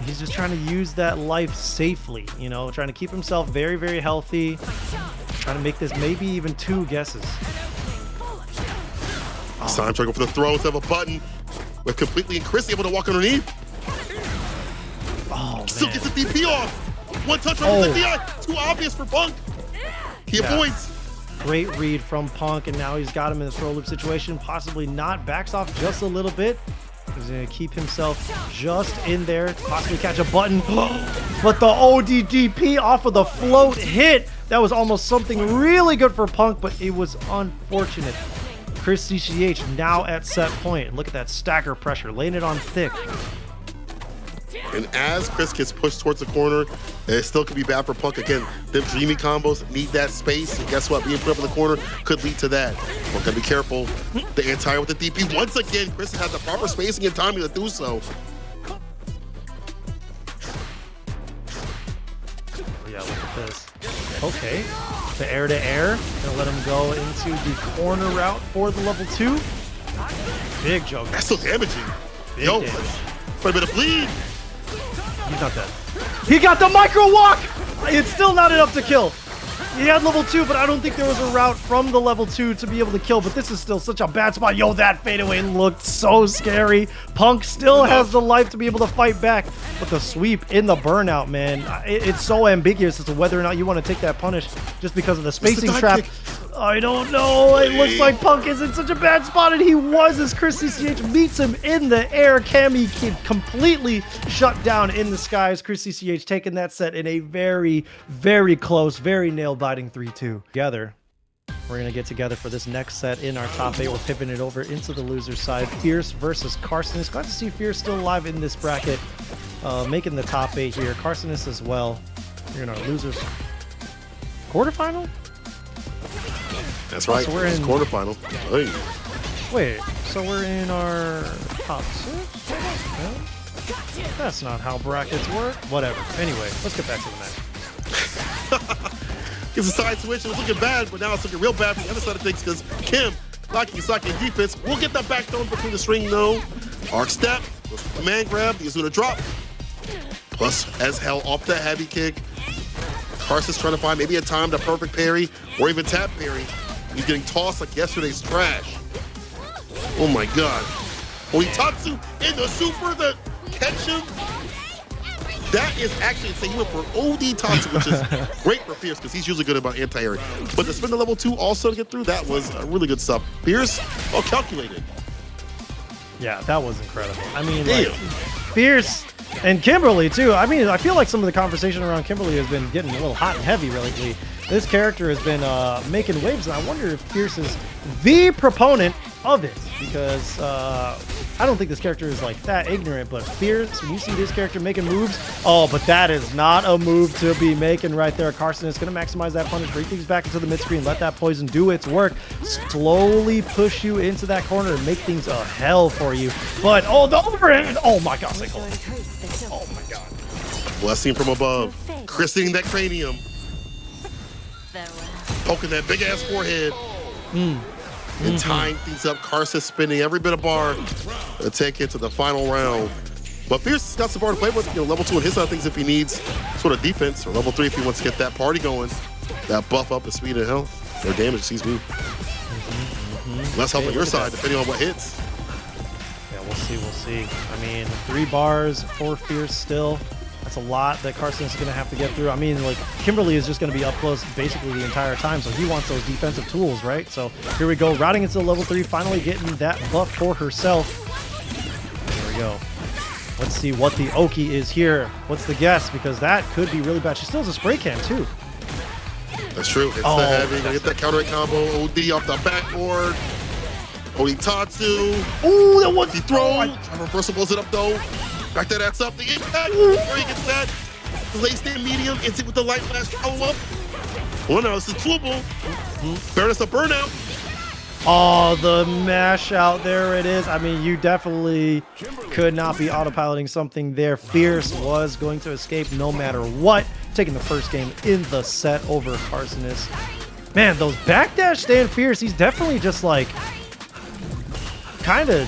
He's just trying to use that life safely, you know, trying to keep himself very, very healthy. Trying to make this maybe even 2 guesses. It's time to go for the throw instead of a button. With completely and Chris able to walk underneath. Oh, Still man. gets the DP off. One touch on the DI. Too obvious for Punk. He avoids. Great read from Punk, and now he's got him in the throw loop situation. Possibly not. Backs off just a little bit. He's going to keep himself just in there. Possibly catch a button. But the ODDP off of the float hit. That was almost something really good for Punk, but it was unfortunate. ChrisCCH now at set point. Look at that stacker pressure, laying it on thick. And as Chris gets pushed towards the corner, it still could be bad for Punk. Again, them dreamy combos need that space. And guess what? Being put up in the corner could lead to that. Punk gotta be careful. The anti with the DP. Once again, Chris has the proper spacing and timing to do so. Yeah, look at this. Okay, the air to air. Gonna let him go into the corner route for the level 2. Big joke. That's so damaging. Big Yo, damage. quite a bit of bleed. He's not dead. He got the micro walk! It's still not enough to kill. He had level 2, but I don't think there was a route from the level 2 to be able to kill, but this is still such a bad spot. Yo, that fadeaway looked so scary. Punk still has the life to be able to fight back, but the sweep in the burnout, man, it's so ambiguous as to whether or not you want to take that punish just because of the spacing trap. I don't know. It looks like Punk is in such a bad spot, and he was as ChrisCCH meets him in the air. Cammy completely shut down in the skies. ChrisCCH taking that set in a very, very close, very nail-biting 3-2. Together, we're going to get together for this next set in our top 8. We're pivoting it over into the loser side. Fierce versus Kharsonist. Glad to see Fierce still alive in this bracket, making the top 8 here. Kharsonist as well. You're in our losers quarterfinal? That's right. So we're in quarterfinal. Hey. Wait, so we're in our top 6? No? That's not how brackets work. Whatever. Anyway, let's get back to the match. Gets a side switch, and it's looking bad, but now it's looking real bad from the other side of things because Kim, locking defense, will get that back thrown between the string, though. Arc step, command grab, he's going to drop. Plus, as hell, off that heavy kick. Kharsonist trying to find maybe a time to perfect parry or even tap parry. He's getting tossed like yesterday's trash. Oh my god. Oitatsu in the super, the catch him. That is actually insane. He went for OD Tatsu, which is great for Fierce because he's usually good about anti-air. But to spin the level 2 also to get through, that was really good stuff. Fierce, well calculated. Yeah, that was incredible. I mean, like, Fierce and Kimberly, too. I mean, I feel like some of the conversation around Kimberly has been getting a little hot and heavy lately. This character has been making waves, and I wonder if Fierce is the proponent of it, because I don't think this character is like that ignorant, but Fierce, when you see this character making moves, oh, but that is not a move to be making right there. Kharsonist is going to maximize that punish, bring things back into the mid-screen, let that poison do its work, slowly push you into that corner and make things a hell for you. But, oh, the overhand, oh my god, oh my god. Blessing from above, christening that cranium, poking that big-ass forehead. And tying things up. Kharsonist spinning every bit of bar to take it to the final round. But Fierce has got some bar to play with. You know, level 2 on his side of things if he needs sort of defense, or level 3 if he wants to get that party going. That buff up his speed and health, or damage, excuse me. Less help on your side, depending on what hits. Yeah, we'll see, we'll see. I mean, 3 bars for Fierce still. That's a lot that Kharsonist is going to have to get through. I mean, like, Kimberly is just going to be up close basically the entire time, so he wants those defensive tools, right? So here we go, routing into the level 3, finally getting that buff for herself. There we go. Let's see what the Oki is here. What's the guess? Because that could be really bad. She still has a spray can too. That's true. It's the heavy. They get that counter hit combo. OD off the backboard. Tatsu. Ooh, that was the throw. Reversal blows it up though. Back that ass up. The impact. Where he gets that. Late stand medium. It's it with the light flash follow up. Well, now this is doable. Fairness of burnout. Oh, the mash out. There it is. I mean, you definitely could not be autopiloting something there. Fierce was going to escape no matter what. Taking the first game in the set over Kharsonist. Man, those backdash stand Fierce, he's definitely just like kind of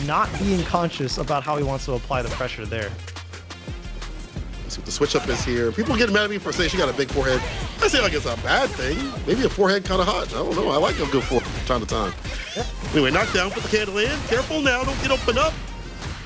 not being conscious about how he wants to apply the pressure there. Let's see what the switch up is here. People get mad at me for saying she got a big forehead. I say like it's a bad thing. Maybe a forehead kind of hot. I don't know. I like a good forehead from time to time. Anyway, knockdown, put the candle in. Careful now, don't get open up.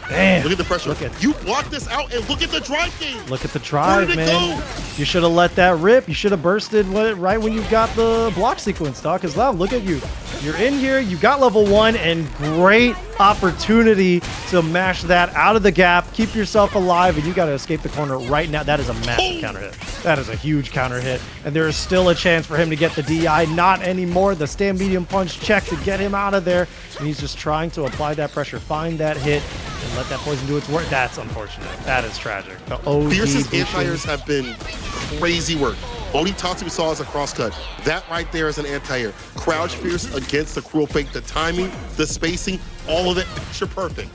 Damn. Look at the pressure. You block this out and look at the drive game. Look at the drive, Where did it man. go? You should have let that rip. You should have bursted right when you got the block sequence, dog. Because now look at you. You're in here. You got level 1 and great opportunity to mash that out of the gap. Keep yourself alive, and you got to escape the corner right now. That is a massive counter hit. That is a huge counter hit. And there is still a chance for him to get the DI. Not anymore. The stand medium punch check to get him out of there. And he's just trying to apply that pressure, find that hit, and let that poison do its work. That's unfortunate. That is tragic. The OD Fierce's anti-airs have been crazy work. Tatsu we saw as a crosscut. That right there is an anti-air. Crouch Fierce against the cruel fake. The timing, the spacing, all of it, picture perfect.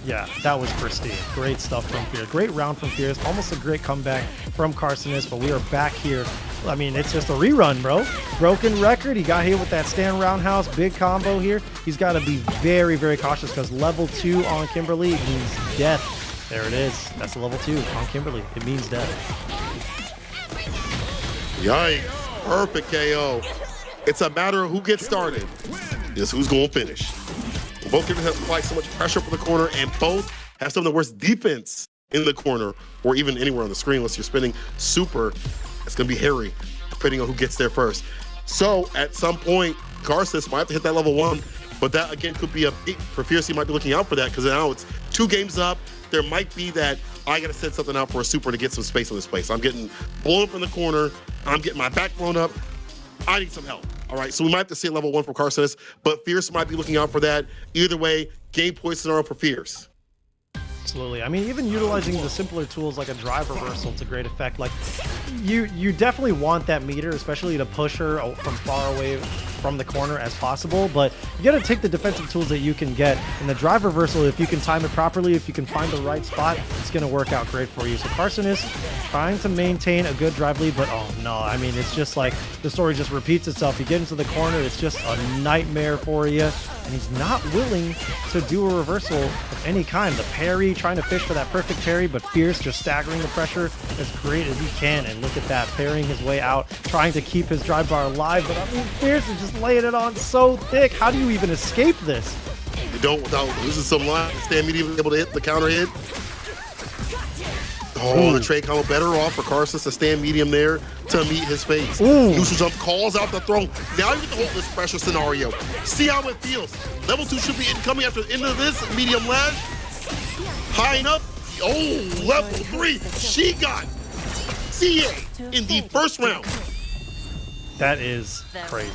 Yeah, that was pristine. Great stuff from Fierce. Great round from Fierce. Almost a great comeback from Kharsonist, but we are back here. I mean, it's just a rerun, bro. Broken record. He got hit with that stand roundhouse. Big combo here. He's got to be very, very cautious because level 2 on Kimberly means death. There it is. That's a level 2 on Kimberly. It means death. Yikes. Perfect KO. It's a matter of who gets started. Just who's going to finish. Both characters have applied so much pressure for the corner, and both have some of the worst defense in the corner, or even anywhere on the screen unless you're spinning super. It's going to be hairy, depending on who gets there first. So, at some point, Kharsonist might have to hit that level 1, but that, again, could be a big for Fierce. He might be looking out for that, because now it's 2 games up. There might be that I got to set something out for a super to get some space on this place. I'm getting blown up in the corner. I'm getting my back blown up. I need some help. All right, so we might have to see level 1 for Kharsonist, but Fierce might be looking out for that. Either way, game point scenario for Fierce. Absolutely. I mean, even utilizing the simpler tools like a drive reversal to great effect. Like, you definitely want that meter, especially to push her from far away from the corner as possible, but you got to take the defensive tools that you can get. And the drive reversal, if you can time it properly, if you can find the right spot, it's going to work out great for you. So Kharsonist trying to maintain a good drive lead, but oh no, I mean, it's just like the story just repeats itself. You get into the corner, it's just a nightmare for you, and he's not willing to do a reversal of any kind. The parry, trying to fish for that perfect parry, but Fierce just staggering the pressure as great as he can. And look at that, parrying his way out, trying to keep his drive bar alive, but I mean, Fierce is just laying it on so thick. How do you even escape this? You don't without losing some line. Stand medium able to hit the counter hit. Oh, the trade combo better off for Kharsonist to stand medium there to meet his face. Neutral jump calls out the throw. Now you get to hold this pressure scenario. See how it feels. Level 2 should be incoming after the end of this medium lash. High enough. Oh, level 3. She got CA in the first round. That is crazy.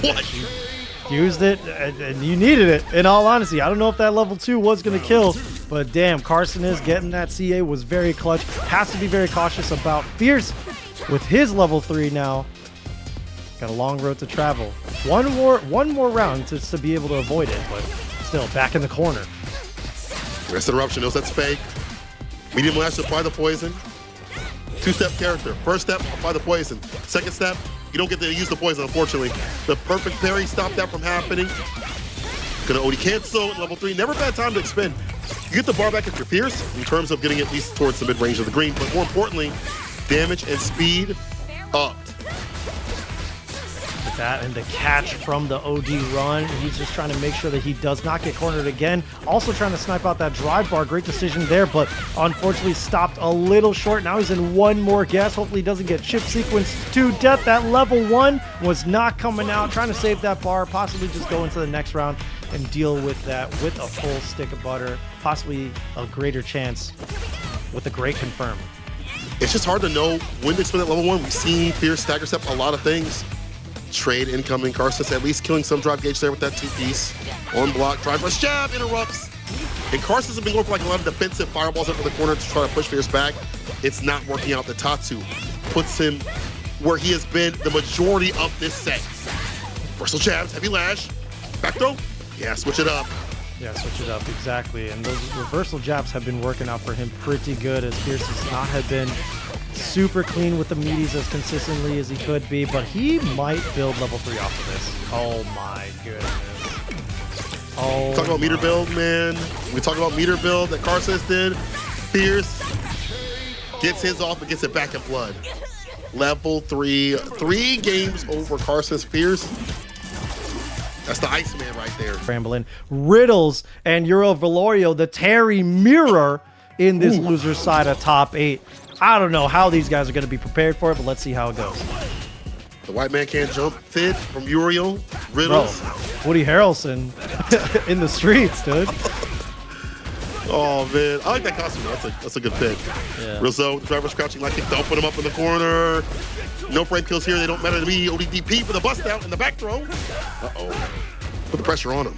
What? Used it, and you needed it, in all honesty. I don't know if that level 2 was going to kill, but damn, Kharsonist getting that CA was very clutch. Has to be very cautious about Fierce with his level 3 now. Got a long road to travel. One more round to be able to avoid it, but still back in the corner. Rest interruption knows that's fake. Medium lash to apply the poison. 2-step character. First step, apply the poison. Second step, you don't get to use the poison, unfortunately. The perfect parry stopped that from happening. Gonna OD cancel at level 3. Never a bad time to expend. You get the bar back if you're Fierce in terms of getting at least towards the mid-range of the green, but more importantly, damage and speed upped. The That and the catch from the OD run. He's just trying to make sure that he does not get cornered again. Also trying to snipe out that drive bar. Great decision there, but unfortunately stopped a little short. Now he's in one more guess. Hopefully he doesn't get chip sequenced to death. That level 1 was not coming out. Trying to save that bar, possibly just go into the next round and deal with that with a full stick of butter. Possibly a greater chance with a great confirm. It's just hard to know when to spend at level 1. We've seen Fierce stagger step a lot of things. Trade incoming. Kharsonist at least killing some drop gauge there with that 2-piece. On block, drive rush jab, interrupts. And Kharsonist has been going for like a lot of defensive fireballs up in the corner to try to push Fierce back. It's not working out. The Tatsu puts him where he has been the majority of this set. Versal jabs, heavy lash, back throw. Yeah, switch it up. Yeah, switch it up, exactly. And those reversal jabs have been working out for him pretty good, as Fierce has not have been super clean with the meaties as consistently as he could be, but he might build level 3 off of this. Oh my goodness. Oh, talk about meter build, man. We talk about meter build that Kharsonist did. Fierce gets his off and gets it back in blood. Level 3, 3 games over Kharsonist. Fierce. That's the Iceman right there. Scrambling. Riddles and Uriel Velorio, the Terry mirror in this loser's side of top 8. I don't know how these guys are going to be prepared for it, but let's see how it goes. The white man can't jump. Fit from Uriel. Riddles. Bro, Woody Harrelson in the streets, dude. Oh, man. I like that costume. That's a good pick. Yeah. Rizzo, the driver's crouching like it. Don't put him up in the corner. No frame kills here. They don't matter to me. ODDP for the bust out and the back throw. Uh-oh. Put the pressure on him.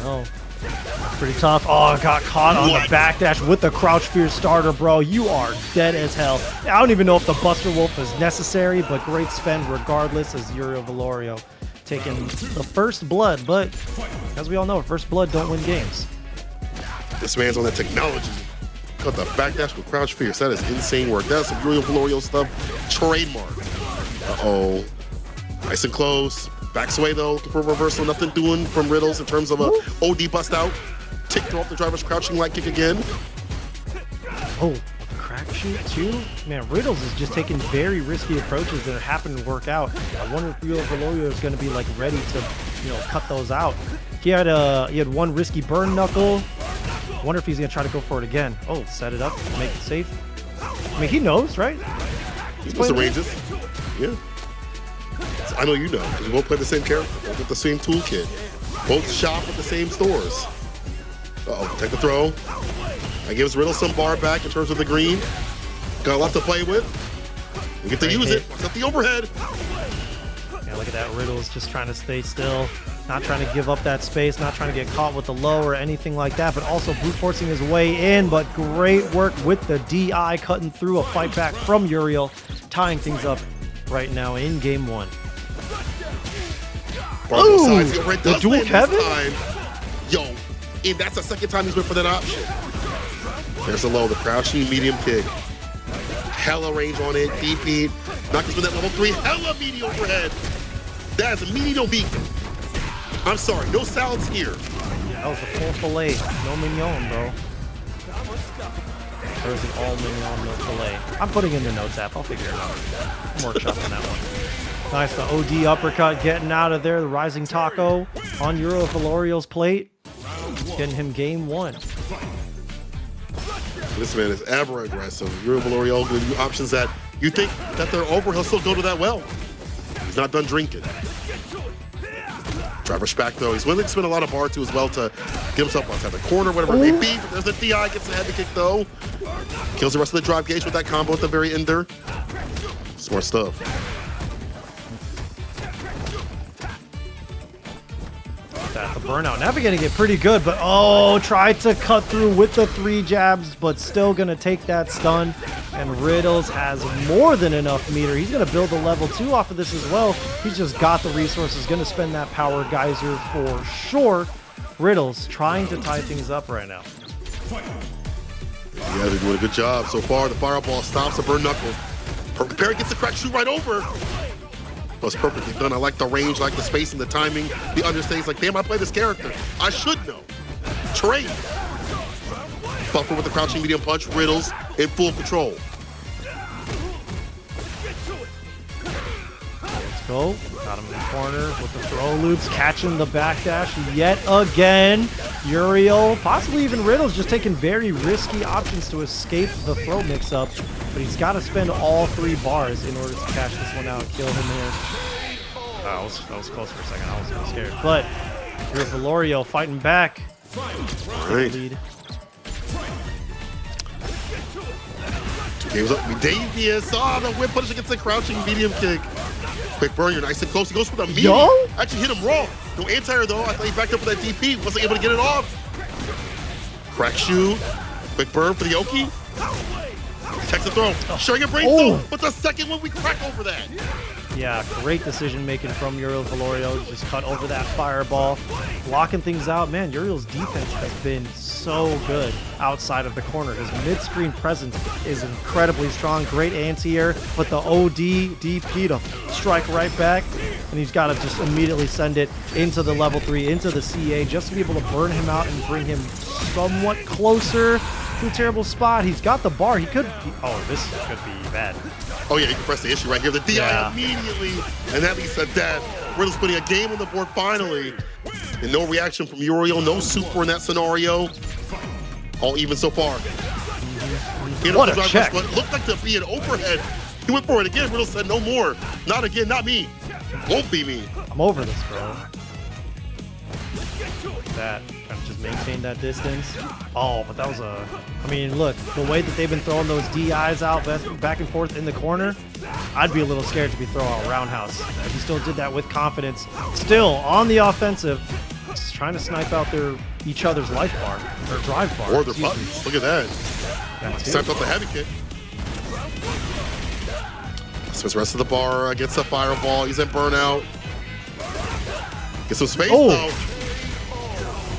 Oh, pretty tough. Oh, got caught on the backdash with the crouch fierce starter, bro. You are dead as hell. I don't even know if the Buster Wolf is necessary, but great spend regardless as Uriel Velorio taking the first blood. But as we all know, first blood don't win games. This man's on that technology. Cut the backdash with crouch fierce. That is insane work. That's some Uriel Velorio stuff. Trademark. Uh-oh. Nice and close. Backs away though, looking for a reversal. Nothing doing from Riddles in terms of a OD bust out. Tick throw up the driver's crouching light kick again. Oh, crack shoot too? Man, Riddles is just taking very risky approaches that happen to work out. I wonder if Uriel Velorio is going to be like ready to, cut those out. He had one risky burn knuckle. I wonder if he's going to try to go for it again. Oh, set it up, make it safe. I mean, he knows, right? He knows the ranges. Yeah. I know you know, because we both play the same character, both with the same toolkit, both shop at the same stores. Uh-oh, take the throw. That gives Riddle some bar back in terms of the green. Got a lot to play with. We get to use it. Set the overhead. Yeah, look at that. Riddle's just trying to stay still, not trying to give up that space, not trying to get caught with the low or anything like that, but also brute forcing his way in. But great work with the DI, cutting through a fight back from Uriel, tying things up right now in game 1. Ooh, the dual Kevin? Yo, and that's the second time he's went for that option. There's a low, the crouching medium kick. Hella range on it, deep beat. Not just with that level 3, hella meaty overhead. That is a meaty no beat. I'm sorry, no salads here. That was a full fillet, no mignon, bro. There's an all mignon, no fillet. I'm putting in the notes app, I'll figure it out. I'm workshopping that one. Nice, the OD uppercut getting out of there. The rising taco on Uriel Velorio's plate. Getting him game 1. This man is ever aggressive. Uriel Velorio giving you options that you think that they're over, he'll still go to that well. He's not done drinking. Driver's back though. He's willing to spend a lot of bar too as well to get himself outside the corner, whatever it may be. But there's a DI, gets the heavy kick though. Kills the rest of the drive gauge with that combo at the very end there. Smart stuff. The burnout navigating it pretty good, but tried to cut through with the 3 jabs, but still gonna take that stun. And Riddles has more than enough meter. He's gonna build a level 2 off of this as well. He's just got the resources, gonna spend that power geyser for sure. Riddles trying to tie things up right now. Yeah, they're doing a good job so far. The fireball stops the burn knuckle. Perfect parry gets the crack shoot right over. Was perfectly done. I like the range, I like the spacing, the timing, the understays. Like, damn, I play this character. I should know. Trade. Buffer with the crouching medium punch. Riddles in full control. KUSKO got him in the corner with the throw loops, catching the backdash yet again. Uriel, possibly even Riddles, just taking very risky options to escape the throw mix-up. But he's got to spend all 3 bars in order to cash this one out and kill him here. That was close for a second. I was a little scared. But here's Valorio fighting back. Right. Lead. Game's up. Davius. Oh, the whip punish against the crouching medium kick. Quick burn, you're nice and close. He goes for the medium. Yo? Actually hit him raw. No anti-air though. I thought he backed up with that DP. Wasn't able to get it off. Crack shoe. Quick burn for the Oki. Takes the throw. Showing a brain zone. But the second one, we crack over that. Yeah, great decision making from Uriel Valorio. Just cut over that fireball, blocking things out. Man, Uriel's defense has been so good outside of the corner. His mid-screen presence is incredibly strong. Great anti-air, but the OD DP to strike right back, and he's got to just immediately send it into the level 3, into the CA, just to be able to burn him out and bring him somewhat closer to a terrible spot. He's got the bar. He could. Oh, this could be bad. Oh yeah, you can press the issue right here. The DI immediately, and that leads to death. Riddles putting a game on the board finally. And no reaction from Uriel, no super in that scenario. All even so far. What a check. But it looked like to be an overhead. He went for it again. Riddles said no more. Not again, not me. Won't be me. I'm over this, bro. That kind of just maintained that distance. Oh, but that was a... I mean, look, the way that they've been throwing those DIs out back and forth in the corner, I'd be a little scared to be throwing a roundhouse. He still did that with confidence. Still on the offensive, just trying to snipe out each other's life bar, or drive bar. Or their buttons. Look at that. Sniped off the heavy kick. So his rest of the bar gets a fireball. He's in burnout. Get some space though.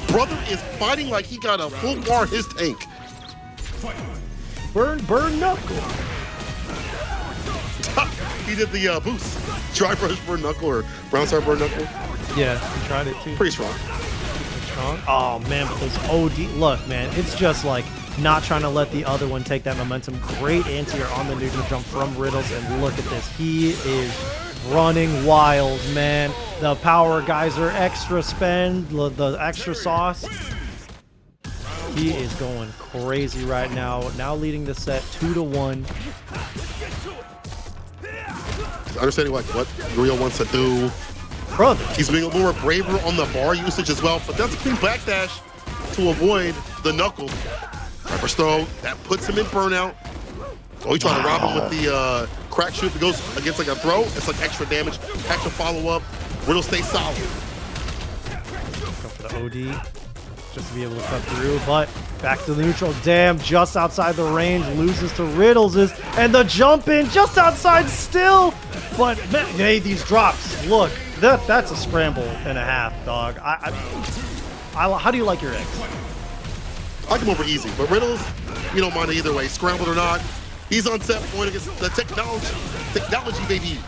Brother is fighting like he got a full bar in his tank. Burn Knuckle. He did the boost. Dry brush burn knuckle or brown star burn knuckle. Yeah, he tried it too. Pretty strong. Oh man, but those OD, look man, it's just like not trying to let the other one take that momentum. Great anti-air on the neutral jump from Riddles, and look at this. He is running wild, man. The power geyser, extra spend, the extra sauce. He is going crazy right now. Now leading the set 2-1. Understanding like what Uriel wants to do. Brother. He's being a little more braver on the bar usage as well, but that's a clean backdash to avoid the knuckle. Reverse throw, that puts him in burnout. Oh, he's trying to rob him with the crack shoot that goes against like a throw. It's like extra damage, extra follow-up. Riddle stays solid. Go for the OD, just to be able to cut through, but back to the neutral. Damn, just outside the range, loses to Riddles, and the jump in just outside still. But man, hey, these drops, look, that's a scramble and a half, dog. How do you like your eggs? I come over easy, but Riddles, you don't mind it either way, scrambled or not. He's on set point against the technology baby.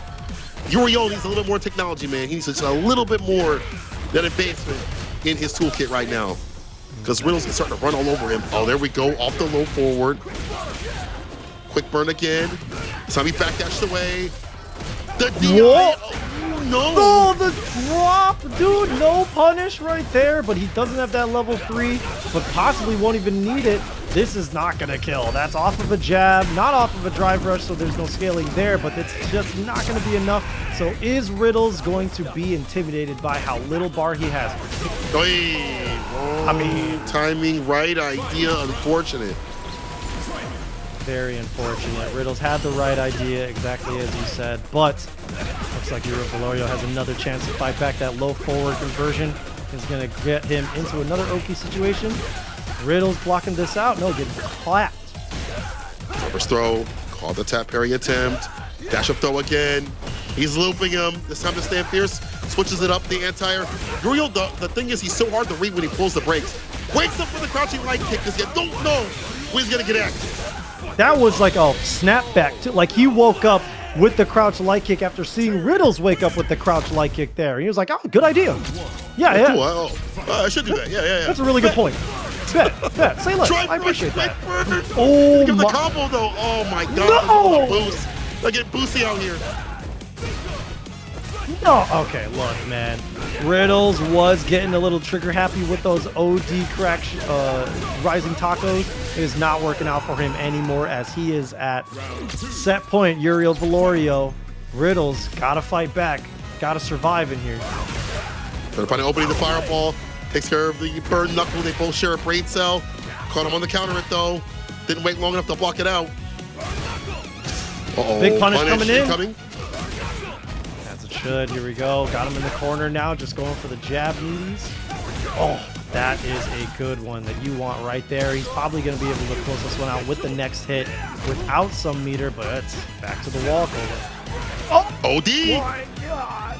Uriel needs a little bit more technology, man. He needs just a little bit more that advancement in his toolkit right now. Because Riddles is starting to run all over him. Oh, there we go, off the low forward. Quick burn again. Sammy backdashed away. The DI. Oh, no. Oh, the drop, dude. No punish right there, but he doesn't have that level 3, but possibly won't even need it. This is not going to kill. That's off of a jab, not off of a drive rush, so there's no scaling there, but it's just not going to be enough. So is Riddles going to be intimidated by how little bar he has? I mean, timing, right idea, unfortunate. Very unfortunate. Riddles had the right idea, exactly as you said, but looks like Uriel Valorio has another chance to fight back. That low forward conversion is going to get him into another Oki situation. Riddles blocking this out. No, getting clapped. Reverse throw, call the tap parry attempt. Dash up throw again. He's looping him. This time to stand fierce. Switches it up, the anti-air. Uriel, the thing is, he's so hard to read when he pulls the brakes. Wakes up with a crouching light kick because you don't know when he's going to get active. That was like a snapback. Like he woke up with the crouch light kick after seeing Riddles wake up with the crouch light kick there. He was like, oh, good idea. Yeah. Cool. I should do that. Yeah. That's a really good point. Bet. Say less. I appreciate that. Oh, give the combo though. Oh my god. No! Boost. I get boosty out here. Oh, okay, look, man. Riddles was getting a little trigger happy with those OD crack rising tacos. It is not working out for him anymore as he is at set point. Uriel Velorio. Riddles gotta fight back. Gotta survive in here. Trying to find an opening, the fireball. Takes care of the bird knuckle. They both share a brain cell. Caught him on the counter it though. Didn't wait long enough to block it out. Uh-oh. Big punish coming in. Incoming. As it should. Here we go. Got him in the corner now. Just going for the jab knees. Oh, that is a good one that you want right there. He's probably going to be able to close this one out with the next hit without some meter, but it's back to the wall. Oh, OD. My God.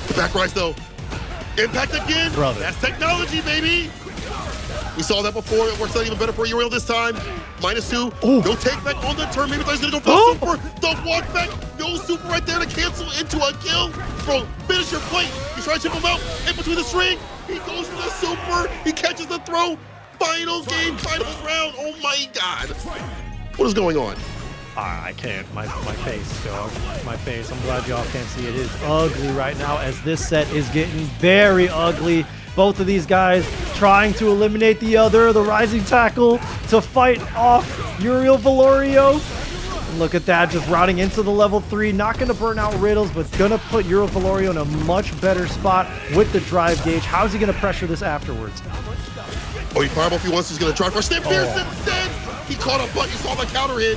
The back rise though. Impact again. Brother. That's technology, baby. We saw that before. It works out even better for Uriel this time. -2. Ooh. No take back on the turn. Maybe he's going to go for the super. The walk back. No super right there to cancel into a kill. Bro, finish your plate. He's trying to chip him out in between the string. He goes for the super. He catches the throw. Final game, final round. Oh my God. What is going on? I can't. My face, dog. My face. I'm glad y'all can't see it. It is ugly right now as this set is getting very ugly. Both of these guys trying to eliminate the other. The rising tackle to fight off Uriel Velorio. And look at that, just routing into the level 3. Not going to burn out Riddles, but going to put Uriel Velorio in a much better spot with the drive gauge. How's he going to pressure this afterwards? Oh, he fireball if he wants. He's going to try for Snip Pierce instead. He caught a butt. You saw the counter hit.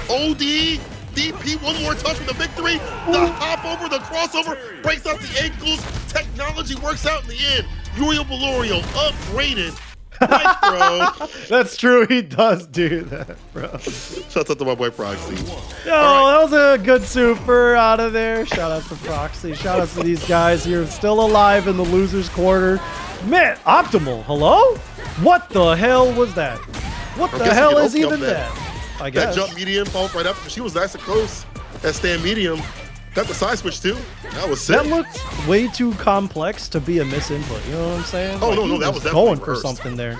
OD. DP, one more touch with the victory. The hop over, the crossover, breaks out the ankles. Technology works out in the end. Uriel Velorio upgraded. Nice, bro. That's true. He does do that, bro. Shouts out to my boy Proxy. Yo, that was a good super out of there. Shout out to Proxy. Shout out to these guys here still alive in the loser's quarter. Man, Optimal, hello? What the hell was that? What the hell is even that? I guess. That jump medium followed right up. She was nice and close. That stand medium. Got the side switch too. That was sick. That looked way too complex to be a misinput. You know what I'm saying? Oh, like, no, that was going definitely for something there.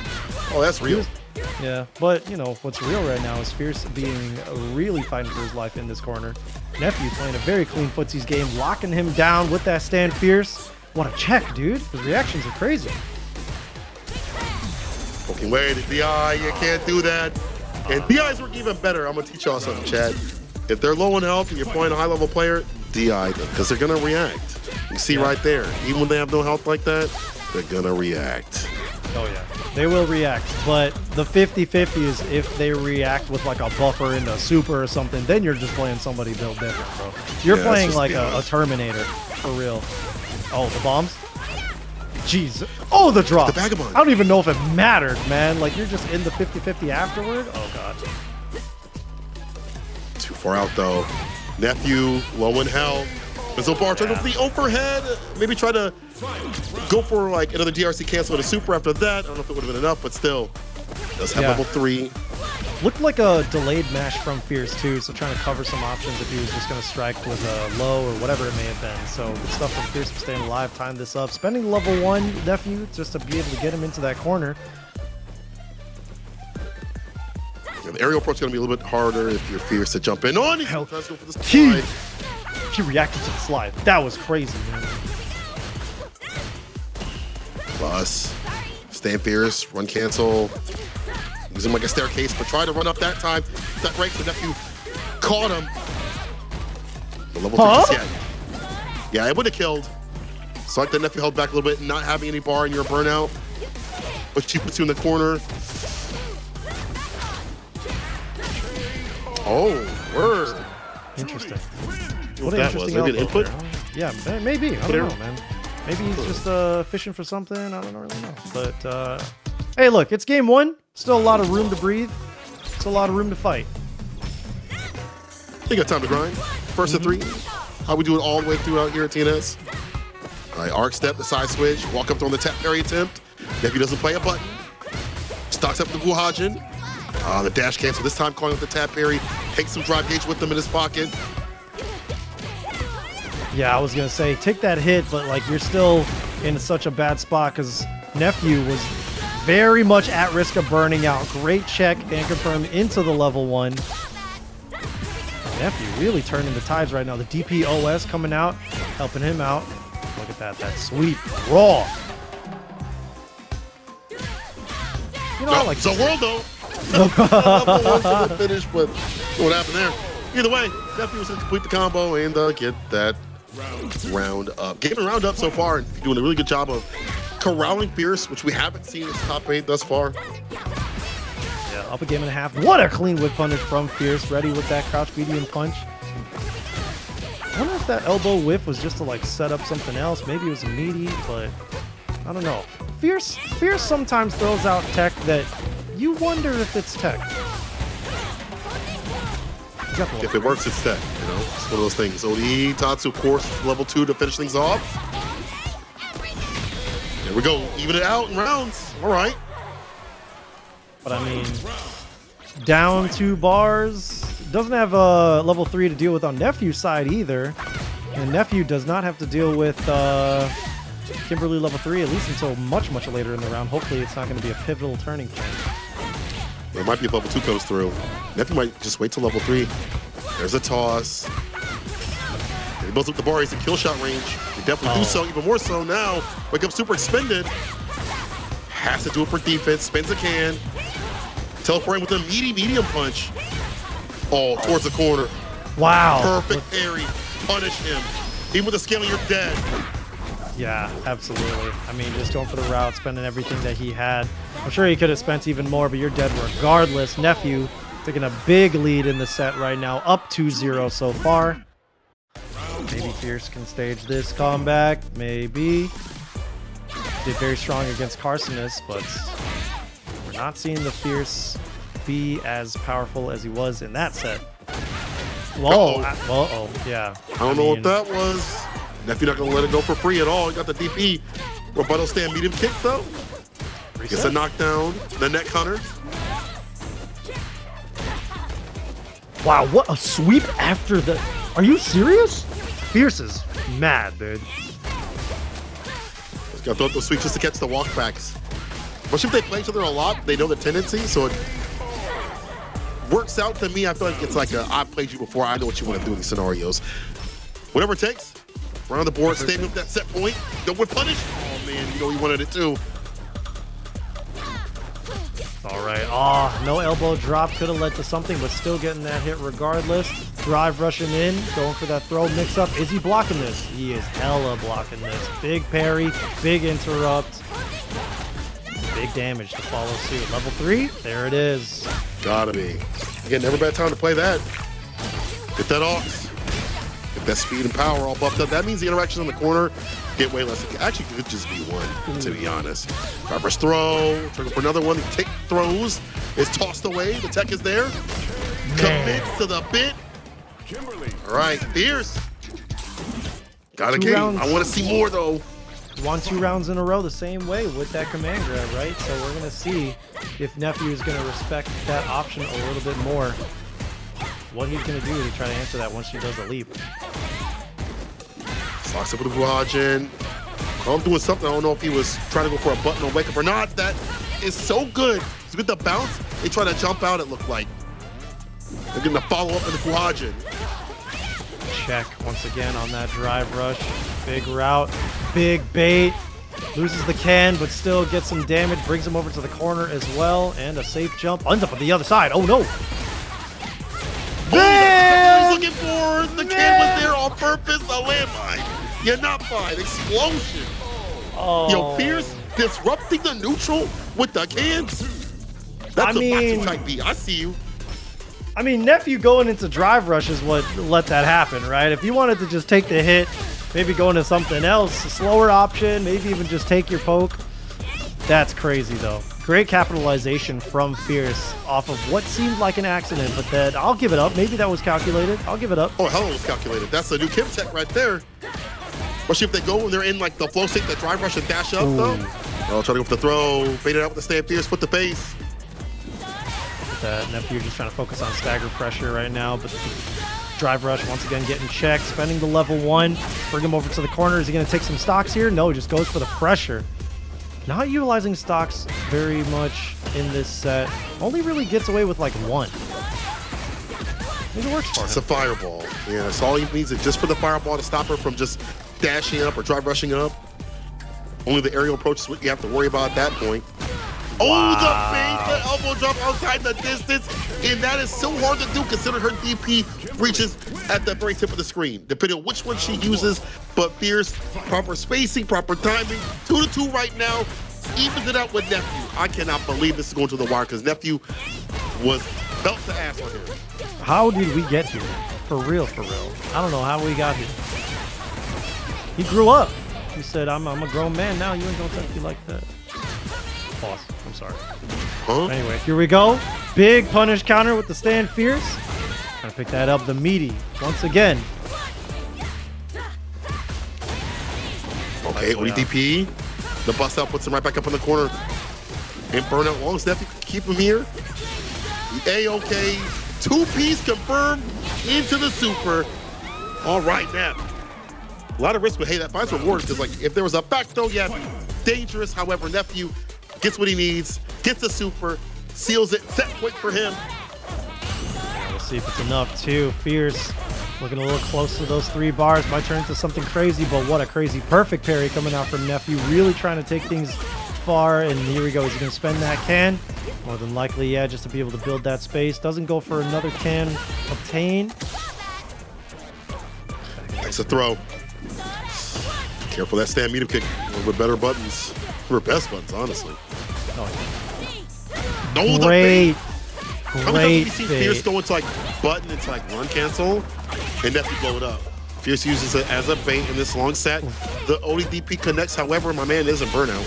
Oh, that's real. Yeah, but you know what's real right now is Fierce being really fighting for his life in this corner. Nephew playing a very clean footsies game, locking him down with that stand. Fierce, what a check, dude. His reactions are crazy. Poking way to DI, you can't do that. And DIs work even better. I'm gonna teach y'all something, Chad. If they're low in health and you're playing a high-level player, DI them, because they're gonna react. You see right there, even when they have no health like that, they're gonna react. Oh yeah, they will react, but the 50-50 is if they react with like a buffer into a super or something, then you're just playing somebody built different, bro. You're playing like a Terminator, for real. Oh, the bombs? Jeez. Oh, the drop. The vagabond. I don't even know if it mattered, man. Like, you're just in the 50-50 afterward? Oh, God. Too far out, though. Nephew, low in health. Bogard trying to go for the overhead. Maybe try to go for, like, another DRC cancel with a super after that. I don't know if it would have been enough, but still. Does have level 3. Looked like a delayed mash from Fierce, too, so trying to cover some options if he was just going to strike with a low or whatever it may have been. So good stuff from Fierce for staying alive, tying this up. Spending level 1 Nephew just to be able to get him into that corner. Yeah, the aerial approach is going to be a little bit harder if you're Fierce to jump in on. He's trying to go for this slide. He reacted to the slide. That was crazy, man. Plus, stay Fierce, run cancel. Using like a staircase, but tried to run up that time. That breaks, the Nephew caught him. The level 3 just yet. Yeah, it would have killed. So like the Nephew held back a little bit, not having any bar in your burnout. But she puts you in the corner. Oh, word. Interesting. What that was? Maybe an input? Yeah, maybe. I don't know, man. Maybe he's just fishing for something. I don't really know. But hey, look, it's game 1. Still a lot of room to breathe. Still a lot of room to fight. You got time to grind. First of 3. How we do it all the way through out here at TNS. All right, arc step, the side switch, walk up on the tap parry attempt. Nephew doesn't play a button. Stocks up the Wuhajin. The dash cancel, this time calling up the tap parry. Takes some drive gauge with him in his pocket. Yeah, I was going to say, take that hit, but like you're still in such a bad spot because Nephew was very much at risk of burning out. Great check and confirm into the level 1. Nephew really turning the tides right now. The DPOS coming out. helping him out. Look at that sweep, raw. You know, I like the world though. Level 1 for the finish, but what happened there? Either way, Nephew was going to complete the combo and get that round up. Getting a round up so far, and doing a really good job of corralling Fierce, which we haven't seen in his top 8 thus far. Yeah, up a game and a half. What a clean whip punish from Fierce, ready with that crouch medium punch. I wonder if that elbow whiff was just to like set up something else. Maybe it was a meaty, but I don't know. Fierce sometimes throws out tech that you wonder if it's tech. If it works, it's tech. You know, it's one of those things. OD Tatsu, of course, level 2 to finish things off. There we go. Even it out in rounds. All right. But I mean, down 2 bars. Doesn't have a level 3 to deal with on Nephew's side either. And Nephew does not have to deal with Kimberly level 3, at least until much, much later in the round. Hopefully it's not going to be a pivotal turning point. It might be if level 2 comes through. Nephew might just wait till level 3. There's a toss. And he builds up the bar. He's in kill shot range. He definitely do so, even more so now. Wake up super expended. Has to do it for defense. Spins a can. Teleporting with a medium punch. Oh, towards the corner. Wow. Perfect parry. Punish him. Even with a scale, you're dead. Yeah, absolutely. I mean, just going for the route, spending everything that he had. I'm sure he could have spent even more, but you're dead regardless. Nephew taking a big lead in the set right now, up 2-0 so far. Maybe Fierce can stage this comeback. Maybe. Did very strong against Kharsonist, but we're not seeing the Fierce be as powerful as he was in that set. Whoa. Uh-oh. Yeah. I don't know what that was. Nephew not going to let it go for free at all. He got the DP. Rebuttal stand medium kick, though. Gets a knockdown. The neck hunter. Wow, what a sweep after the... Are you serious? Fierce is mad, dude. Just got to throw up those sweeps just to catch the walkbacks. Especially if they play each other a lot, they know the tendency, so it works out to me. I feel like it's like I played you before. I know what you want to do in these scenarios. Whatever it takes. Run on the board, stay with that set point. Go with punish. Oh, man, you know he wanted it too. All right. Oh, no elbow drop. Could have led to something, but still getting that hit regardless. Drive rushing in, going for that throw mix-up. Is he blocking this? He is hella blocking this. Big parry, big interrupt. Big damage to follow suit. Level 3, there it is. Gotta be. Again, never bad time to play that. Get that off. Get that speed and power all buffed up. That means the interaction in the corner get way less. It actually could just be one, to be honest. Reverse throw. Trying for another one. Take throws. Is tossed away. The tech is there. Commits to the bit. Kimberly. All right, Fierce. Got a game. I want to see more, though. Won 2 rounds in a row the same way with that command grab, right? So we're going to see if Nephew is going to respect that option a little bit more. What he's going to do to try to answer that once she does a leap. Locks up with the Guajin. I'm doing something. I don't know if he was trying to go for a button or wake up or not. That is so good. It's good to bounce. They try to jump out, it looked like. They're getting the follow-up in the Guajin. Check once again on that drive rush. Big route, big bait. Loses the can, but still gets some damage. Brings him over to the corner as well. And a safe jump. Ends up on the other side. Oh, no. Bam! He's looking for. The can was there on purpose. A landmine. You're not fine. Explosion. Oh. Yo, Fierce disrupting the neutral with the cans. That's a Matsu type B. I see you. I mean, Nephew going into drive rush is what let that happen, right? If you wanted to just take the hit, maybe go into something else, a slower option, maybe even just take your poke. That's crazy, though. Great capitalization from Fierce off of what seemed like an accident, but then I'll give it up. Maybe that was calculated. I'll give it up. Oh, hell, it was calculated. That's the new Kim tech right there. Especially if they go and they're in like the flow state, the drive rush and dash up, though. Oh, trying to go for the throw, bait it out with the stand Fierce, put the face. That Nephew just trying to focus on stagger pressure right now, but the drive rush once again getting checked, spending the level 1, bring him over to the corner. Is he going to take some stocks here? No, just goes for the pressure. Not utilizing stocks very much in this set. Only really gets away with like 1. Maybe it works for him. It's a fireball. Yeah, that's all he needs is just for the fireball to stop her from just dashing up or drive rushing up. Only the aerial approach is what you have to worry about at that point. Oh, the bait, the elbow drop outside the distance. And that is so hard to do considering her DP reaches at the very tip of the screen, depending on which one she uses. But Fierce, proper spacing, proper timing. 2-2 right now. Evens it out with Nephew. I cannot believe this is going to the wire because Nephew was belt to ass on him. How did we get here? For real, for real. I don't know how we got here. He grew up. He said, I'm a grown man now. You ain't gonna touch me like that. Pause. I'm sorry. Huh? Anyway, here we go. Big punish counter with the stand Fierce. Trying to pick that up. The meaty once again. Okay, ODDP. The bust out puts him right back up in the corner. And burnout long as Nephew can keep him here. The A.O.K. Two-piece confirmed into the super. All right, now. A lot of risk, but hey, that finds rewards because like if there was a back throw, yeah, dangerous. However, Nephew gets what he needs, gets the super, seals it, set point for him. We'll see if it's enough too. Fierce looking a little close to those 3 bars. Might turn into something crazy, but what a crazy perfect parry coming out from Nephew. Really trying to take things far, and here we go. Is he going to spend that can? More than likely, yeah, just to be able to build that space. Doesn't go for another can obtain. Nice a throw. Careful that stand medium kick. One with better buttons. For best buttons, honestly. Oh, yeah. No, great. How many times have we seen Fierce go into like button into like run cancel and Nephew blow it up? Fierce uses it as a bait in this long set. The ODDP connects, however, my man isn't burnout.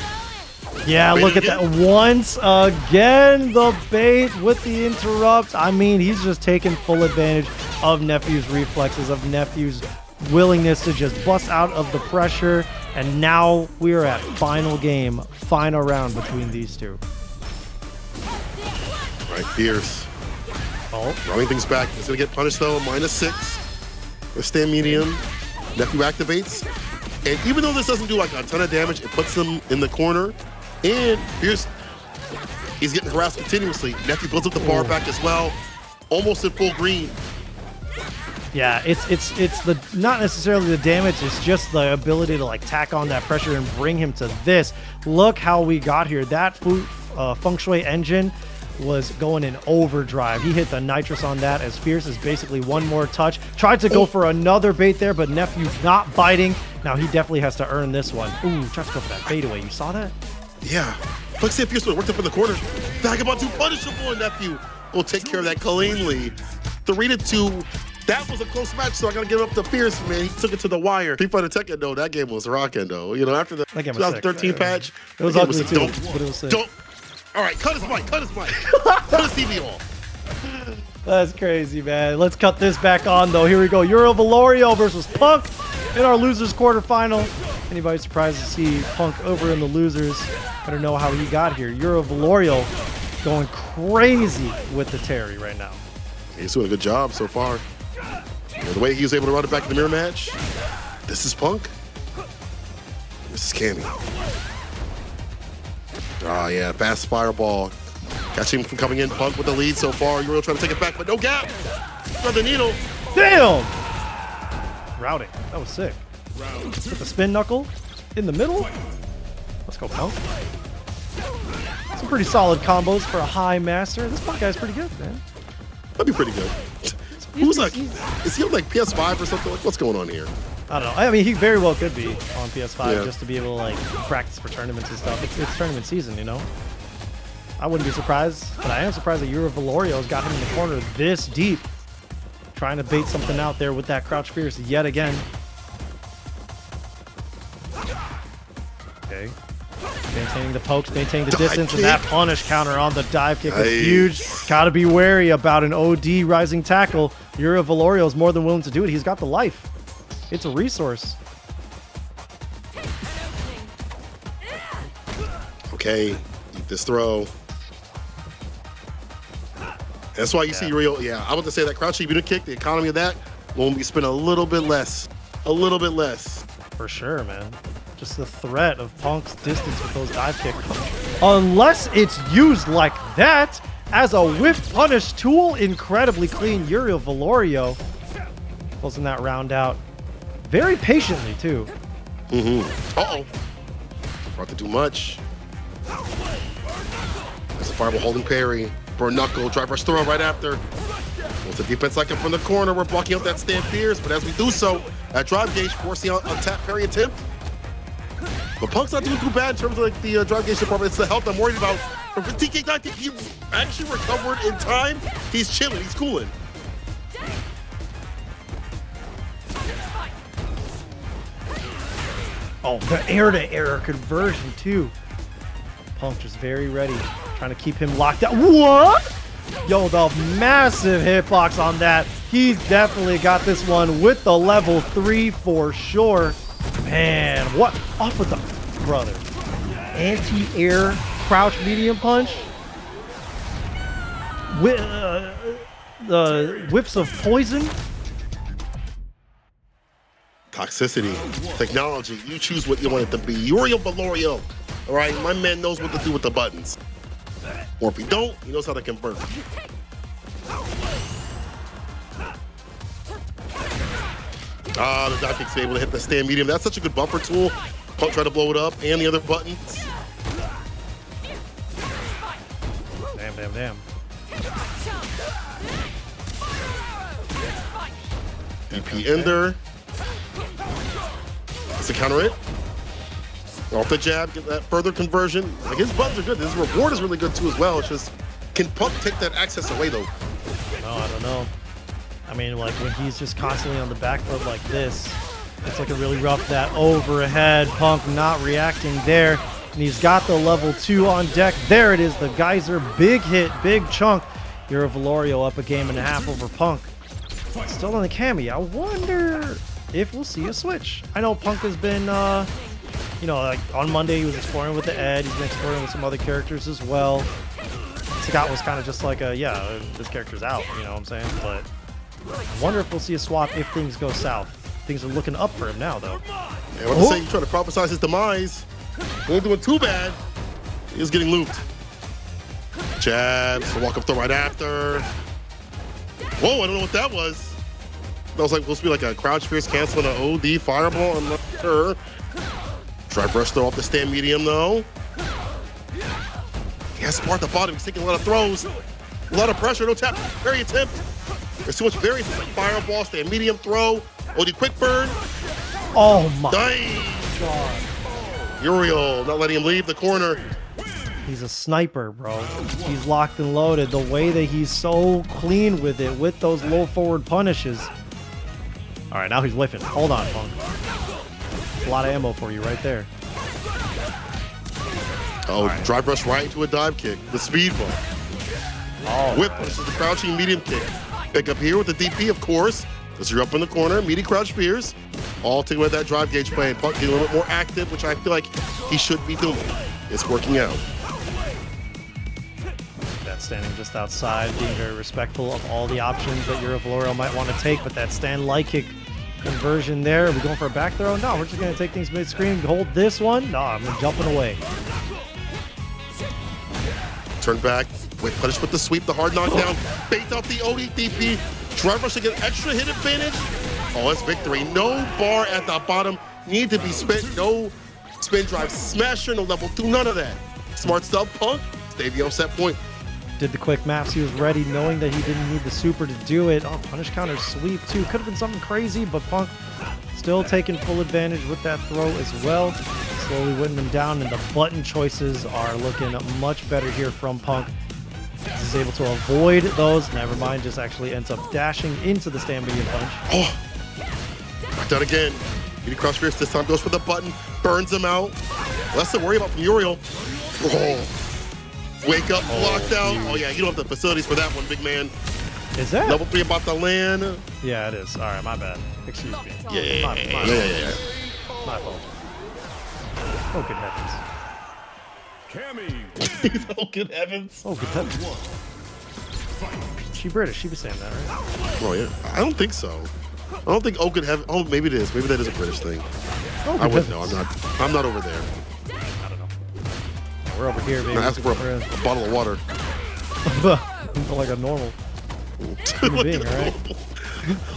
Yeah, look at that. Once again, the bait with the interrupt. I mean, he's just taking full advantage of Nephew's reflexes, of Nephew's willingness to just bust out of the pressure. And now we are at final game, final round between these two. Right, Fierce. Oh, Running things back. He's going to get punished, though. -6. The stand medium. Nephew activates. And even though this doesn't do like a ton of damage, it puts him in the corner. And Fierce, he's getting harassed continuously. Nephew builds up the bar back as well. Almost in full green. yeah, it's the not necessarily the damage, it's just the ability to like tack on that pressure and bring him to this. Look how we got here. That feng shui engine was going in overdrive. He hit the nitrous on that as Fierce is basically one more touch. Tried to go for another bait there, but Nephew's not biting. Now he definitely has to earn this one. Ooh, tried to go for that fadeaway. You saw that? Yeah. Like say Fierce worked up in the corner. Vagabond 2 punishable, and Nephew will take care of that cleanly. 3-2. That was a close match, so I gotta give it up to Fierce, man. He took it to the wire. Street Fighter Tekken, though, that game was rocking, though. You know, after the 2013 patch, it was ugly too, but it was sick. All right, cut his mic, cut his mic. Cut his TV off. That's crazy, man. Let's cut this back on, though. Here we go. Uriel Valorio versus Punk in our losers quarterfinal. Anybody surprised to see Punk over in the losers? Better know how he got here. Uriel Valorio going crazy with the Terry right now. He's doing a good job so far. You know, the way he was able to run it back in the mirror match. This is Punk. This is Cammy. Ah, yeah, fast fireball. Catching him from coming in. Punk with the lead so far. Uriel trying to take it back, but no gap. Thread the needle. Damn! Routing. That was sick. With the spin knuckle in the middle. Let's go, Punk. Some pretty solid combos for a high master. This Punk guy's pretty good, man. That'd be pretty good. Who's like, is he on like PS5 or something? Like, what's going on here? I don't know. I mean, he very well could be on PS5 just to be able to like practice for tournaments and stuff. It's tournament season, you know? I wouldn't be surprised, but I am surprised that Uriel Valorio's got him in the corner this deep. Trying to bait something out there with that crouch fierce yet again. Okay. Maintaining the pokes, maintaining the distance, and that punish counter on the dive kick is huge. Gotta be wary about an OD rising tackle. Uriel Valorio is more than willing to do it. He's got the life. It's a resource. Okay, eat this throw. That's why you see Uriel. Yeah, I want to say that crouch unit kick, the economy of that will be spent a little bit less. A little bit less. For sure, man. Just the threat of Punk's distance with those dive kicks. Unless it's used like that as a whiff punish tool. Incredibly clean Uriel Valorio. Closing that round out. Very patiently, too. Uh-oh. Brought to too much. There's a fireball holding parry. Burn knuckle, drive rush throw right after. What's the defense like up from the corner? We're blocking out that stand fierce, but as we do so, at drive gauge, forcing out a tap parry attempt. But Punk's not doing too bad in terms of like the drive gauge department. It's the health I'm worried about. But for TK, I think he actually recovered in time. He's chilling, he's cooling. Oh, the air-to-air conversion, too. Punk just very ready, trying to keep him locked out. What? Yo, the massive hitbox on that. He's definitely got this one with the level 3 for sure. Man, what? Off with the brother. Anti-air crouch medium punch. The whiffs of poison. Toxicity, technology, you choose what you want it to be. Uriel Valorio. All right, my man knows what to do with the buttons. Or if he don't, he knows how to convert. The dive kick's able to hit the stand medium. That's such a good bumper tool. Punk try to blow it up, and the other buttons. Damn, damn, damn. DP Ender. To counter it. Off the jab, get that further conversion. Like his buttons are good. His reward is really good too as well. It's just, can Punk take that access away though? No, I don't know. I mean, like when he's just constantly on the back foot like this, it's like a really rough that overhead. Punk not reacting there. And he's got the level 2 on deck. There it is, the geyser. Big hit, big chunk. You're a Valorio up a game and a half over Punk. Still on the Cammy. I wonder if we'll see a switch. I know Punk has been, you know, like on Monday he was exploring with the Ed. He's been exploring with some other characters as well. Sagat was kind of just like a, yeah, this character's out, you know what I'm saying? But I wonder if we'll see a swap if things go south. Things are looking up for him now, though. Yeah, I want to say, you trying to prophesize his demise. He ain't doing too bad. He is getting looped. Jabs, walk up throw right after. Whoa, I don't know what that was. That was like supposed to be like a crouch fierce canceling an OD fireball. I'm not sure. Drive rush throw off the stand medium though. He has support at the bottom. He's taking a lot of throws. A lot of pressure. No tap. Very attempt. There's too much variance. Like fireball, stand medium throw. OD quick burn. Oh my God. Uriel not letting him leave the corner. He's a sniper, bro. He's locked and loaded. The way that he's so clean with it, with those low forward punishes. All right, now he's whiffing. Hold on, Punk. A lot of ammo for you right there. Oh, right. Drive rush right into a dive kick. The speed bump. Whip pushes the crouching medium kick. Pick up here with the DP, of course. As you're up in the corner, meaty crouch fears. All taking away that drive gauge play. Punk getting a little bit more active, which I feel like he should be doing. It's working out. That standing just outside, being very respectful of all the options that your Valorio might want to take, but that stand light kick conversion there. Are we going for a back throw? No, we're just going to take things mid-screen, hold this one. No, I'm jumping away. Turn back, punish with the sweep, the hard knockdown, bait out the ODDP, drive rush to get extra hit advantage. Oh, it's victory. No bar at the bottom, need to be spent, no spin drive smasher, no level 2, none of that. Smart stuff, Punk, stay the offset point. Did the quick maps, he was ready, knowing that he didn't need the super to do it. Oh, punish counter sweep too, could have been something crazy, but Punk still taking full advantage with that throw as well. Slowly whitting them down, and the button choices are looking much better here from Punk. He's able to avoid those. Never mind, just actually ends up dashing into the stand medium punch. Oh, done again. Meaty cross fierce this time goes for the button, burns him out. Less to worry about from Uriel. Oh, wake up, lockdown. Oh yeah, you don't have the facilities for that one, big man. Is that? Level 3 about to land. Yeah, it is. All right, my bad. Excuse me. Yeah. My fault. Oh, good heavens. Cammy. Oh, good heavens. Oh, good heavens. She British. She was saying that, right? Oh, yeah. I don't think so. I don't think oh, good heavens. Oh, maybe it is. Maybe that is a British thing. Oh, I wouldn't know. I'm not over there. I don't know. We're over here, baby. I'm asking for a bottle of water. Like a normal human being, right?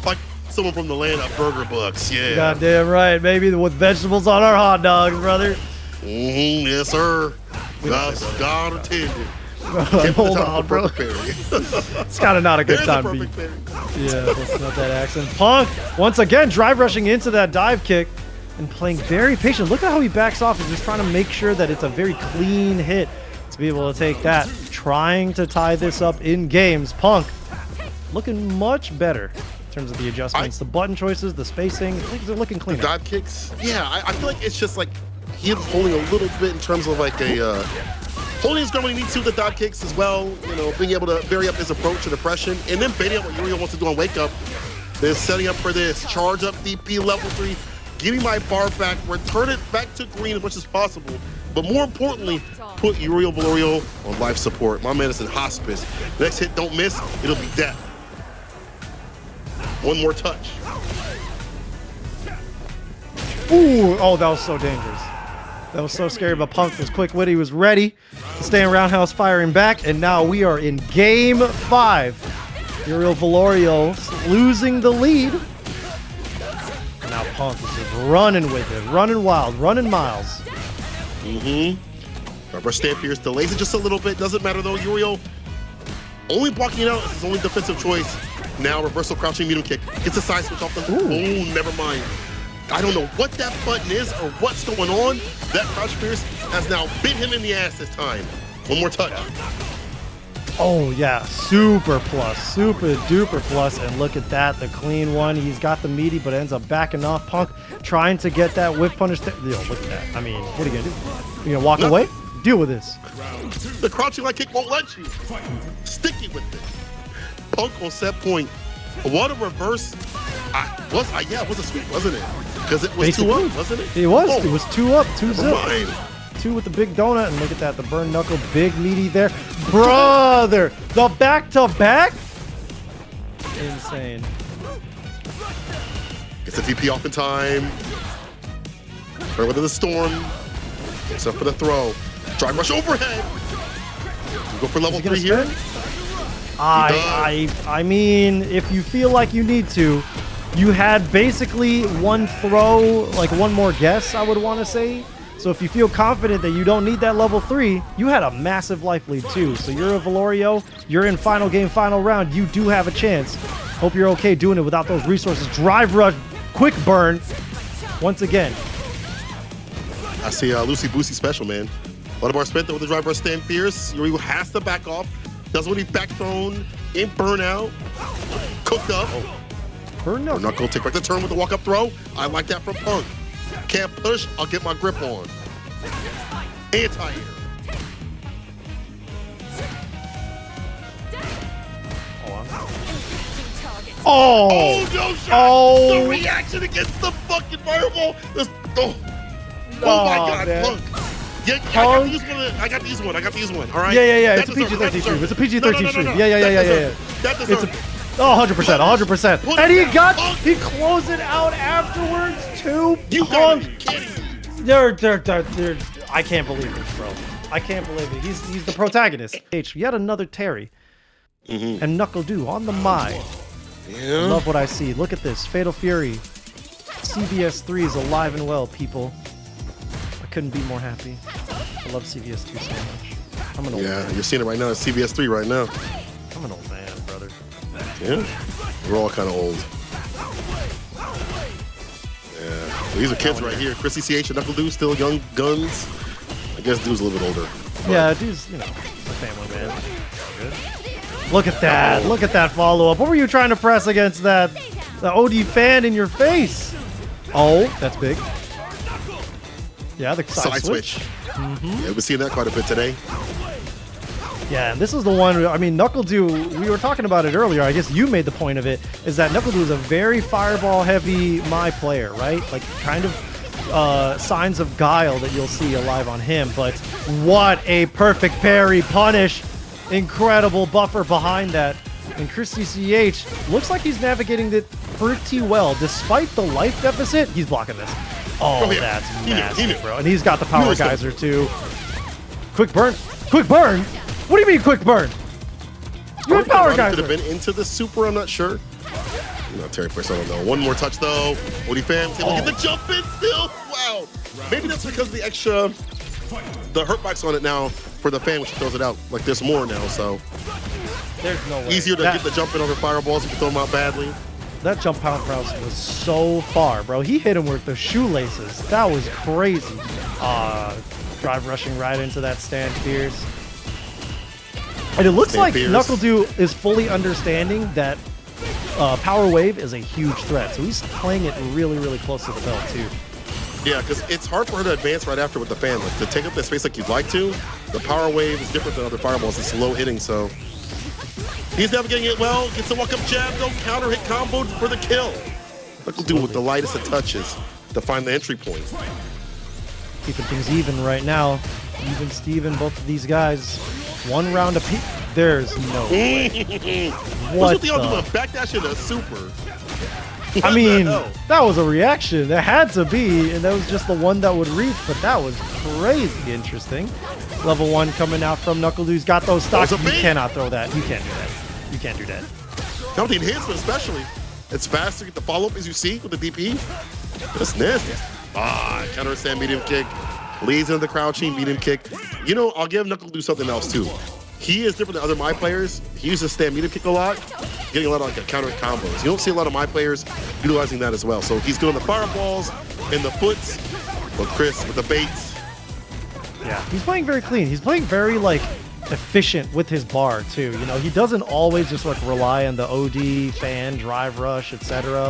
Like, someone from the land of burger bucks. Yeah. Goddamn right, baby. With vegetables on our hot dogs, brother. Yes, sir. God intended. Hold on, bro. It's kind of not a good time to be. Yeah, that's not that accent. Punk, once again, drive rushing into that dive kick and playing very patient. Look at how he backs off and just trying to make sure that it's a very clean hit to be able to take that. Trying to tie this up in games. Punk looking much better in terms of the adjustments, the button choices, the spacing. Things are looking cleaner. Dive kicks. Yeah, I feel like it's just like him holding a little bit in terms of like a holding his ground when he needs to with the dive kicks as well. You know, being able to vary up his approach and oppression, and then baiting up what Uriel wants to do on Wake Up. Then setting up for this charge up DP level 3, getting my bar back, return it back to green as much as possible. But more importantly, put Uriel Valorio on life support. My man is in hospice. Next hit, don't miss, it'll be death. One more touch. Ooh, oh, that was so dangerous. That was so scary, but Punk was quick-witted. He was ready to stay in roundhouse firing back, and now we are in game 5. Uriel Valorio losing the lead. And now Punk is just running with it, running wild, running miles. Rubber Stamp Pierce delays it just a little bit. Doesn't matter though. Uriel only blocking out is his only defensive choice. Now reversal crouching medium kick. Gets a side switch off the. Oh, never mind. I don't know what that button is or what's going on. That crouch pierce has now bit him in the ass this time. One more touch. Oh yeah, super duper plus, and look at that, the clean one. He's got the meaty, but ends up backing off. Punk trying to get that whip punish. Yo, look at that. I mean, what are you gonna do? You gonna walk away? Deal with this. The crouching light kick won't let you. Sticky with it. Punk on set point. What a reverse. Yeah, it was a sweep, wasn't it? Because it was basically 2-up, wasn't it? It was. Oh. It was 2-up, 2-zip. 2 with the big donut, and look at that, the burn knuckle, big meaty there. Brother, the back-to-back? Insane. Gets the VP off in time. Turn within the storm. Except for the throw. Drive rush overhead. Go for level 3 here. I mean, if you feel like you need to, you had basically one throw, like one more guess, I would want to say. So if you feel confident that you don't need that level 3, you had a massive life lead too. So you're a Valorio, you're in final game, final round, you do have a chance. Hope you're okay doing it without those resources. Drive rush, quick burn. Once again. I see Lucy Boosie special, man. One of our spent with the drive rush stand fierce. Uriel has to back off. That's when he back thrown in burnout. Cooked up. Burn knuckle, take back the turn with the walk up throw. I like that from Punk. Can't push, I'll get my grip on. Anti-air. Oh, no shot! Oh. The reaction against the fucking fireball. Oh my God, man. Punk. Yeah, I got to use one. All right. Yeah. It's a PG-13 stream. It's a PG-13 stream. Yeah. That deserves. 100%. And he closed it out afterwards too. You gotta be kidding me. I can't believe it, bro. I can't believe it. He's the protagonist. Yet another Terry. And NuckleDu on the mind. Yeah. Love what I see. Look at this. Fatal Fury. CVS3 is alive and well, people. I couldn't be more happy. I love CVS2 so much. I'm an old man. You're seeing it right now. It's CVS3 right now. I'm an old man, brother. Yeah, we're all kind of old. Yeah, so these are kids right here. ChrisCCH and NuckleDu, still young guns. I guess Dude's a little bit older. Yeah, Dude's, a family man. Good. Look at that. Look at that follow-up. What were you trying to press against that? The OD fan in your face. Oh, that's big. Yeah, the side switch. Yeah, we've been seeing that quite a bit today. Yeah, and this is the one, I mean, NuckleDu, we were talking about it earlier, I guess you made the point of it, is that NuckleDu is a very fireball-heavy player, right? Like, kind of signs of guile that you'll see alive on him, but what a perfect parry punish. Incredible buffer behind that. And ChrisCCH looks like he's navigating it pretty well. Despite the life deficit, he's blocking this. Oh, that's massive, bro. And he's got the power geyser, too. Quick burn. Quick burn? What do you mean quick burn? You had power geyser. Could have been into the super, I'm not sure. No, Terry Price, I don't know. One more touch though. Woody fans able to get the jump in still. Wow. Maybe that's because of the extra, the hurt box on it now for the fan when she throws it out. Like there's more now, so. There's no way. Easier to get the jump in over fireballs if you throw them out badly. That jump pound prowess was so far, bro. He hit him with the shoelaces. That was crazy. Drive rushing right into that stand Fierce. And it looks like NuckleDu is fully understanding that Power Wave is a huge threat. So he's playing it really, really close to the belt, too. Yeah, because it's hard for her to advance right after with the fan. Like, to take up that space like you'd like to, the Power Wave is different than other fireballs. It's low hitting, so. He's navigating it well. Gets a walk-up jab, no counter hit combo for the kill. NuckleDu with the lightest of touches to find the entry point. Keeping things even right now. Even Steven, both of these guys. One round apiece. There's no way. What the ultimate backdash in a super? I mean, that was a reaction. There had to be, and that was just the one that would reach, but that was crazy interesting. Level 1 coming out from NuckleDu's got those stocks. You cannot throw that. You can't do that. You can't do that. Not the enhancement especially. It's fast to get the follow-up as you see with the DP. That's nasty. Counter stand medium kick. Leads into the crouching medium kick. You know, I'll give NuckleDu something else too. He is different than other my players. He uses stand medium kick a lot, getting a lot of like counter combos. You don't see a lot of my players utilizing that as well. So he's doing the fireballs and the foots. But Chris with the baits. Yeah, he's playing very clean. He's playing very like efficient with his bar too. You know, he doesn't always just like rely on the OD, fan, drive rush, etc.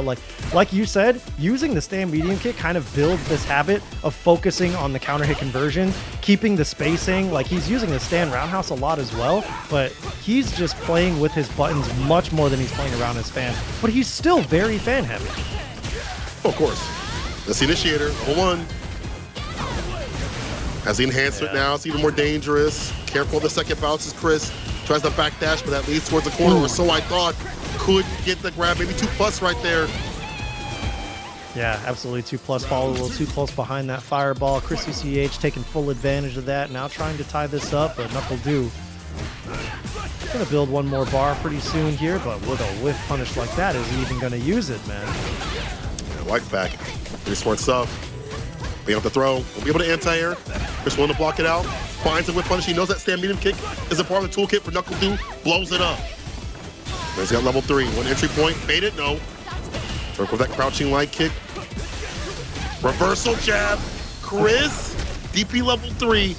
Like you said, using the stand medium kick kind of builds this habit of focusing on the counter hit conversions, keeping the spacing. Like he's using the stand roundhouse a lot as well, but he's just playing with his buttons much more than he's playing around his fans. But he's still very fan heavy. Oh, of course. That's the initiator, level 1. Has the enhancement now, it's even more dangerous. Careful of the second bounce as Chris tries the backdash, but that leads towards the corner, or so I thought. Could get the grab, maybe 2+ right there. Yeah, absolutely 2+, follow a little too close behind that fireball. ChrisCCH taking full advantage of that, now trying to tie this up, but NuckleDu gonna build one more bar pretty soon here, but with a whiff punish like that, is he even gonna use it, man? Yeah, White back, pretty smart stuff. Being able to throw, will be able to anti-air. Chris willing to block it out. Finds it with punish. He knows that stand medium kick is a part of the toolkit for NuckleDu. Blows it up. He's got level 3. One entry point. Bait it. No. Try with that crouching light kick. Reversal jab. Chris. DP level 3.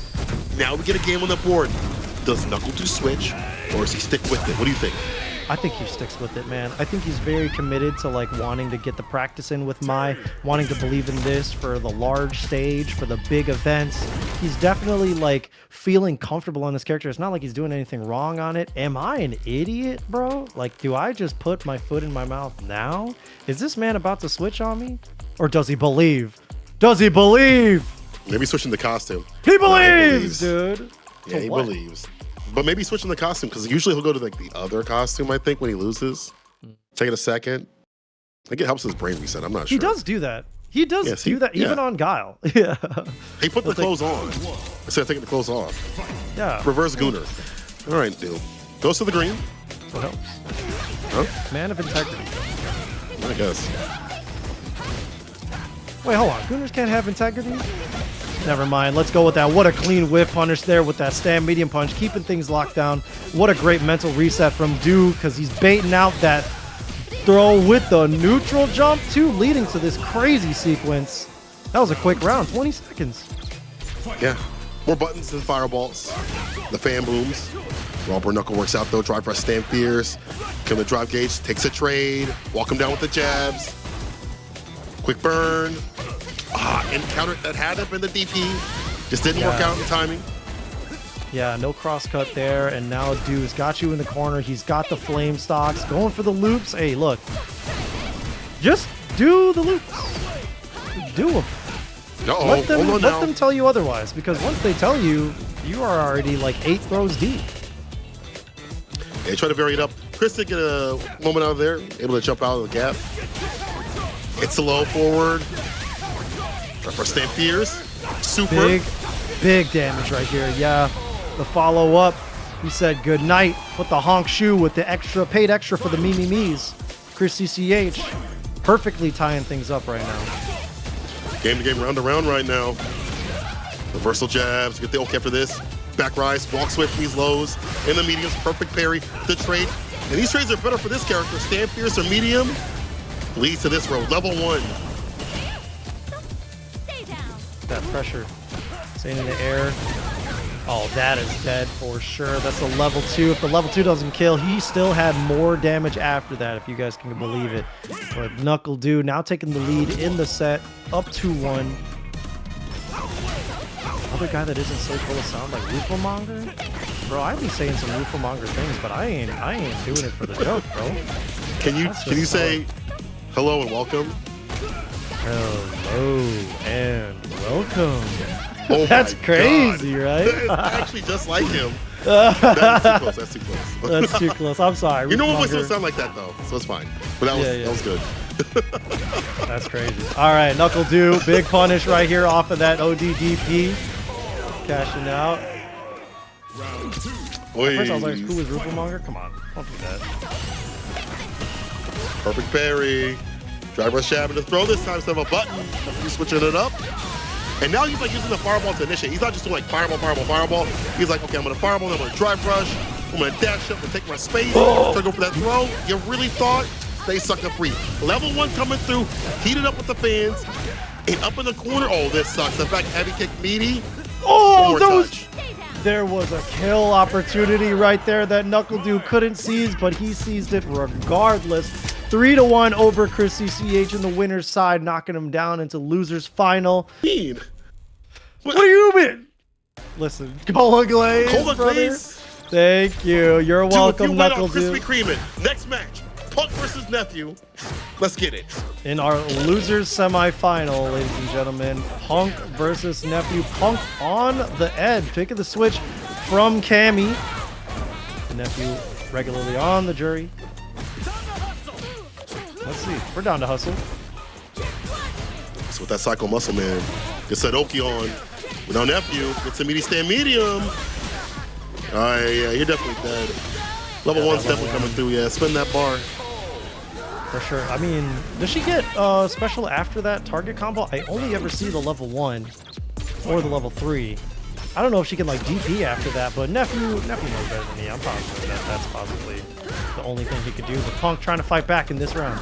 Now we get a game on the board. Does NuckleDu switch or does he stick with it? What do you think? I think he sticks with it, man. I think he's very committed to like wanting to get the practice in with wanting to believe in this for the large stage, for the big events. He's definitely like feeling comfortable on this character. It's not like he's doing anything wrong on it. Am I an idiot, bro? Like, do I just put my foot in my mouth now? Is this man about to switch on me? Or does he believe? Does he believe? Maybe switching the costume. He believes, dude. Yeah, he believes. But maybe switching the costume, because usually he'll go to like the other costume, I think, when he loses. Take it a second. I think it helps his brain reset. I'm not sure. He does do that. He does do that even on Guile. Yeah. He put the clothes on instead of taking the clothes off. Yeah. Reverse Gooner. All right, dude. Goes to the green. What helps? Huh? Man of integrity. I guess. Wait, hold on. Gooners can't have integrity? Never mind. Let's go with that. What a clean whiff punish there with that stand medium punch, keeping things locked down. What a great mental reset from Du, because he's baiting out that throw with the neutral jump too, leading to this crazy sequence. That was a quick round, 20 seconds. Yeah. More buttons than fireballs. The fan booms. Robber Knuckle works out though. Drive press stand fierce. Kill the drive gauge. Takes a trade. Walk him down with the jabs. Quick burn. And counter that had him in the DP. Just didn't work out in the timing. Yeah, no cross cut there. And now Du's got you in the corner. He's got the flame stocks. Going for the loops. Hey, look. Just do the loops. Do them. Let them tell you otherwise. Because once they tell you, you are already like 8 throws deep. Yeah, try to vary it up. Chris did get a moment out of there. Able to jump out of the gap. It's a low forward. For stand fierce. Super. Big damage right here. Yeah. The follow-up. He said good night. Put the honk shoe with the extra, paid extra for the me-me-me's. ChrisCCH perfectly tying things up right now. Game to game, round to round right now. Reversal jabs, get the OK after this. Back rise, walks away from these lows. In the mediums, perfect parry, the trade. And these trades are better for this character. Stand fierce or medium leads to this road. Level 1. That pressure. Staying in the air. Oh, that is dead for sure. That's a level 2. If the level 2 doesn't kill, he still had more damage after that, if you guys can believe it. But NuckleDu now taking the lead in the set, up 2-1. Other guy that isn't so full of sound like Rufomonger? Bro, I be saying some Rufomonger things, but I ain't doing it for the joke, bro. Can you say hello and welcome? Hello and welcome. Oh That's crazy, God. right? That is actually just like him. That's too close. That's too close. That's too close. I'm sorry. You know what voice don't sound like that though, so it's fine. But that was good. That's crazy. All right, NuckleDu, big punish right here off of that ODDP. Cashing out. At first I was like, who is Rufomonger? Come on, don't do that. Perfect parry. Drive rush jab into the throw this time instead of a button. He's switching it up. And now he's like using the fireball to initiate. He's not just doing like fireball, fireball, fireball. He's like, okay, I'm gonna fireball, then I'm gonna drive rush, I'm gonna dash up and take my space, try to go for that throw. You really thought? Stay sucker free. Level 1 coming through, heated up with the fans, and up in the corner. Oh, this sucks. In fact, heavy kick meaty. Oh, there was a kill opportunity right there that NuckleDu couldn't seize, but he seized it regardless. 3-1 over ChrisCCH in the winner's side, knocking him down into loser's final. What do you mean? Listen, Cola Glaze, Cola brother. Glaze. Thank you. You're welcome, Dude, if you win on NuckleDu. Krispy Kreme, next match, Punk versus Nephew. Let's get it. In our losers semifinal, ladies and gentlemen, Punk versus Nephew. Punk on the edge, taking the switch from Cammy. The Nephew regularly on the Juri. Let's see. We're down to hustle. So with that Psycho Muscle Man, gets that Oki on. With our Nephew, gets a meaty stand medium. All right, yeah, you're definitely dead. Level 1's definitely coming through, yeah. Spin that bar. For sure. I mean, does she get special after that target combo? I only ever see the level 1 or the level 3. I don't know if she can like DP after that, but Nephew knows better than me. I'm positive that that's possibly the only thing he could do. But Punk trying to fight back in this round.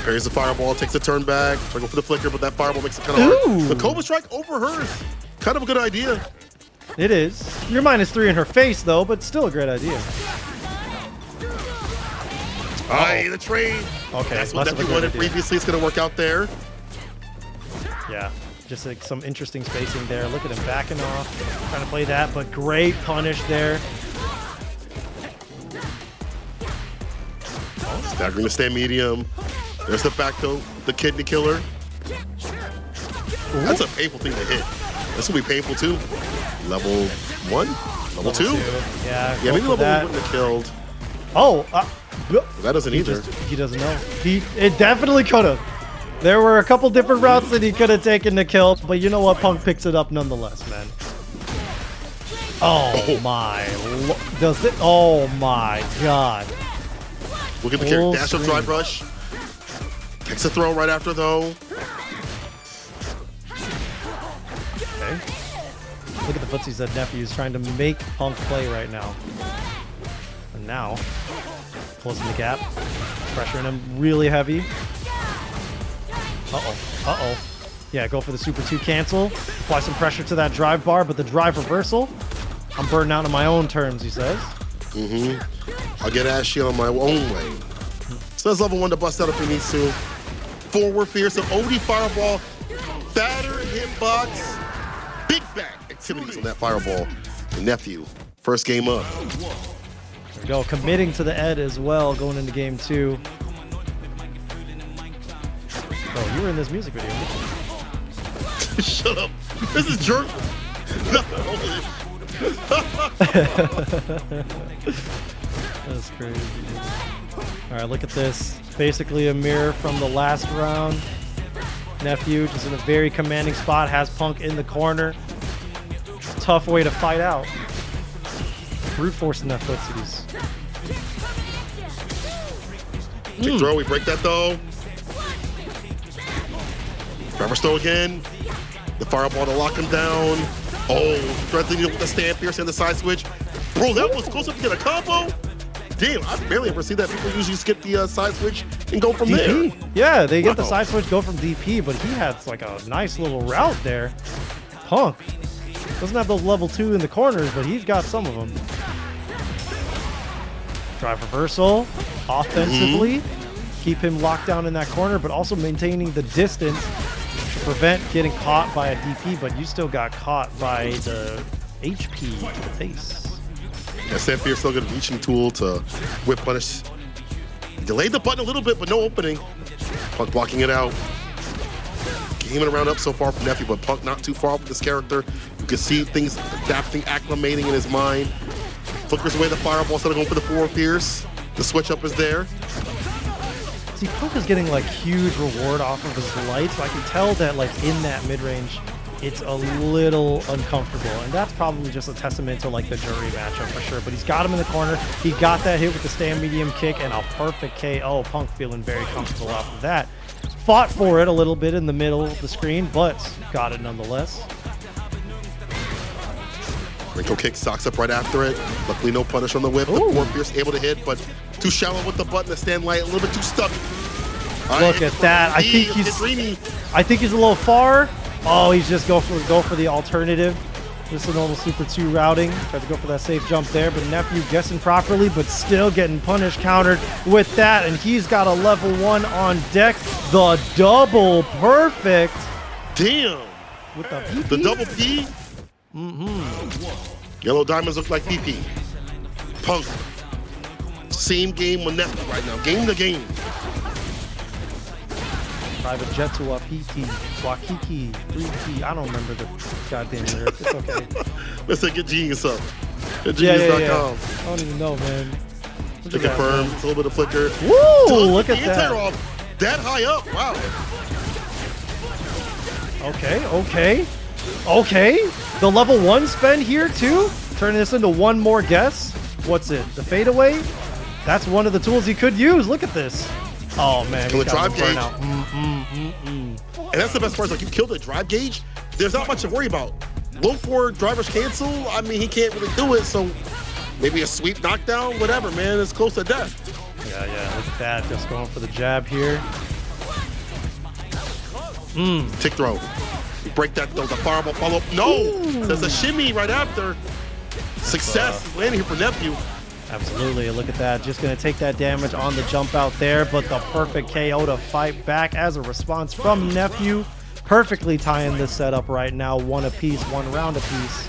Parries the fireball, takes a turn back, try to go for the flicker, but that fireball makes it kind of hard. The Cobra Strike over hers. Kind of a good idea. It is. You're -3 in her face though, but still a great idea. Aye, the trade. Okay, that's what Nephew wanted previously. It's going to work out there. Yeah, just like some interesting spacing there. Look at him backing off, trying to play that, but great punish there. Staggering the stand medium. There's the back toe, the kidney killer. That's a painful thing to hit. This will be painful too. Level 1? Level 2? Yeah, maybe level 1 wouldn't have killed. Oh, that doesn't either. He doesn't know. It definitely could have. There were a couple different routes that he could have taken to kill, but you know what? Punk picks it up nonetheless, man. Oh my. Does it? Oh my God. Look at the carry. Dash up, drive rush. Takes a throw right after though. Okay. Look at the footsies that Nephew is trying to make Punk play right now. And now, closing the gap, pressuring him really heavy. Uh-oh. Yeah, go for the Super 2 cancel. Apply some pressure to that drive bar, but the drive reversal. I'm burning out on my own terms, he says. I'll get ashy on my own way. So that's level 1 to bust out if he needs to. Forward fierce, OD fireball, batter, hitbox, big back activities on that fireball. The Nephew, first game up. There we go, committing to the Ed as well, going into game 2. Bro, you were in this music video. Shut up. This is jerk. That's crazy. All right, look at this. Basically a mirror from the last round. Nephew just in a very commanding spot, has Punk in the corner. Tough way to fight out. Brute forcing that footsies. Kick throw, we break that though. Reverse throw again. The fireball to lock him down. Oh, threatening with the stand pierce and the side switch. Bro, that was close up to get a combo. Damn, I barely ever see that. People usually skip the side switch and go from DP. there. Yeah, they get the side switch, go from DP, but he had like a nice little route there. Punk doesn't have those level 2 in the corners, but he's got some of them. Drive reversal, offensively, keep him locked down in that corner, but also maintaining the distance to prevent getting caught by a DP, but you still got caught by the HP to the face. Yeah, Sanfear still got a reaching tool to whip punish. Delayed the button a little bit, but no opening. Punk blocking it out. Gaming around up so far from Nephew, but Punk not too far off with this character. You can see things adapting, acclimating in his mind. Flickers away the fireball instead of going for the forward pierce. The switch up is there. See, Punk is getting like huge reward off of his lights, but I can tell that like in that mid-range, it's a little uncomfortable, and that's probably just a testament to like the Juri matchup for sure. But he's got him in the corner. He got that hit with the stand medium kick and a perfect KO. Punk feeling very comfortable off of that. Fought for it a little bit in the middle of the screen, but got it nonetheless. Wrinkle kick, socks up right after it. Luckily, no punish on the whip. The forward pierce able to hit, but too shallow with the button. The stand light a little bit too stuck. Look at that. I think he's a little far. Oh, he's just go for the alternative. Just a normal Super 2 routing. Tried to go for that safe jump there, but Nephew guessing properly, but still getting punish countered with that, and he's got a level 1 on deck. The double perfect. Damn. With the PP. The double P. Yellow diamonds look like PP. Punk. Same game with Nephew right now. Game to game. Private jet to a PT, Wakiki, 3P. I don't remember the goddamn lyrics. It's okay. Let's say get Genius up. Yeah. I don't even know, man. To confirm, it's a little bit of flicker. Woo! Look at that. Off that high up. Wow. Okay. The level 1 spend here too. Turning this into one more guess. What's it? The fadeaway? That's one of the tools he could use. Look at this. Oh man, the drive gauge. And that's the best part. Is like you killed the drive gauge. There's not much to worry about. Low forward drivers cancel. I mean, he can't really do it. So maybe a sweep knockdown, whatever, man. It's close to death. Yeah. Look at that. Just going for the jab here. Tick throw. You break that though. The fireball follow up. No, there's a shimmy right after. Success is landing here for Nephew. Absolutely, look at that. Just going to take that damage on the jump out there, but the perfect KO to fight back as a response from Nephew. Perfectly tying this setup right now. One apiece, 1 round apiece.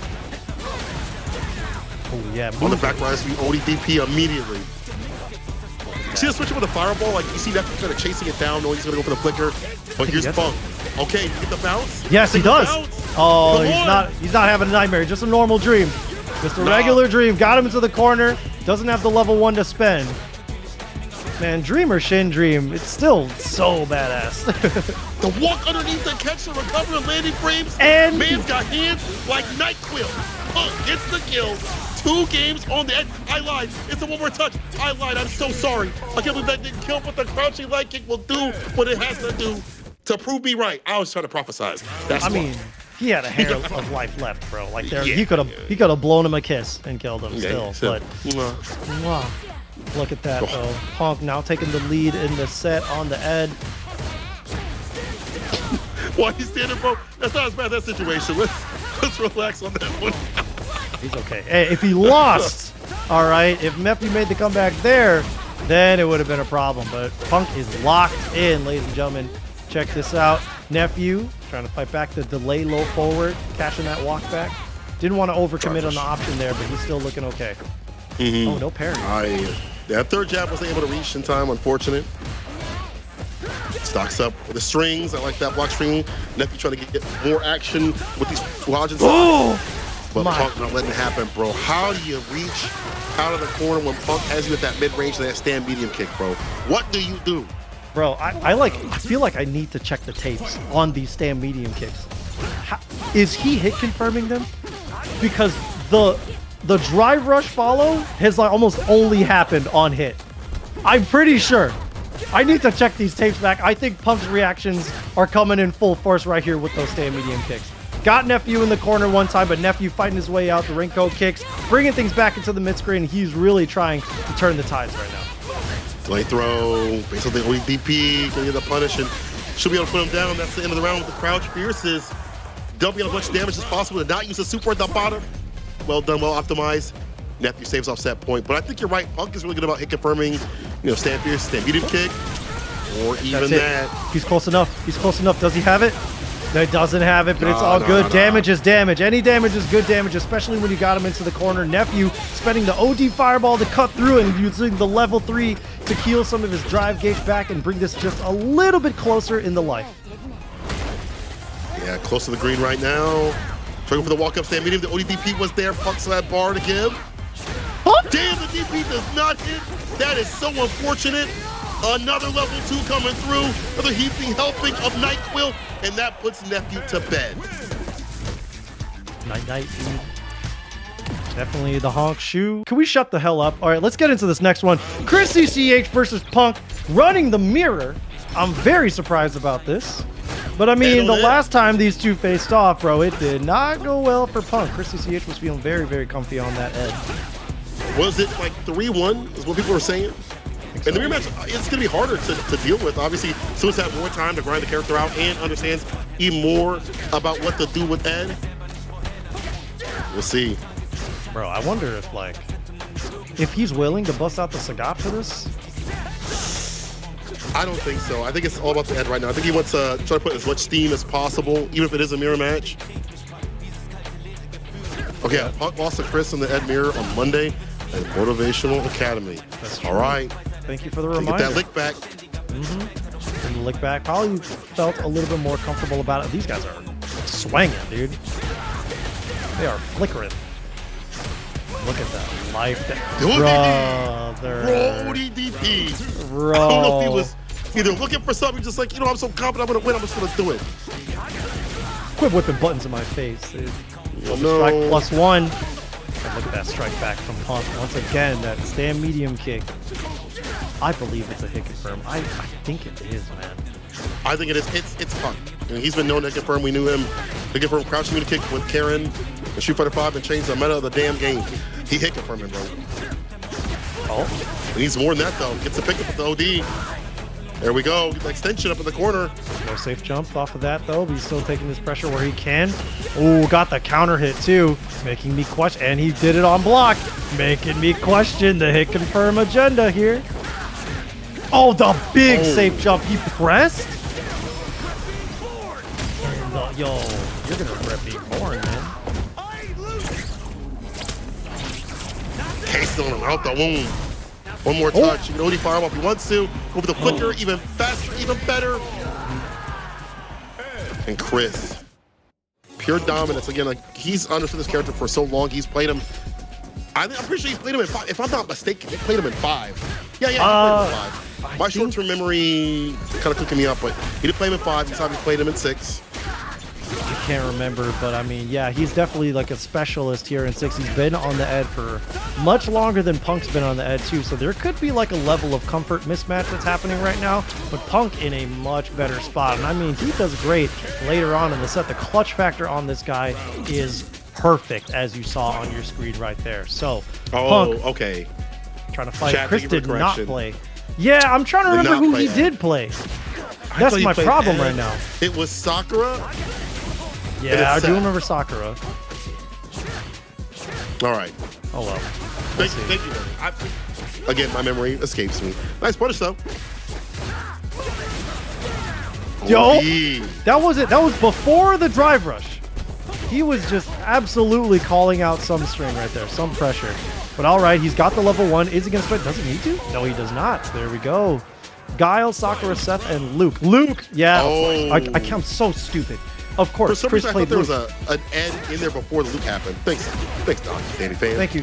Oh, yeah. On the back rise, we ODDP immediately. See the switch with the fireball? Like, you see Nephew kind of chasing it down, knowing he's going to go for the flicker. But here's Punk. Okay, you get the bounce? Yes, he does. Oh, he's not having a nightmare, just a normal dream. Just a regular dream. Got him into the corner. Doesn't have the level 1 to spend. Man, Dream or Shin Dream, it's still so badass. The walk underneath the catch, the recovery of landing frames. And man's got hands like NyQuil. Punk gets the kill. 2 games on the edge. I lied. It's a 1 more touch. I lied. I'm so sorry. I can't believe that didn't kill, but the crouching leg kick will do what it has to do to prove me right. I was trying to prophesize. I mean, he had a hair of life left, bro. Like there, he could have blown him a kiss and killed him still. But look at that though. Punk now taking the lead in the set on the Ed. Why he's standing, bro? That's not as bad as that situation. Let's relax on that one. He's okay. Hey, if he lost, all right. If Nephew made the comeback there, then it would have been a problem. But Punk is locked in, ladies and gentlemen. Check this out. Nephew trying to fight back the delay low forward, catching that walk back. Didn't want to overcommit on the option there, but he's still looking okay. Oh, no parry. That third jab wasn't able to reach in time, unfortunate. Stocks up with the strings. I like that block string. Nephew trying to get more action with these Fuhajin stocks. But Punk not letting it happen, bro. How do you reach out of the corner when Punk has you at that mid-range and that stand medium kick, bro? What do you do? Bro, I feel like I need to check the tapes on these stand medium kicks. Is he hit confirming them? Because the drive rush follow has like almost only happened on hit. I'm pretty sure. I need to check these tapes back. I think Punk's reactions are coming in full force right here with those stand medium kicks. Got Nephew in the corner one time, but Nephew fighting his way out. The Rinko kicks, bringing things back into the mid-screen. He's really trying to turn the tides right now. Delay throw, based on the ODP, gonna get the punish, and should be able to put him down. That's the end of the round with the crouch. Fierce is dumping as much damage as possible to not use the super at the bottom. Well done, well optimized. Nephew saves off set point, but I think you're right. Punk is really good about hit confirming, stand fierce, stand medium kick, or even that. He's close enough. He's close enough. Does he have it? No, he doesn't have it, but it's all good. Damage is damage. Any damage is good damage, especially when you got him into the corner. Nephew spending the OD fireball to cut through and using the level 3 to heal some of his drive gauge back and bring this just a little bit closer in the life. Yeah, close to the green right now. Trying for the walk-up stand medium. The ODDP was there. Punk still had bar to give. Huh? Damn, the DP does not hit. That is so unfortunate. Another level 2 coming through. Another heaping helping of NyQuil, and that puts Nephew to bed. Night. Definitely the honk shoe. Can we shut the hell up? All right, let's get into this next one. ChrisCCH versus Punk, running the mirror. I'm very surprised about this. But I mean, the last time these two faced off, bro, it did not go well for Punk. ChrisCCH was feeling very, very comfy on that edge. Was it like 3-1 is what people were saying? And the rematch, it's going to be harder to deal with. Obviously, Suits have more time to grind the character out and understands even more about what to do with Ed. We'll see. Bro, I wonder if he's willing to bust out the Sagat for this? I don't think so. I think it's all about the Ed right now. I think he wants to try to put as much steam as possible, even if it is a mirror match. Okay, Punk lost to Chris in the Ed mirror on Monday at Motivational Academy. That's true. All right. Thank you for the reminder. Get that lick back. And the lick back. Probably felt a little bit more comfortable about it. These guys are swinging, dude. They are flickering. Look at that life. Brother. ODDP. I don't know if he was either looking for something, just like, I'm so confident I'm going to win, I'm just going to do it. Quit whipping buttons in my face, dude. Oh, no. Strike +1. And look at that strike back from Punk. Once again, that stand medium kick. I believe it's a hit confirm. I think it is, man. I think it is. It's Punk. He's been known to confirm. We knew him to confirm crouching medium kick with Karen and Street Fighter 5 and changed the meta of the damn game. He hit confirming, bro. Oh. He needs more than that, though. Gets a pick up with the OD. There we go. Get the extension up in the corner. No safe jump off of that, though. But he's still taking his pressure where he can. Oh, got the counter hit, too. Making me question. And he did it on block. Making me question the hit confirm agenda here. Oh, the big safe jump. He pressed? And yo, you're going to regret being born, man. Case on him. Out the wound. One more touch. You can only fire him if he wants to. Go for the flicker. Even faster, even better. And Chris. Pure dominance. Again, he's understood this character for so long. He's played him. I'm pretty sure he's played him in 5. If I'm not mistaken, he played him in 5. Yeah, he played him in 5. My short-term memory kind of cooking me up, but he did play him in 5. He's obviously played him in 6. I can't remember, but I mean, yeah, he's definitely like a specialist here in 6. He's been on the Ed for much longer than Punk's been on the Ed too, so there could be like a level of comfort mismatch that's happening right now, but Punk in a much better spot. And I mean, he does great later on in the set. The clutch factor on this guy is perfect, as you saw on your screen right there. So, Punk, okay. Trying to fight. Chris did not play. Yeah, I'm trying to remember who he did play. That's my problem right now. It was Sakura. Yeah, I do remember Sakura. All right. Oh, well. Thank you. Again, my memory escapes me. Nice punish, though. Yo, that was it. That was before the drive rush. He was just absolutely calling out some string right there, some pressure. But all right, he's got the level 1. Is he going to split? Does he need to? No, he does not. There we go. Guile, Sakura, Seth, and Luke. Luke! Yeah. Oh. I count so stupid. Of course, for some Chris reason, played I thought there was an Ed in there before the Luke happened. Thanks, Doc, Danny fan. Thank you.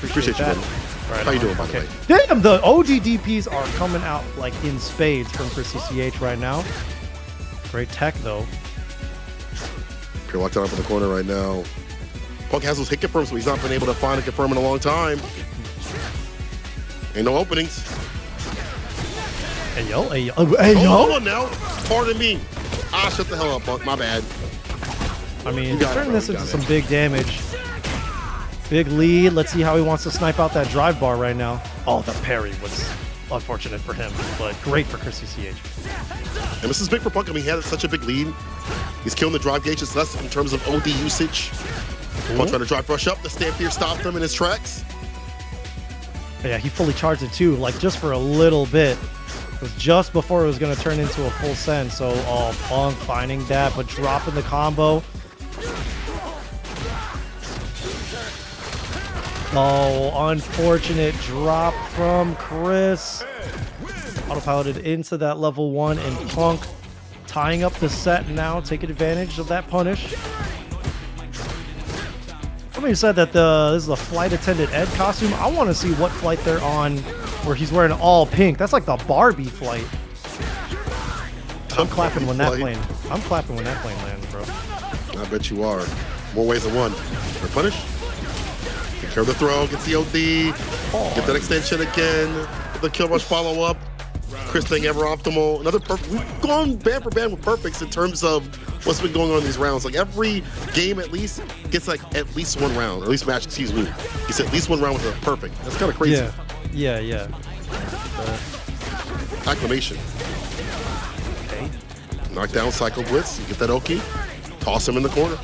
Appreciate you, that. Right, how you doing, by the way? Damn, the OGDPs are coming out like in spades from ChrisCCH right now. Great tech, though. Pure lockdown up in the corner right now. Punk has those hit confirms, so he's not been able to find a confirm in a long time. Ain't no openings. Hey yo, hey yo, hey yo. Hold on now. Pardon me. Ah, shut the hell up, Punk. My bad. I mean, he's turning this into some big damage. Big lead. Let's see how he wants to snipe out that drive bar right now. Oh, the parry was unfortunate for him, but great for ChrisCCH. And this is big for Punk. I mean, he had such a big lead. He's killing the drive gauge. It's less in terms of OD usage. Punk trying to drive rush up. The Stampede stopped him in his tracks. Yeah, he fully charged it too, like just for a little bit. It was just before it was going to turn into a full send. So, Punk finding that, but dropping the combo. Oh, unfortunate drop from Chris. Autopiloted into that level 1, and Punk tying up the set now, taking advantage of that punish. Somebody said that this is a flight attendant Ed costume. I want to see what flight they're on where he's wearing all pink. That's like the Barbie flight. I'm clapping when that plane. I'm clapping when that plane lands, bro. I bet you are. More ways than one. The punish. Take care of the throw. Gets the OD. Get that extension again. The kill rush follow up. Chris thing ever optimal. Another perfect. We've gone band for band with perfects in terms of what's been going on in these rounds. Like every game at least gets like at least one round, or at least match, excuse me. Gets at least one round with a perfect. That's kind of crazy. Yeah. Acclamation. Okay. Knockdown, cycle blitz. You get that Oki. Toss him in the corner.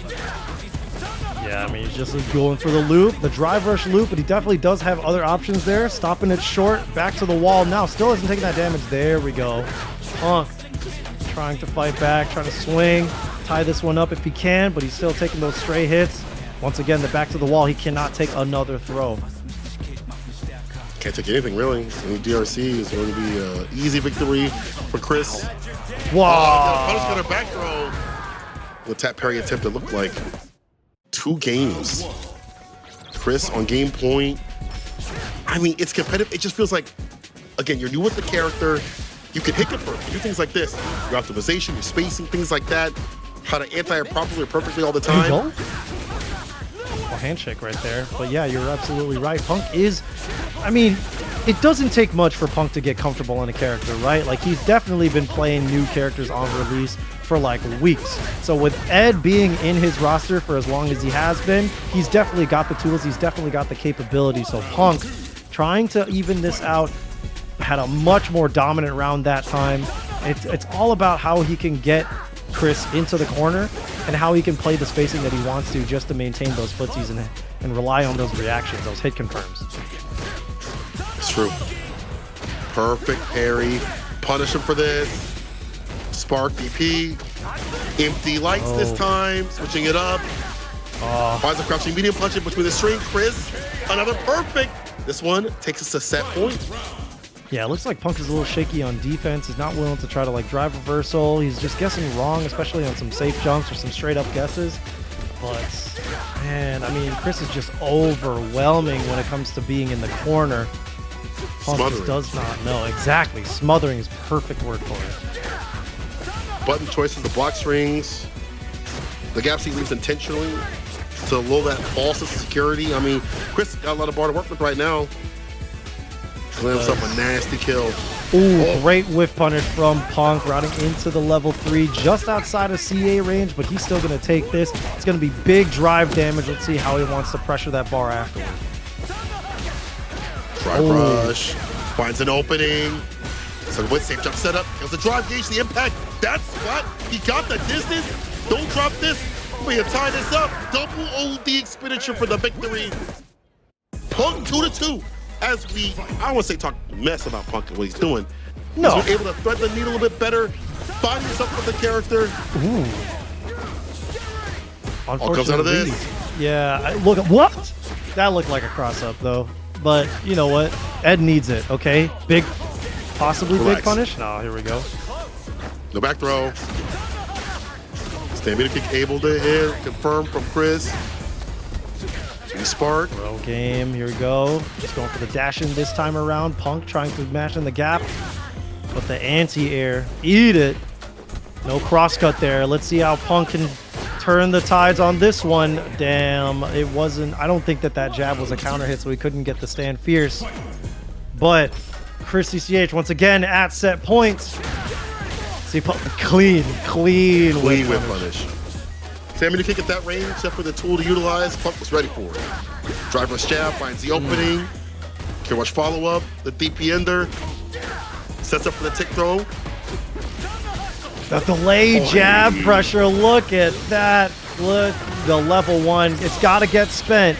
Yeah, I mean, he's just going for the loop, the drive rush loop, but he definitely does have other options there. Stopping it short, back to the wall now. Still hasn't taken that damage. There we go. Punk trying to fight back, trying to swing, tie this one up if he can, but he's still taking those stray hits. Once again, the back to the wall. He cannot take another throw. Can't take anything, really. I mean, DRC is going to be an easy victory for Chris. Wow. Punish got her back throw. The tap parry attempt, it looked like 2 games. Chris on game point. I mean, it's competitive. It just feels like, again, you're new with the character. You can hit it perfect. Do things like this. Your optimization, your spacing, things like that. How to anti-it properly or perfectly all the time. A handshake right there. But yeah, you're absolutely right. Punk is, I mean, it doesn't take much for Punk to get comfortable in a character, right? Like, he's definitely been playing new characters on release for like weeks. So with Ed being in his roster for as long as he has been, he's definitely got the tools, he's definitely got the capability. So Punk trying to even this out, had a much more dominant round that time. It's all about how he can get Chris into the corner and how he can play the spacing that he wants to just to maintain those footsies and rely on those reactions, those hit confirms. It's true. Perfect parry. Punish him for this. Spark DP. Empty lights this time. Switching it up. Finds a crouching medium punch in between the string. Chris, another perfect. This one takes us to set point. Yeah, it looks like Punk is a little shaky on defense. He's not willing to try to like drive reversal. He's just guessing wrong, especially on some safe jumps or some straight up guesses. But man, I mean, Chris is just overwhelming when it comes to being in the corner. Punk just does not know. Exactly. Smothering is perfect word for it. Button choices, the block strings, the gaps he leaves intentionally to lull that false sense of security. I mean, Chris got a lot of bar to work with right now. Glams up a nasty kill. Ooh, great whiff punish from Punk, routing into the level 3, just outside of CA range, but he's still going to take this. It's going to be big drive damage. Let's see how he wants to pressure that bar afterward. Drive rush, finds an opening. So with safe jump setup, there's the drive gauge, the impact. That's what he got the distance. Don't drop this. We have tied this up. Double OD expenditure for the victory. Punk 2-2. As we, I don't want to say talk mess about Punk and what he's doing. No. He's able to thread the needle a little bit better, find yourself with the character. Ooh. All comes out of this. Yeah, look, what? That looked like a cross-up, though. But you know what? Ed needs it, okay? Big, possibly big punish? No, here we go. No back throw. Stamina kick able to hit, confirmed from Chris. Spark. Throw game, here we go. Just going for the dash in this time around. Punk trying to mash in the gap. But the anti-air, eat it. No crosscut there. Let's see how Punk can turn the tides on this one. Damn, it wasn't, I don't think that jab was a counter hit, so he couldn't get the stand fierce. But ChrisCCH once again at set point. See, clean Whip punish. Sammy can't get that range except for the tool to utilize. Punk was ready for it. Driverless jab finds the opening. Can watch follow up. The DP ender sets up for the tick throw. The delay jab pressure. Look at that. Look, the level 1. It's got to get spent.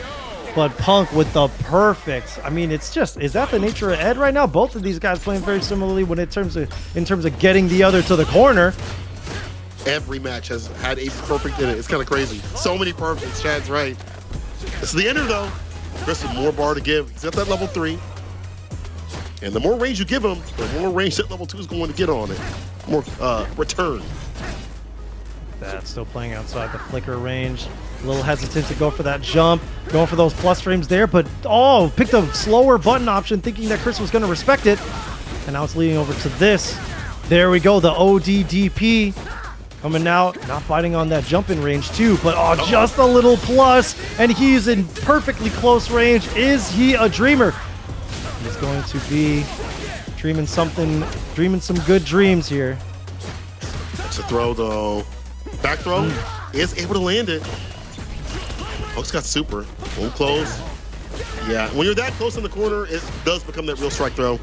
But Punk with the perfect. I mean, it's just, is that the nature of Ed right now? Both of these guys playing very similarly when in terms of getting the other to the corner. Every match has had a perfect in it. It's kind of crazy. So many perfects. Chad's right. This is the ender though. Chris with more bar to give. He's at that level 3. And the more range you give him, the more range that level 2 is going to get on it. More return. That's still playing outside the flicker range. A little hesitant to go for that jump. Going for those plus frames there, but picked a slower button option thinking that Chris was going to respect it. And now it's leading over to this. There we go, the ODDP. Coming out, not biting on that jump in range too, but just a little plus, and he's in perfectly close range. Is he a dreamer? He's going to be dreaming some good dreams here. That's a throw though. Back throw is able to land it. Punk's got super. Won't close. Yeah, when you're that close in the corner, it does become that real strike throw.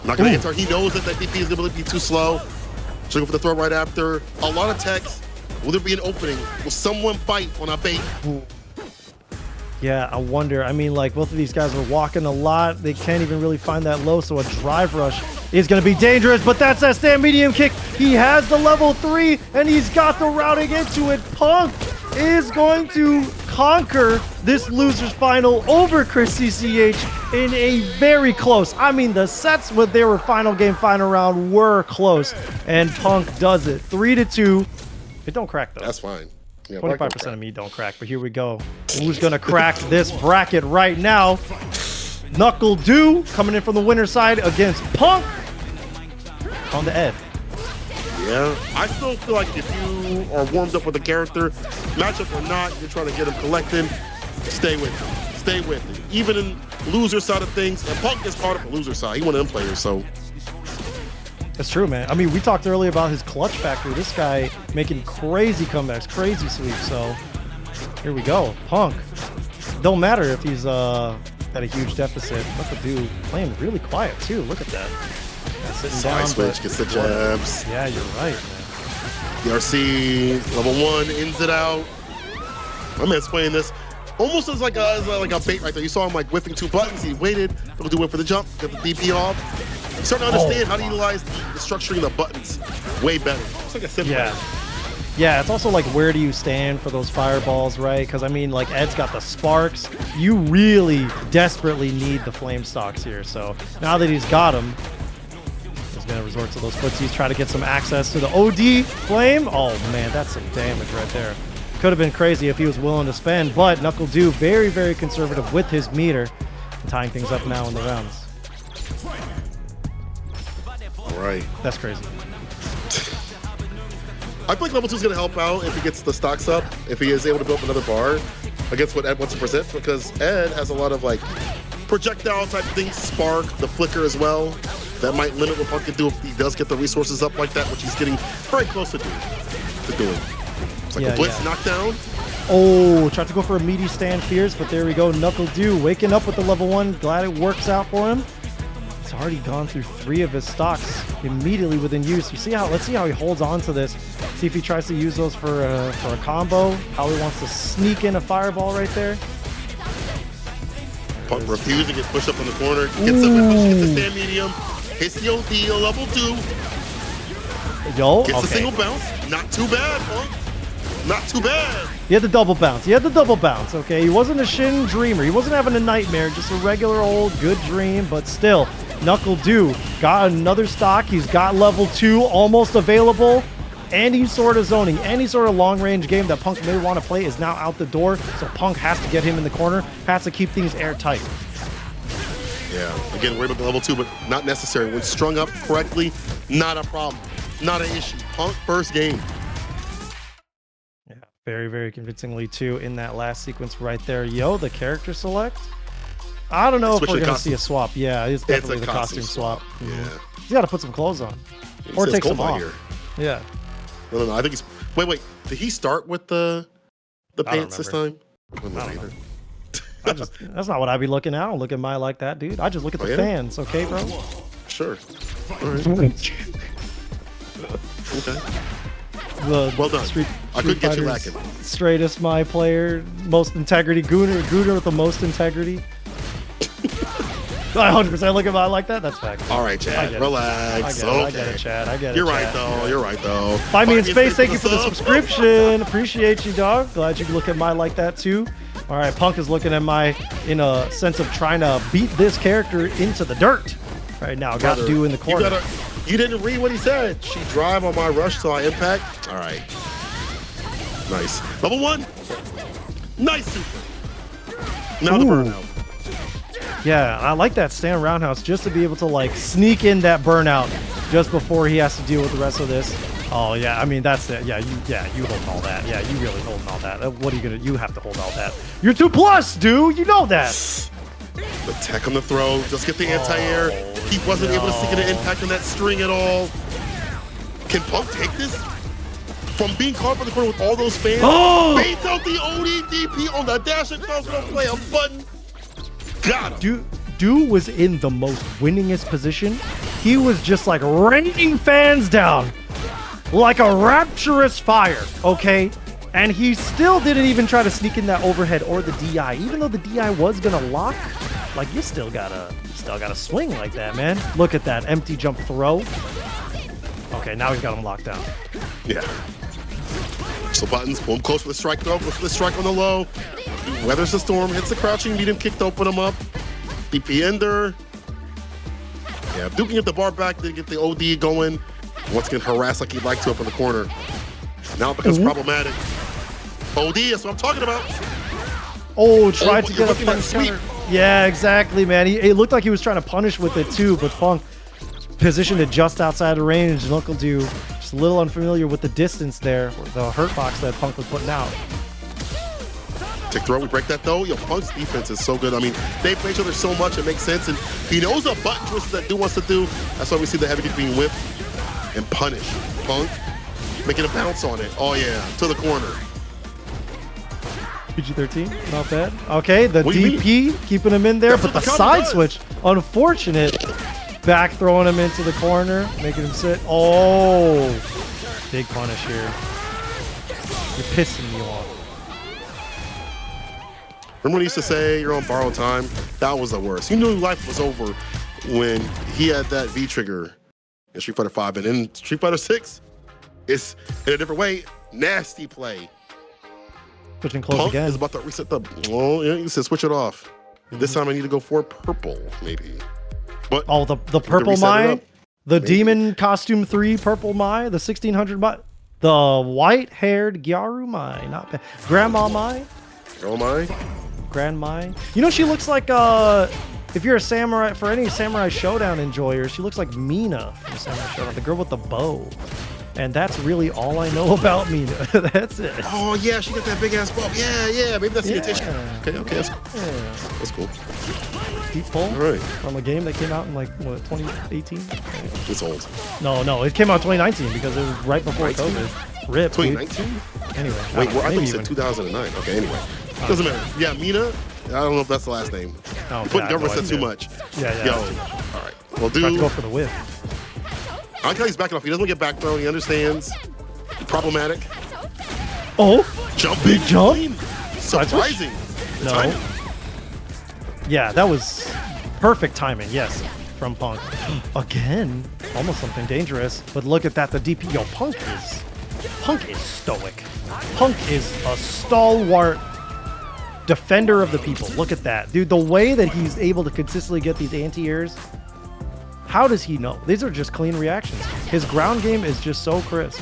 Not gonna answer. He knows that DP is gonna be too slow. So go for the throw right after. A lot of text. Will there be an opening? Will someone bite on a bait? Yeah, I wonder. I mean, like, both of these guys are walking a lot. They can't even really find that low, so a drive rush is going to be dangerous, but that's that stand medium kick. He has the level 3, and he's got the routing into it. Punk is going to conquer this loser's final over ChrisCCH in a very close. I mean, the sets when they were final game, final round were close, and Punk does it 3-2. It don't crack though. That's fine. Yeah, 25% of me don't crack, but here we go. Who's gonna crack this bracket right now? NuckleDu coming in from the winner's side against Punk on the Ed. Yeah, I still feel like if you are warmed up with a character, matchup or not, you're trying to get him collected, stay with him. Stay with it. Even in loser side of things, and Punk is part of the loser side. He one of them players, so. That's true, man. I mean, we talked earlier about his clutch factor. This guy making crazy comebacks, crazy sweeps. So here we go. Punk. Don't matter if he's at a huge deficit. NuckleDu playing really quiet too. Look at that. Sitting down, switch gets the jabs. Yeah, you're right, man. DRC level 1 ends it out. My man's playing this almost as like a bait right there. You saw him like whipping 2 buttons. He waited. NuckleDu went for the jump. Got the DP off. He's starting to understand how to utilize the structuring of the buttons way better. It's like a simple. Yeah, it's also like, where do you stand for those fireballs, right? Because I mean, like, Ed's got the sparks. You really desperately need the flame stocks here. So now that he's got them, he's gonna resort to those footsies, try to get some access to the OD flame. Oh man, that's some damage right there. Could have been crazy if he was willing to spend, but NuckleDu very, very conservative with his meter, and tying things up now in the rounds. All right. That's crazy. I feel like level 2 is going to help out if he gets the stocks up, if he is able to build up another bar against what Ed wants to present, because Ed has a lot of like projectile type things, spark, the flicker as well. That might limit what Punk can do if he does get the resources up like that, which he's getting very close to doing. It's like a blitz knockdown. Oh, tried to go for a meaty stand fierce, but there we go. NuckleDu waking up with the level 1. Glad it works out for him. He's already gone through 3 of his stocks immediately within use. You see how? Let's see how he holds on to this. See if he tries to use those for a combo. How he wants to sneak in a fireball right there. Punk refusing it, push up in the corner. Gets up and gets the stand medium. Hits the OD, level 2. Gets a single bounce. Not too bad, Punk. Not too bad. He had the double bounce. Okay, he wasn't a Shin dreamer. He wasn't having a nightmare. Just a regular old good dream, but still. NuckleDu got another stock. He's got level 2 almost available. Any sort of zoning, any sort of long-range game that Punk may want to play is now out the door. So Punk has to get him in the corner, has to keep things airtight. Yeah, again, we're able to level 2, but not necessary. When strung up correctly, not a problem, not an issue. Punk first game. Yeah, very, very convincingly too in that last sequence right there. Yo, the character select. I don't know if Switching we're gonna costume. see a swap. Yeah, it's definitely the costume swap. Yeah. He's got to put some clothes on, He or says take some Cobalt off. here. Yeah. No. I think he's. Wait. Did he start with the pants this time? I don't know either. That's not what I be looking at. I don't look at my like that, dude. I just look at the fans, okay, bro? Sure. All right. Okay. Well done. I couldn't get you lacking. Straightest my player, most integrity, Gooner with the most integrity. I 100% look at my like that. That's fact. All right, Chad. Relax. I get it, Chad. I get it. You're Chad. right, though. You're right, though. Find me in space. Thank you for the subscription. Appreciate you, dog. Glad you look at my like that too. All right, Punk is looking at my in a sense of trying to beat this character into the dirt right now. Got to do in the corner. You didn't read what he said. She drive on my rush till I impact. All right. Nice. Level 1. Nice super. Now the burnout. Yeah, I like that stand roundhouse just to be able to like sneak in that burnout just before he has to deal with the rest of this. Oh yeah, I mean that's it. Yeah, you hold all that. Yeah, you really holding all that. What are you gonna? You have to hold all that. You're 2+, dude. You know that. The tech on the throw. Just get the anti-air. He wasn't able to stick an impact on that string at all. Can Punk take this? From being caught by the corner with all those fans. Oh! Baits out the ODDP on the dash and comes to play a button. Got him. Dude was in the most winningest position. He was just like raining fans down like a rapturous fire, okay? And he still didn't even try to sneak in that overhead or the DI. Even though the DI was gonna lock, like you still gotta swing like that, man. Look at that empty jump throw. Okay, now he's got him locked down. Yeah. So buttons, boom, close for the strike throw, close for the strike on the low. Weathers the storm, hits the crouching medium kick to open him up. DP ender. Yeah, Duke can get the bar back to get the OD going. Once again, harass like he'd like to up in the corner. Now it becomes problematic. OD, that's what I'm talking about. Oh, tried to you're get a looking at punish sweep. counter. Yeah, exactly, man. It looked like he was trying to punish with it too, but Punk positioned it just outside of range. NuckleDu just a little unfamiliar with the distance there, the hurt box that Punk was putting out. Tick throw, we break that though. Yo, Punk's defense is so good. I mean, they play each other so much, it makes sense. And he knows the button twists that Dude wants to do. That's why we see the heavy kick being whipped and punished. Punk making a bounce on it. Oh yeah, to the corner. PG-13, not bad. Okay, the What do you DP keeping him in there, That's but what the the counter side does. switch, unfortunate. Back throwing him into the corner, making him sit. Oh, big punish here. You're pissing me off. Remember when he used to say you're on borrowed time? That was the worst. You knew life was over when he had that V trigger in Street Fighter 5. And in Street Fighter 6, it's in a different way. Nasty play. Switching close Punk again. is about to reset the. Oh, yeah, you said switch it off. This time I need to go for purple, maybe. But Oh, the purple reset it Mai, up. the Maybe. Demon Costume 3 purple Mai, the 1600 Mai, the white-haired Gyaru Mai, not bad. Grandma Mai, Oh my. Grand Mai. You know, she looks like, if you're a samurai, for any Samurai Showdown enjoyer, she looks like Mina from Samurai Showdown, the girl with the bow. And that's really all I know about Mina. That's it. Oh yeah, she got that big ass bump. Yeah. Maybe that's the Yeah. intention. Okay, that's cool. Yeah. That's cool. Deep pull All right. from a game that came out in like, what, 2018? It's old. No, it came out in 2019 because it was right before 19? COVID. Rip. dude. 2019? Anyway. Wait, I I thought maybe you said even- 2009. Okay, anyway. Doesn't matter. Yeah, Mina. I don't know if that's the last name. Oh, Putting God, government no said too idea. much. Yeah. Yo. All right. Well, Tried to dude. go for the whip. I like how he's backing off. He doesn't want to get back thrown. He understands. Problematic. Oh, Jump. big jump. Surprising. The No. timing. Yeah, that was perfect timing. Yes, from Punk. Again, almost something dangerous. But look at that. The DP. Yo, Punk is stoic. Punk is a stalwart defender of the people. Look at that, dude. The way that he's able to consistently get these anti-airs. How does he know? These are just clean reactions. His ground game is just so crisp.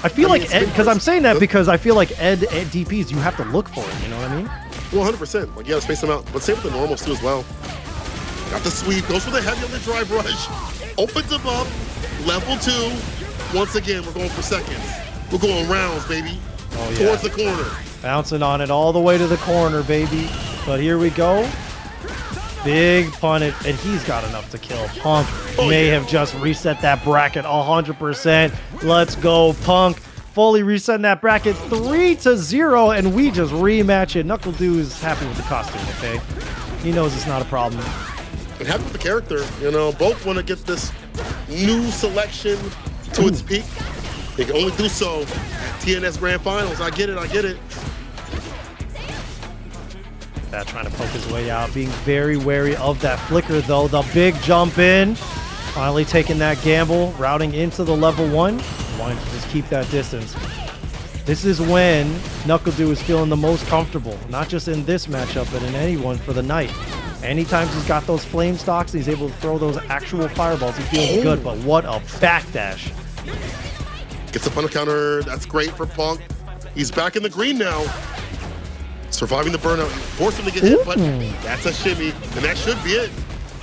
I feel like Ed, because I'm saying that because I feel like Ed DPs, you have to look for him, you know what I mean? Well, 100%. Like, you gotta space them out. But same with the normals, too, as well. Got the sweep. Goes for the heavy on the drive rush. Opens him up. Level 2. Once again, we're going for seconds. We're going rounds, baby. Oh, yeah. Towards the corner. Bouncing on it all the way to the corner, baby. But here we go. Big punish, and he's got enough to kill. Punk may have just reset that bracket 100%. Let's go, Punk. Fully resetting that bracket 3-0, and we just rematch it. NuckleDu is happy with the costume, okay? He knows it's not a problem. And happy with the character. You know, both want to get this new selection to its peak. They can only do so at TNS Grand Finals. I get it, I get it. That trying to poke his way out, being very wary of that flicker though. The big jump in, finally taking that gamble, routing into the level 1, wanting to just keep that distance. This is when NuckleDu is feeling the most comfortable, not just in this matchup, but in any one for the night. Anytime he's got those flame stocks, he's able to throw those actual fireballs. He feels good, but what a backdash. Gets up on the counter. That's great for Punk. He's back in the green now. Surviving the burnout. Forced him to get hit, but that's a shimmy, and that should be it.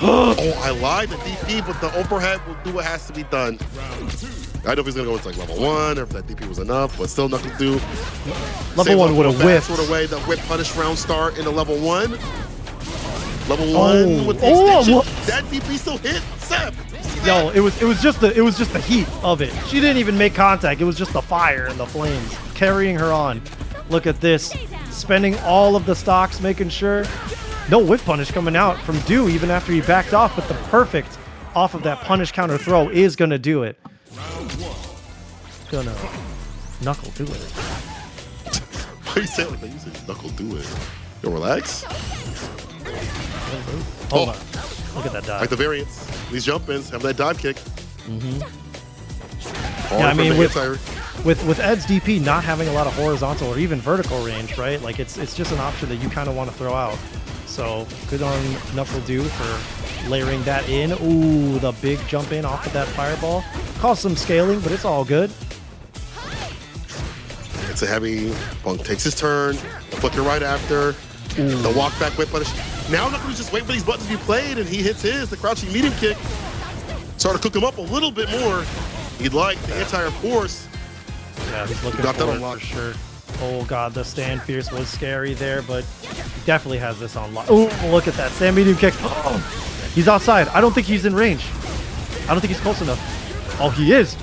Oh, I lied to DP, but the overhead will do what has to be done. I don't know if he's gonna go into like level 1 or if that DP was enough, but still NuckleDu. Level 1 would have whiffed. Sort of way the whip punish round start into level 1. Level 1 with the extension. That DP still hit. Sep. Yo, it was just the heat of it. She didn't even make contact. It was just the fire and the flames carrying her on. Look at this. Spending all of the stocks, making sure no whip punish coming out from Du even after he backed off, but the perfect off of that punish counter throw is gonna do it. Gonna NuckleDu it. Why you say it like that? You said NuckleDu it. Yo, relax. Hold on. Look at that dive. Like the variants. These jump ins have that dive kick. Yeah, I mean, with Ed's DP not having a lot of horizontal or even vertical range, right? Like it's just an option that you kind of want to throw out. So good on NuckleDu for layering that in. Ooh, the big jump in off of that fireball. Caused some scaling, but it's all good. It's a heavy. Punk takes his turn. Flicker right after. Ooh. The walk back whip punish. Now NuckleDu's just waiting for these buttons to be played, and he hits his. The crouching medium kick. Started to cook him up a little bit more. He'd like the entire force. Yeah, he's looking for it for sure. Oh god, the stand fierce was scary there, but he definitely has this on lock. Oh, look at that stand medium kick. Oh, he's outside. I don't think he's in range. I don't think he's close enough. Oh, he is.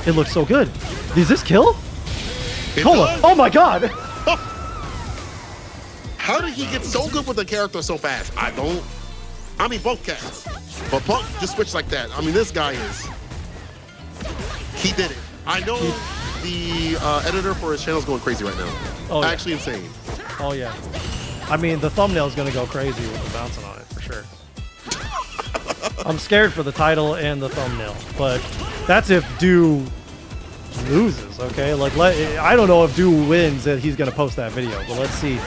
It looks so good. Is this kill? Hold on. Oh my god. How did he get so good with the character so fast? I mean, both cats. But Punk just switched like that. I mean, this guy is. He did it. I know the editor for his channel is going crazy right now. Oh, yeah. Actually insane. Oh, yeah. I mean, the thumbnail is going to go crazy with the bouncing on it, for sure. I'm scared for the title and the thumbnail, but that's if Du loses, okay? Like, I don't know if Du wins that he's going to post that video, but let's see.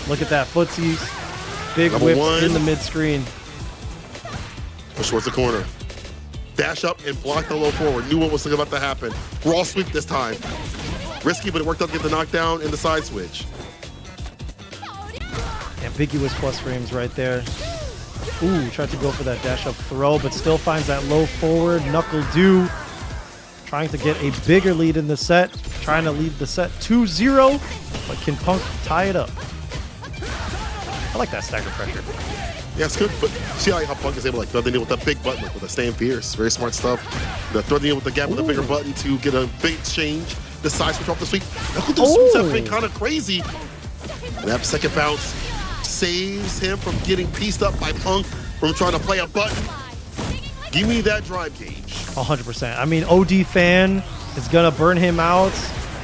Look at that footsies. Big whips in the mid-screen. Push towards the corner. Dash up and block the low forward. Knew what was about to happen. Raw sweep this time. Risky, but it worked out to get the knockdown and the side switch. Ambiguous plus frames right there. Ooh, tried to go for that dash up throw, but still finds that low forward. NuckleDu trying to get a bigger lead in the set. Trying to lead the set 2-0, but can Punk tie it up? I like that stagger pressure. Yeah, it's good, but see how Punk is able to like thread the needle with that big button, like with a stand fierce. Very smart stuff. The thread the needle with the gap with a bigger button to get a big exchange. The side switch off the sweep. NuckleDu's sweeps have been kind of crazy. And that second bounce saves him from getting pieced up by Punk from trying to play a button. Give me that drive gauge. 100%. I mean, OD fan is gonna burn him out.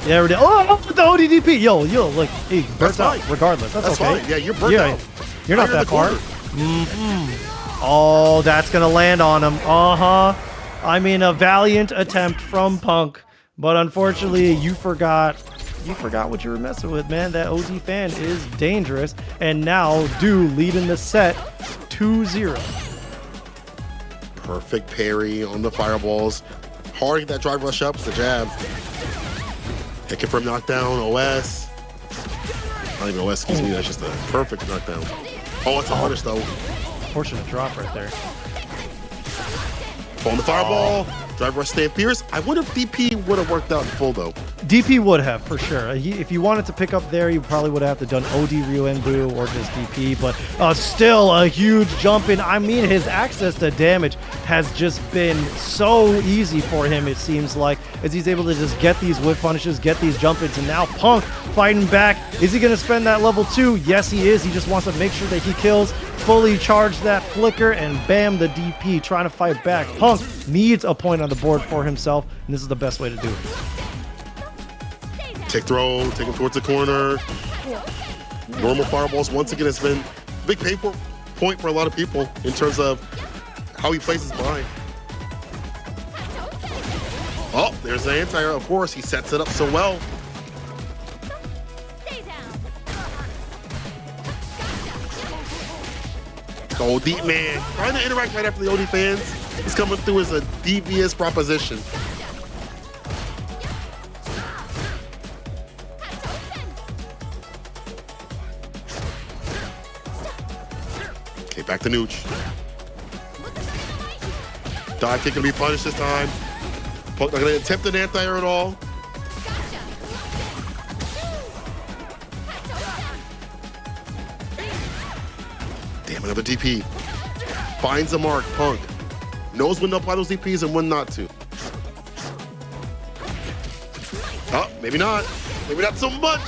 There it is. Oh, the ODDP. Yo, look, he burnt out regardless. That's okay. Fine. Yeah, you're burnt out. You're not that far. Oh, that's gonna land on him. I mean, a valiant attempt from Punk, but unfortunately, you forgot what you were messing with, man. That OD fan is dangerous, and now Du leading the set 2-0. Perfect parry on the fireballs. Hard to get that drive rush up with the jab. Hit from knockdown, OS. Not even OS, excuse me. That's just a perfect knockdown. Oh, it's a punish though. Fortunate drop right there. On the fireball. Drive rush stand fierce. I wonder if DP would have worked out in full though. DP would have, for sure. If you wanted to pick up there, you probably would have to done OD Ryu or just DP, but still a huge jump in. I mean, his access to damage has just been so easy for him, it seems like, as he's able to just get these whiff punishes, get these jump ins, and now Punk fighting back. Is he going to spend that level 2? Yes, he is. He just wants to make sure that he kills, fully charge that flicker, and bam, the DP trying to fight back. Punk needs a point on the board for himself, and this is the best way to do it. Take throw, take him towards the corner. Normal fireballs once again has been a big pain point for a lot of people in terms of how he plays his mind. Oh, there's the anti-air. Of course, he sets it up so well. Oh, deep man, trying to interact right after the OD fans. He's coming through as a devious proposition. Okay, back to Nooch. Dive kick gonna be punished this time. Punk not gonna attempt an anti-air at all. Damn, another DP. Finds a mark, Punk. Knows when to apply those DPs and when not to. Oh, maybe not. Maybe not so much.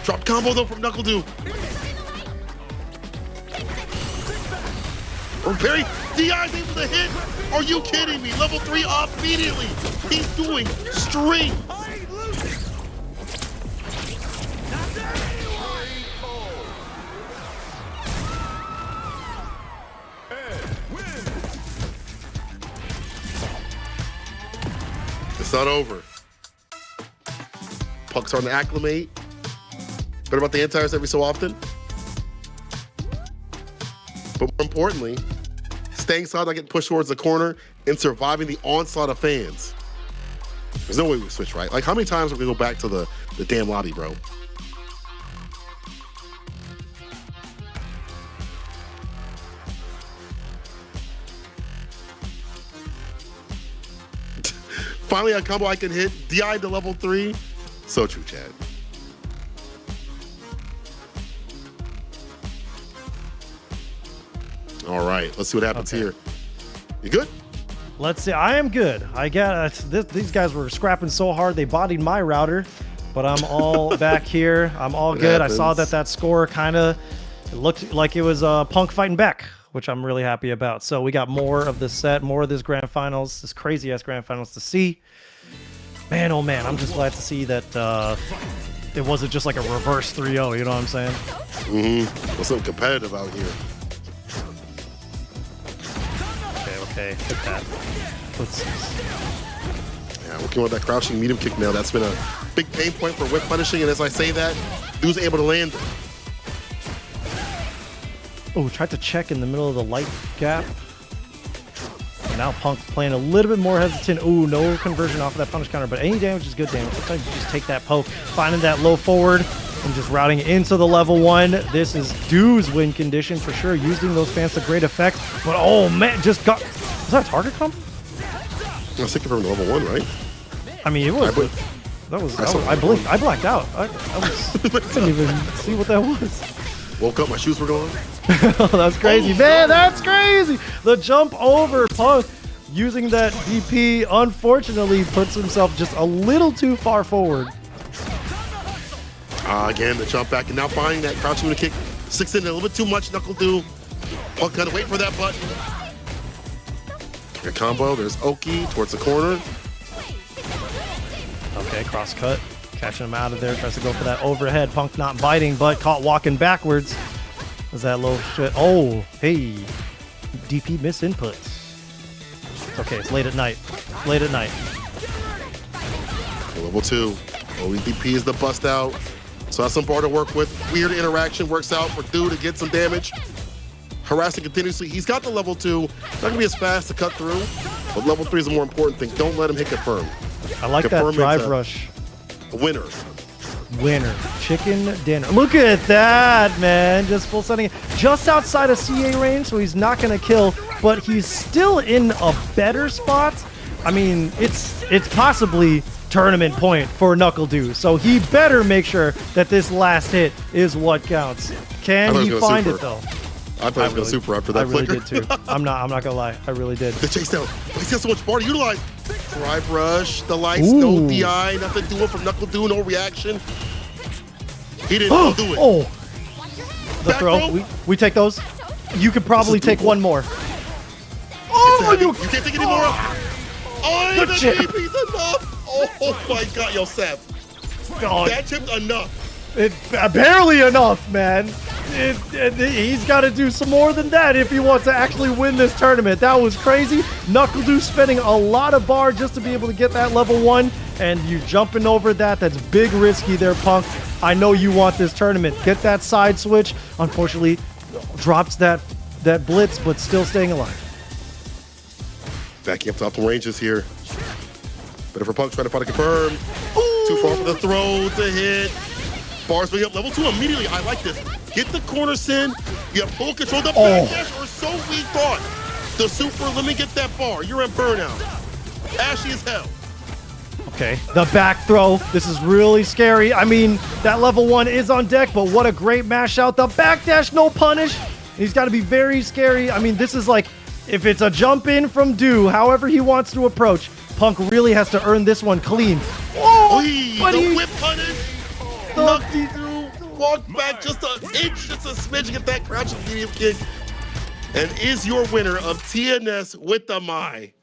Drop combo though from NuckleDu. Or parry. DI's able to hit. Are you kidding me? Level 3 off immediately. He's doing strings. It's not over. Punk's starting to acclimate. Better about the anti-airs every so often. But more importantly, staying solid, not getting pushed towards the corner, and surviving the onslaught of fans. There's no way we switch, right? Like, how many times are we going to go back to the damn lobby, bro? Finally, a combo I can hit. DI to level 3. So true, Chad. All right, let's see what happens here. You good? Let's see. I am good. I got these guys were scrapping so hard they bodied my router, but I'm all back here. I'm all good. I saw that score kind of looked like it was Punk fighting back, which I'm really happy about. So we got more of this set, more of this grand finals, this crazy ass grand finals to see. Man, oh man, I'm just glad to see that it wasn't just like a reverse 3-0. You know what I'm saying? Mm-hmm. What's so competitive out here? Okay, hit that. Let's yeah, working with that crouching medium kick now. That's been a big pain point for whip punishing, and as I say that, dude's able to land. Oh, tried to check in the middle of the light gap. And now Punk playing a little bit more hesitant. Ooh, no conversion off of that punish counter, but any damage is good damage. Sometimes you just take that poke, finding that low forward, and just routing into the level 1. This is Du's win condition for sure, using those fans to great effect. But oh man, just got... Was that a target combo? I was thinking from level 1, right? I mean, it was... I blinked. I blacked out. I didn't even see what that was. Woke up, my shoes were gone. Oh, that's crazy. Man, that's crazy. The jump over Punk using that DP, unfortunately, puts himself just a little too far forward. Again, the jump back, and now finding that crouching with a kick. Sticks in a little bit too much, NuckleDu. Punk gotta wait for that button. A combo, there's Oki towards the corner. Okay, cross cut. Catching him out of there, tries to go for that overhead. Punk not biting, but caught walking backwards. Was that low shit? Oh, hey. DP miss inputs. It's okay, it's late at night. It's late at night. Level 2. OEDP is the bust out. So that's some bar to work with. Weird interaction works out for Dude to get some damage. Harassing continuously. He's got the level 2. Not gonna be as fast to cut through, but level 3 is the more important thing. Don't let him hit confirm. I like confirm that drive rush. A winner. Winner. Chicken dinner. Look at that, man. Just full setting it. Just outside of CA range, so he's not going to kill, but he's still in a better spot I mean, it's possibly tournament point for NuckleDu, so he better make sure that this last hit is what counts. Can he find it though? I thought he was going super after that I really flicker. did too. I'm not gonna lie, I really did. The chase down. He's got so much bar to utilize. Drive rush, the lights, no DI, nothing doing from NuckleDu, no reaction. He didn't do it. Oh, the Back throw. row. We take those. You could probably take one more. Oh, You can't take any more. Oh, Good the chip. DP's enough. Oh my God, yo, Seth. God. That chip's enough. Barely enough, man. He's got to do some more than that if he wants to actually win this tournament. That was crazy. NuckleDu spending a lot of bar just to be able to get that level 1, and you jumping over that. That's big risky there, Punk. I know you want this tournament. Get that side switch. Unfortunately, drops that blitz, but still staying alive. Backing up to optimal ranges here. Better for Punk trying to find a confirm. Too far for the throw to hit. Bars bring up level 2 immediately. I like this. Get the corner sin. You have full control. The backdash, or so we thought. The super, let me get that bar. You're in burnout. Ashy as hell. Okay, the back throw. This is really scary. I mean, that level 1 is on deck, but what a great mash out. The backdash, no punish. He's got to be very scary. I mean, this is like, if it's a jump in from Du, however he wants to approach, Punk really has to earn this one clean. Oh, the whip punish. NuckleDu walk back just an inch, just a smidge to get that crouching medium kick. And is your winner of TNS with the Mai.